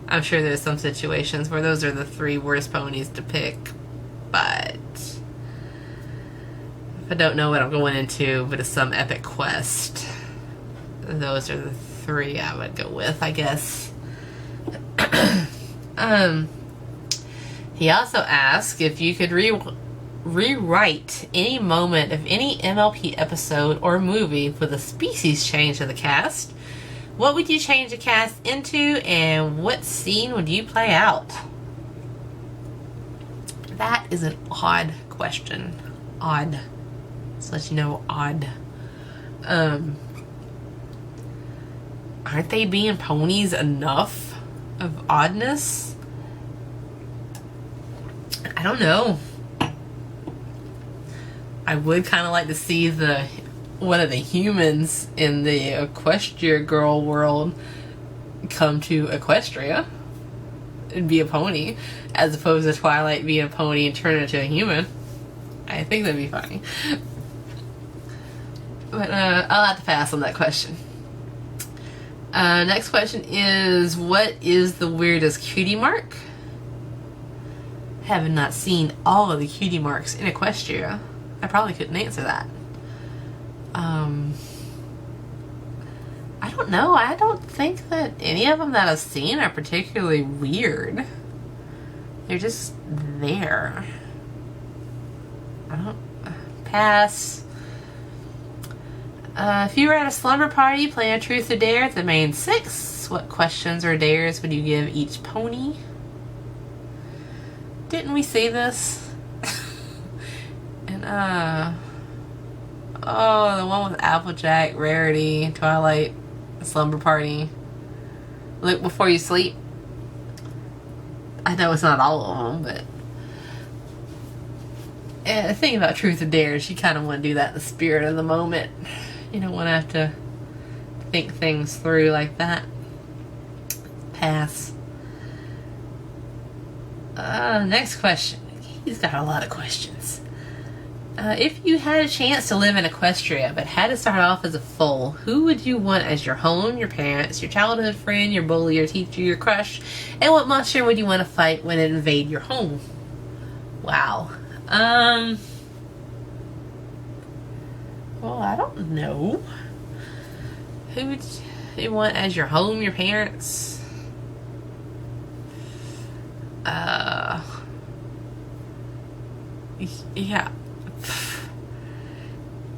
Speaker 1: I'm sure there's some situations where those are the 3 worst ponies to pick, but if I don't know what I'm going into, but it's some epic quest, those are the 3 I would go with, I guess. He also asked if you could rewrite any moment of any MLP episode or movie with a species change of the cast, what would you change the cast into, and what scene would you play out? That is an odd question. Odd. Just let you know, odd. Aren't they being ponies enough of oddness? I don't know. I would kind of like to see one of the humans in the Equestria Girl world come to Equestria and be a pony, as opposed to Twilight being a pony and turn into a human. I think that'd be funny. But I'll have to pass on that question. Next question is, what is the weirdest cutie mark? Having not seen all of the cutie marks in Equestria, I probably couldn't answer that. I don't know. I don't think that any of them that I've seen are particularly weird. They're just there. I don't... Pass. If you were at a slumber party playing Truth or Dare, the main 6, what questions or dares would you give each pony? Didn't we see this? And, oh, the one with Applejack, Rarity, Twilight, Slumber Party. Look before you sleep. I know it's not all of them, but... And the thing about Truth or Dare is you kind of want to do that in the spirit of the moment. You don't want to have to think things through like that. Pass. Next question. He's got a lot of questions. If you had a chance to live in Equestria, but had to start off as a foal, who would you want as your home, your parents, your childhood friend, your bully, your teacher, your crush? And what monster would you want to fight when it invade your home? Wow. Well, I don't know. Who would you want as your home, your parents? Yeah.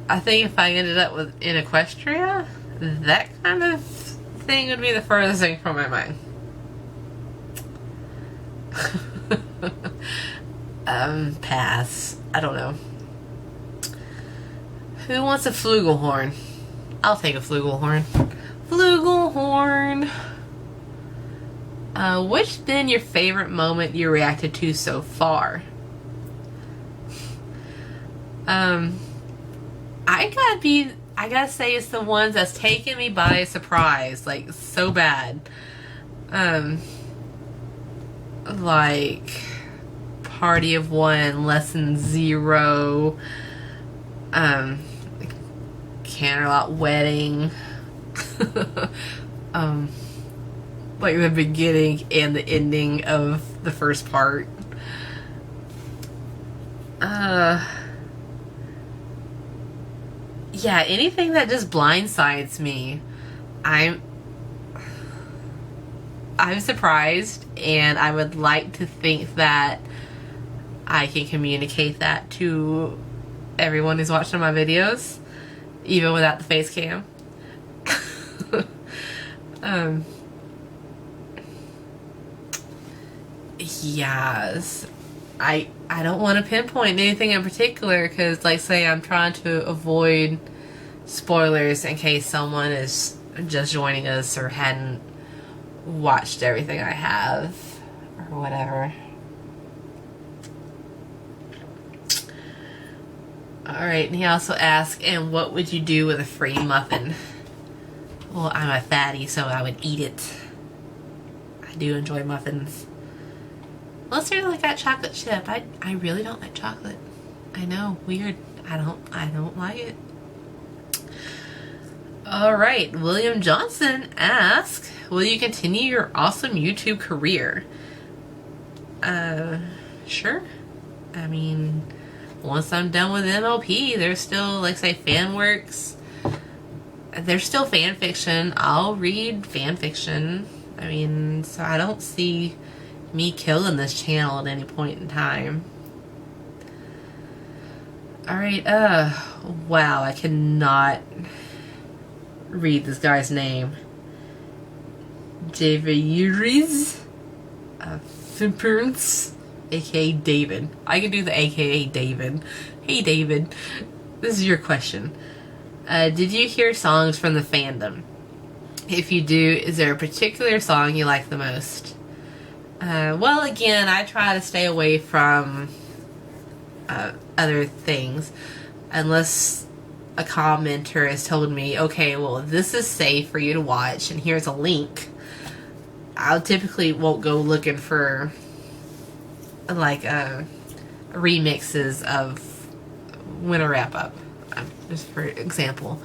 Speaker 1: I think if I ended up in Equestria, that kind of thing would be the furthest thing from my mind. Pass. I don't know. Who wants a flugelhorn? I'll take a flugelhorn. Flugelhorn. What's been your favorite moment you reacted to so far? I gotta say it's the ones that's taken me by surprise, like, so bad. Like, Party of One, Lesson 0, Canterlot Wedding, like the beginning and the ending of the first part. Yeah, anything that just blindsides me, I'm surprised, and I would like to think that I can communicate that to everyone who's watching my videos, even without the face cam. Yes. I don't want to pinpoint anything in particular because, like, say I'm trying to avoid spoilers in case someone is just joining us or hadn't watched everything I have or whatever. Alright, and he also asked, and what would you do with a free muffin? Well, I'm a fatty, so I would eat it. I do enjoy muffins. Unless they're like that chocolate chip. I really don't like chocolate. I know, weird. I don't like it. Alright, William Johnson asks, will you continue your awesome YouTube career? Sure. I mean, once I'm done with MLP, there's still, like, say, FanWorks. There's still fan fiction. I'll read fan fiction. I mean, so I don't see me killing this channel at any point in time. Alright, wow, I cannot read this guy's name. Javayuriz Fimperns, aka David. I can do the aka David. Hey David, this is your question. Did you hear songs from the fandom? If you do, is there a particular song you like the most? Well, again, I try to stay away from other things unless a commenter has told me, okay, well, this is safe for you to watch and here's a link. I typically won't go looking for like remixes of Winter Wrap Up, just for example.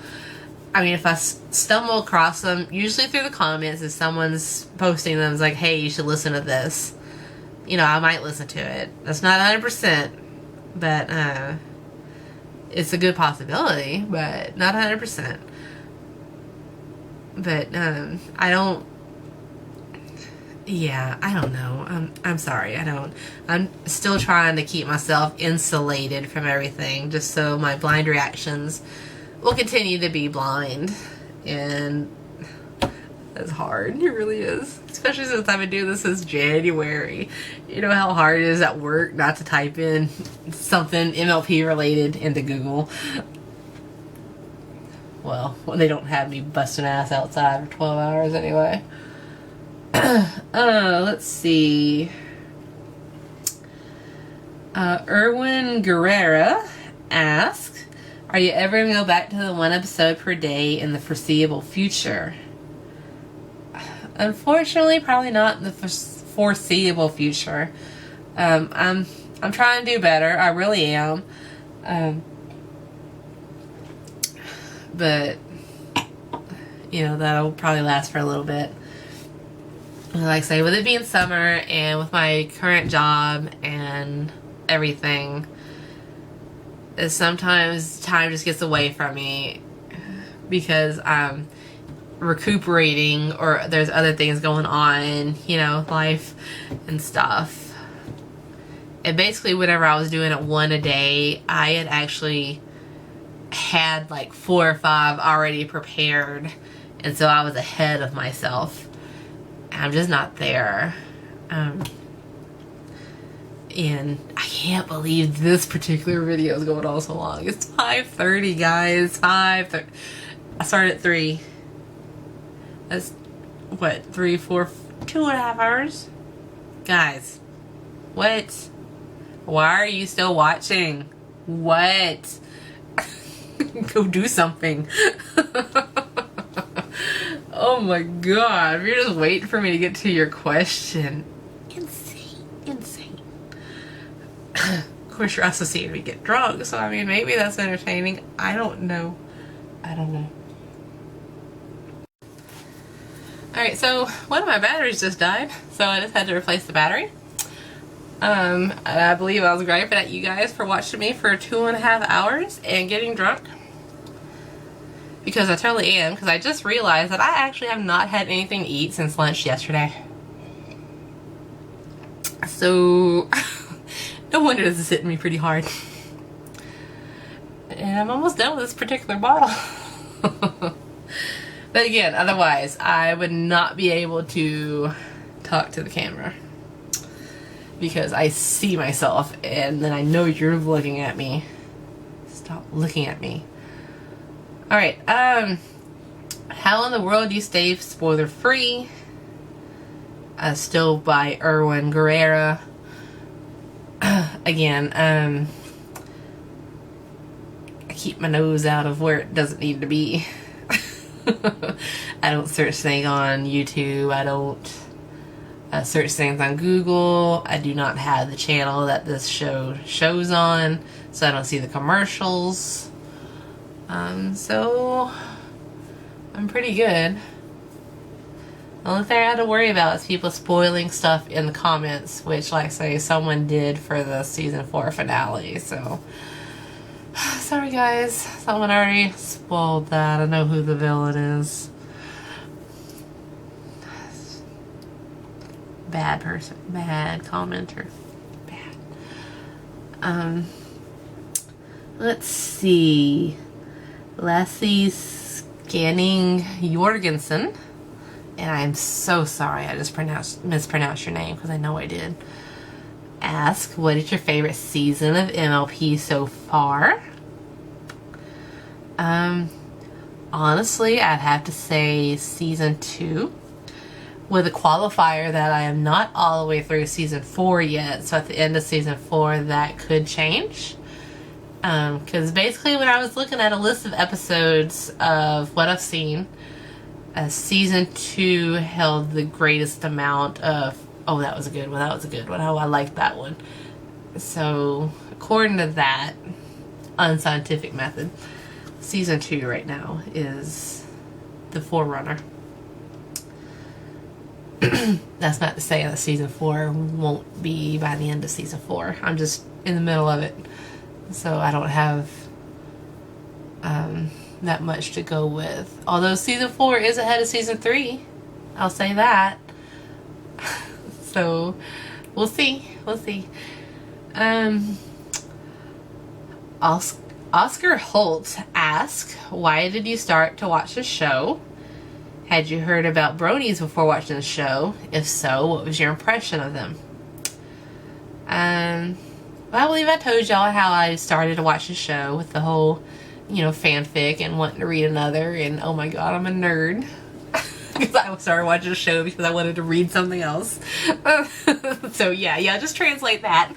Speaker 1: I mean, if I stumble across them, usually through the comments, if someone's posting them, it's like, hey, you should listen to this. You know, I might listen to it. That's not 100%, but it's a good possibility, but not 100%. But I don't. Yeah, I don't know. I'm sorry. I'm still trying to keep myself insulated from everything, just so my blind reactions will continue to be blind. And that's hard. It really is. Especially since I've been doing this since January. You know how hard it is at work not to type in something MLP related into Google. Well, they don't have me busting ass outside for 12 hours anyway. Let's see. Erwin Guerrera asks, are you ever going to go back to the 1 episode per day in the foreseeable future? Unfortunately, probably not in the foreseeable future. I'm trying to do better. I really am. But, you know, that'll probably last for a little bit. Like I say, with it being summer and with my current job and everything, sometimes time just gets away from me because I'm recuperating or there's other things going on, you know, life and stuff. And basically whenever I was doing it 1 a day, I had actually had like 4 or 5 already prepared, and so I was ahead of myself. I'm just not there. And I can't believe this particular video is going on so long. It's 5:30, guys. 5:30. I started at 3. That's what, 3, 4, 2.5 hours? Guys, what? Why are you still watching? What? Go do something. Oh my god, if you're just waiting for me to get to your question. Insane. Of course, you're also seeing me get drunk, so I mean, maybe that's entertaining. I don't know. Alright, so one of my batteries just died, so I just had to replace the battery. I believe I was griping at you guys for watching me for 2.5 hours and getting drunk. Because I totally am, because I just realized that I actually have not had anything to eat since lunch yesterday. So, no wonder this is hitting me pretty hard. And I'm almost done with this particular bottle. But again, otherwise, I would not be able to talk to the camera. Because I see myself, and then I know you're looking at me. Stop looking at me. Alright, how in the world do you stay spoiler free? Still by Erwin Guerrera. Again, I keep my nose out of where it doesn't need to be. I don't search things on YouTube. I don't search things on Google. I do not have the channel that this show shows on, so I don't see the commercials. So I'm pretty good. The only thing I had to worry about is people spoiling stuff in the comments, which, like I say, someone did for the season 4 finale, so sorry guys, someone already spoiled that. I know who the villain is. Bad person, bad commenter, bad. Let's see. Lassie Scanning Jorgensen. And I'm so sorry I just mispronounced your name, because I know I did. Ask, what is your favorite season of MLP so far? Honestly, I'd have to say season 2, with a qualifier that I am not all the way through season 4 yet. So at the end of season 4, that could change. Because basically when I was looking at a list of episodes of what I've seen, season 2 held the greatest amount of, oh, that was a good one, oh, I liked that one. So according to that unscientific method, season 2 right now is the forerunner. That's not to say that season 4 won't be by the end of season 4. I'm just in the middle of it, so I don't have that much to go with. Although season 4 is ahead of season 3, I'll say that. So we'll see. Oscar Holt asks, why did you start to watch the show? Had you heard about bronies before watching the show? If so, what was your impression of them? Well, I believe I told y'all how I started to watch the show with the whole, fanfic and wanting to read another, and oh my god, I'm a nerd. Because I started watching the show because I wanted to read something else. So yeah, just translate that.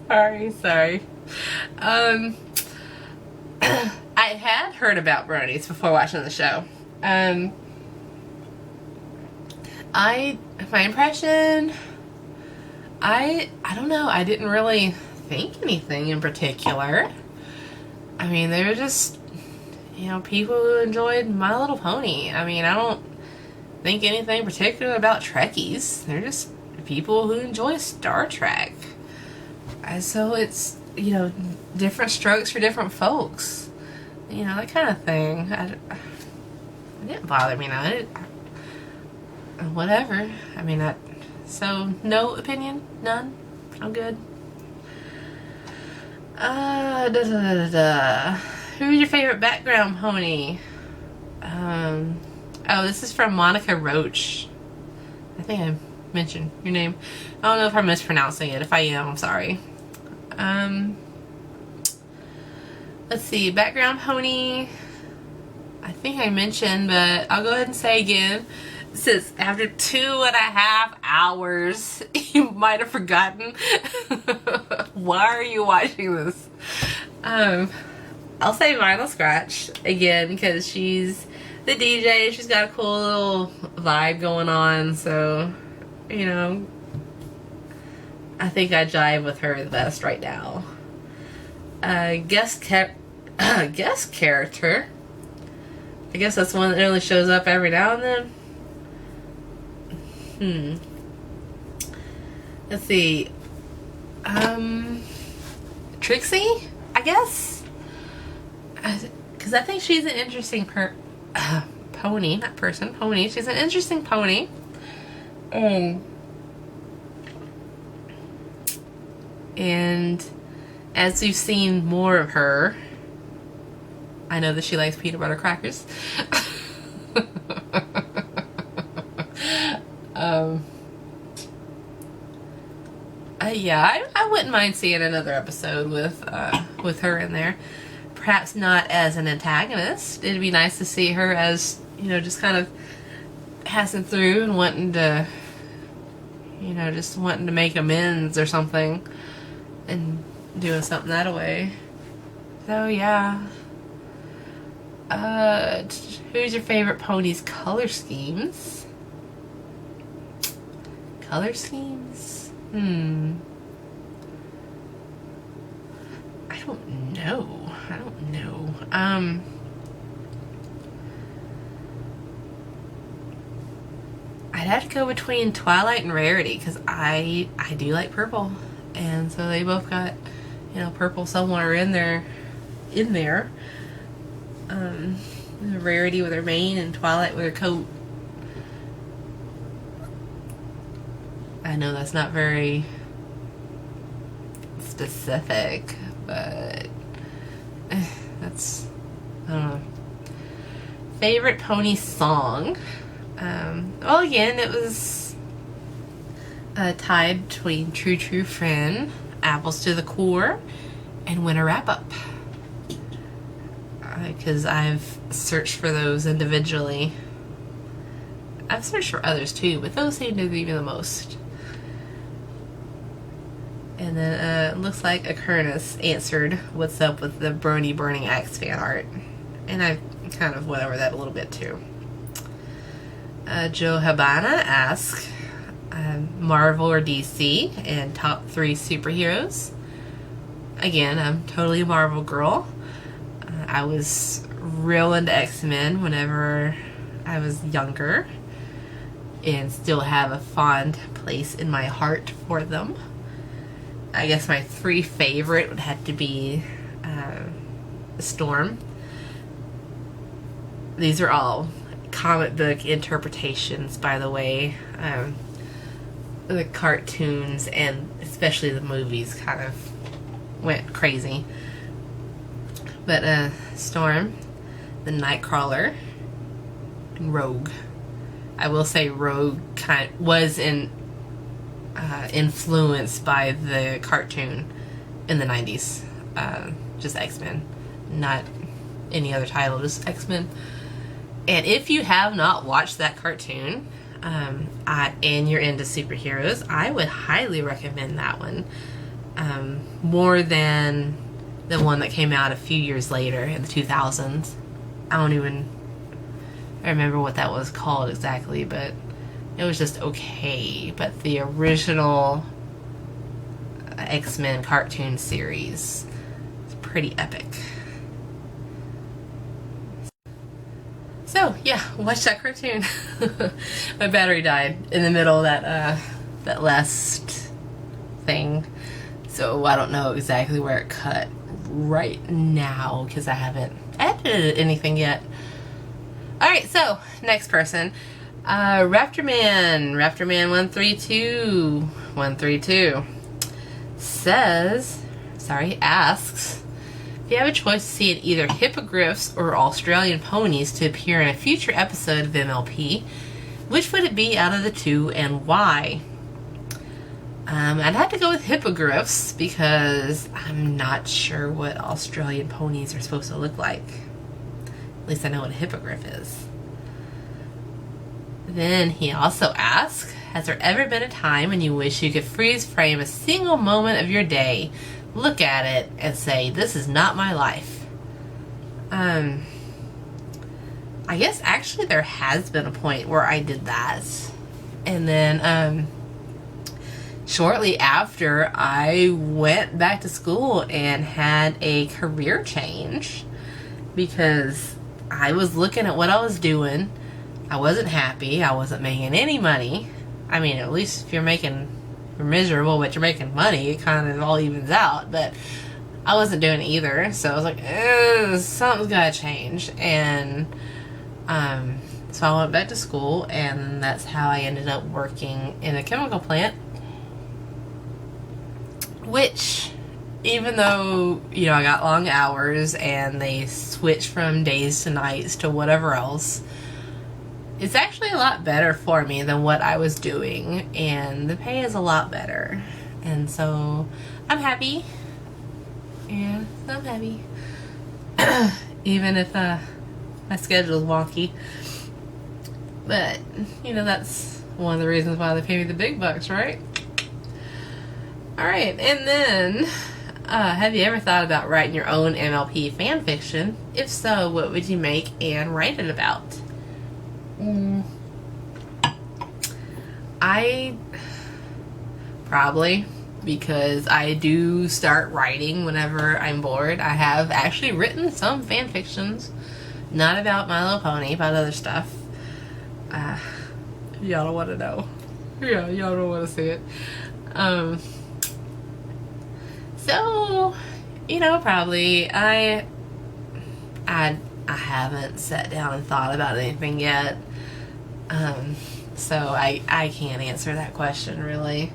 Speaker 1: Sorry. I had heard about bronies before watching the show. My impression, I don't know, I didn't really think anything in particular. I mean, they were just, people who enjoyed My Little Pony. I mean, I don't think anything particular about Trekkies. They're just people who enjoy Star Trek. And so it's, different strokes for different folks. That kind of thing. It didn't bother me now. Whatever. I mean, so no opinion? None? I'm good. Who's your favorite background pony? Oh, this is from Monica Roach. I think I mentioned your name. I don't know if I'm mispronouncing it. If I am, I'm sorry. Let's see. Background pony, I think I mentioned, but I'll go ahead and say again. It says, after 2.5 hours, you might have forgotten. Why are you watching this? I'll say Vinyl Scratch again because she's the DJ. She's got a cool little vibe going on, so I think I jive with her the best right now. Guest character. I guess that's one that only shows up every now and then. Let's see. Trixie, I guess. Because I think she's an interesting pony, not person, pony. She's an interesting pony. And as we've seen more of her, I know that she likes peanut butter crackers. Yeah, I wouldn't mind seeing another episode with her in there. Perhaps not as an antagonist. It'd be nice to see her as, just kind of passing through and wanting to, just wanting to make amends or something and doing something that way. So yeah. Who's your favorite pony's color schemes? Color schemes? I don't know. I'd have to go between Twilight and Rarity because I do like purple, and so they both got purple somewhere in there. Rarity with her mane and Twilight with her coat. I know that's not very specific, but that's, I don't know. Favorite pony song? Well, again, it was tied between True Friend, Apples to the Core, and Winter Wrap Up. Because I've searched for those individually. I've searched for others too, but those seem to be the most. And then it looks like Akernus answered what's up with the Brony Burning Axe fan art. And I kind of went over that a little bit too. Joe Habana asks Marvel or DC and top 3 superheroes. Again, I'm totally a Marvel girl. I was real into X-Men whenever I was younger, and still have a fond place in my heart for them. I guess my 3 favorite would have to be Storm. These are all comic book interpretations, by the way. The cartoons and especially the movies kind of went crazy. But Storm, the Nightcrawler, and Rogue. I will say Rogue kind of was influenced by the cartoon in the 90s. Just X-Men, not any other title, just X-Men. And if you have not watched that cartoon, and you're into superheroes, I would highly recommend that one. More than the one that came out a few years later in the 2000s. I don't even remember what that was called exactly, but it was just okay. But the original X-Men cartoon series is pretty epic. So yeah, watch that cartoon. My battery died in the middle of that last thing, so I don't know exactly where it cut right now because I haven't edited anything yet. Alright, so next person, Raptorman 132 asks, if you have a choice to see either hippogriffs or Australian ponies to appear in a future episode of MLP, which would it be out of the 2 and why? I'd have to go with hippogriffs because I'm not sure what Australian ponies are supposed to look like. At least I know what a hippogriff is. Then he also asks, has there ever been a time when you wish you could freeze frame a single moment of your day, look at it, and say, this is not my life? I guess actually there has been a point where I did that. And then, shortly after, I went back to school and had a career change because I was looking at what I was doing. I wasn't happy. I wasn't making any money. I mean, at least if you're miserable but you're making money, it kind of all evens out. But I wasn't doing it either, so I was like, something's gotta change. And so I went back to school, and that's how I ended up working in a chemical plant. Which, even though, I got long hours and they switched from days to nights to whatever else, it's actually a lot better for me than what I was doing, and the pay is a lot better. And so I'm happy. Yeah, I'm happy. Even if my schedule is wonky. But, that's one of the reasons why they pay me the big bucks, right? Alright, and then, have you ever thought about writing your own MLP fan fiction? If so, what would you make and write it about? I probably, because I do start writing whenever I'm bored. I have actually written some fan fictions, not about My Little Pony, about other stuff. Y'all don't want to know. Yeah, y'all don't want to see it. So, probably I haven't sat down and thought about anything yet. So I can't answer that question really.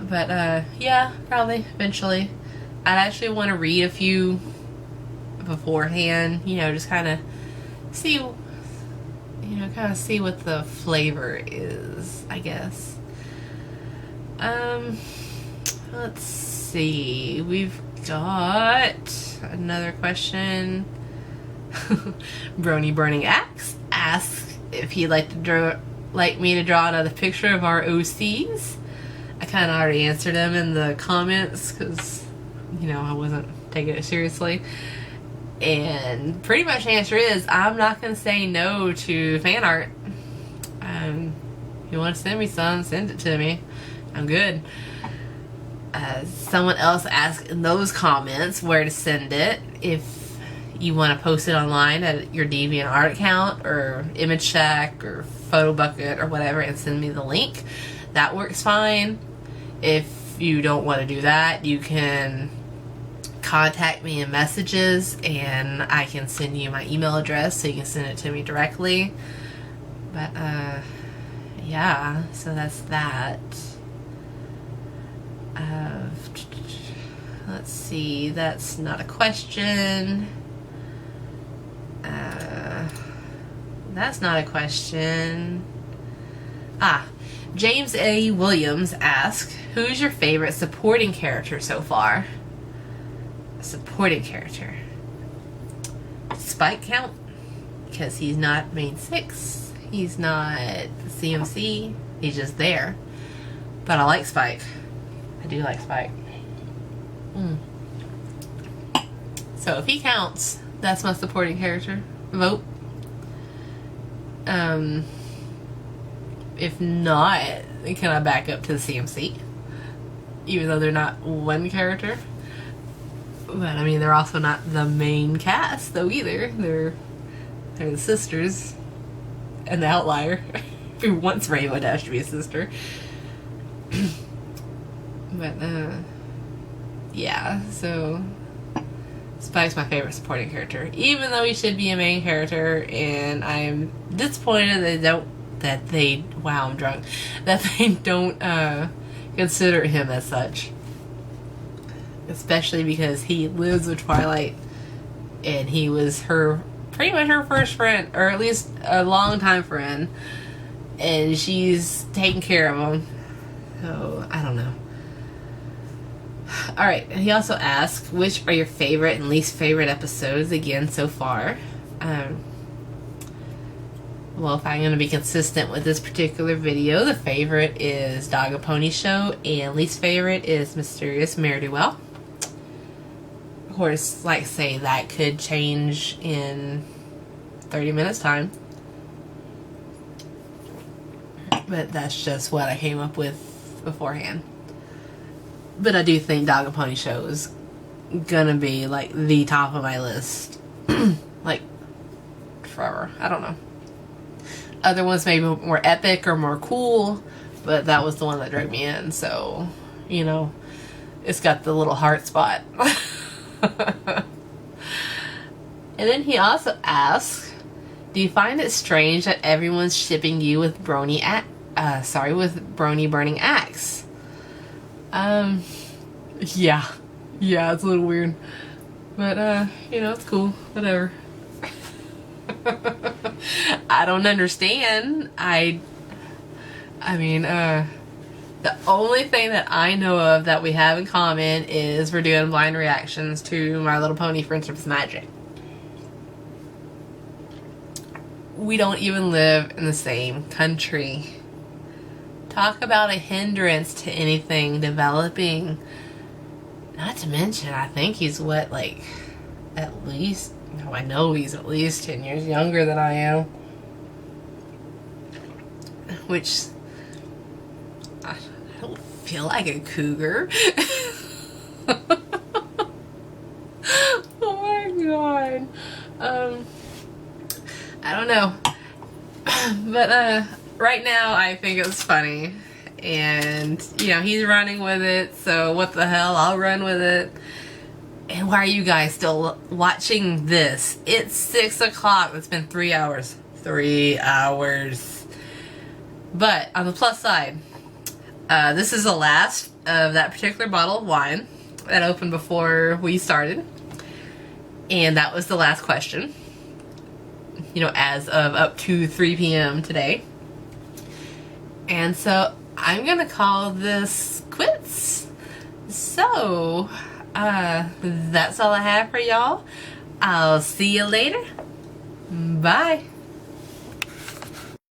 Speaker 1: But yeah, probably eventually. I'd actually want to read a few beforehand, just kind of see, see what the flavor is, I guess. Let's see. We've got another question. Brony Burning Axe asks if he'd like me to draw another picture of our OCs. I kind of already answered them in the comments because, I wasn't taking it seriously. And pretty much the answer is I'm not going to say no to fan art. If you want to send me some, send it to me. I'm good. Someone else asked in those comments where to send it. If you want to post it online at your DeviantArt account or ImageShack or PhotoBucket or whatever and send me the link, that works fine. If you don't want to do that, you can contact me in messages and I can send you my email address so you can send it to me directly. But yeah, so that's that. Let's see, that's not a question. That's not a question. James A. Williams asks, who's your favorite supporting character so far? Supporting character. Spike count? Because he's not main 6. He's not CMC. He's just there. But I like Spike. I do like Spike. So if he counts, that's my supporting character. Vote. If not, can I back up to the CMC? Even though they're not one character. But I mean, they're also not the main cast though either. They're the sisters and the outlier who wants Rainbow Dash to be a sister. But yeah, so Spike's my favorite supporting character, even though he should be a main character, and I'm disappointed that they don't consider him as such. Especially because he lives with Twilight, and he was pretty much her first friend, or at least a long time friend, and she's taking care of him. So I don't know. Alright, and he also asks, which are your favorite and least favorite episodes again so far? Well, if I'm going to be consistent with this particular video, the favorite is Dog and Pony Show, and least favorite is Mysterious Ne'er-Do-Well. Of course, like I say, that could change in 30 minutes time. But that's just what I came up with beforehand. But I do think Dog and Pony Show is gonna be like the top of my list. Like forever. I don't know. Other ones maybe more epic or more cool, but that was the one that drove me in, so it's got the little heart spot. And then he also asks, do you find it strange that everyone's shipping you with Brony Burning Axe? Yeah, it's a little weird, but it's cool, whatever. I don't understand. I mean, the only thing that I know of that we have in common is we're doing blind reactions to My Little Pony Friendship's Magic. We don't even live in the same country. Talk about a hindrance to anything developing. Not to mention, I think he's at least, I know he's at least 10 years younger than I am. Which, I don't feel like a cougar. Oh my god. I don't know. But, right now I think it's funny. And, he's running with it, so what the hell, I'll run with it. And why are you guys still watching this? It's 6 o'clock. It's been 3 hours. 3 hours. But on the plus side, this is the last of that particular bottle of wine that opened before we started. And that was the last question, you know, as of up to 3 p.m. today. And so I'm gonna call this quits. So that's all I have for y'all. I'll see you later. Bye.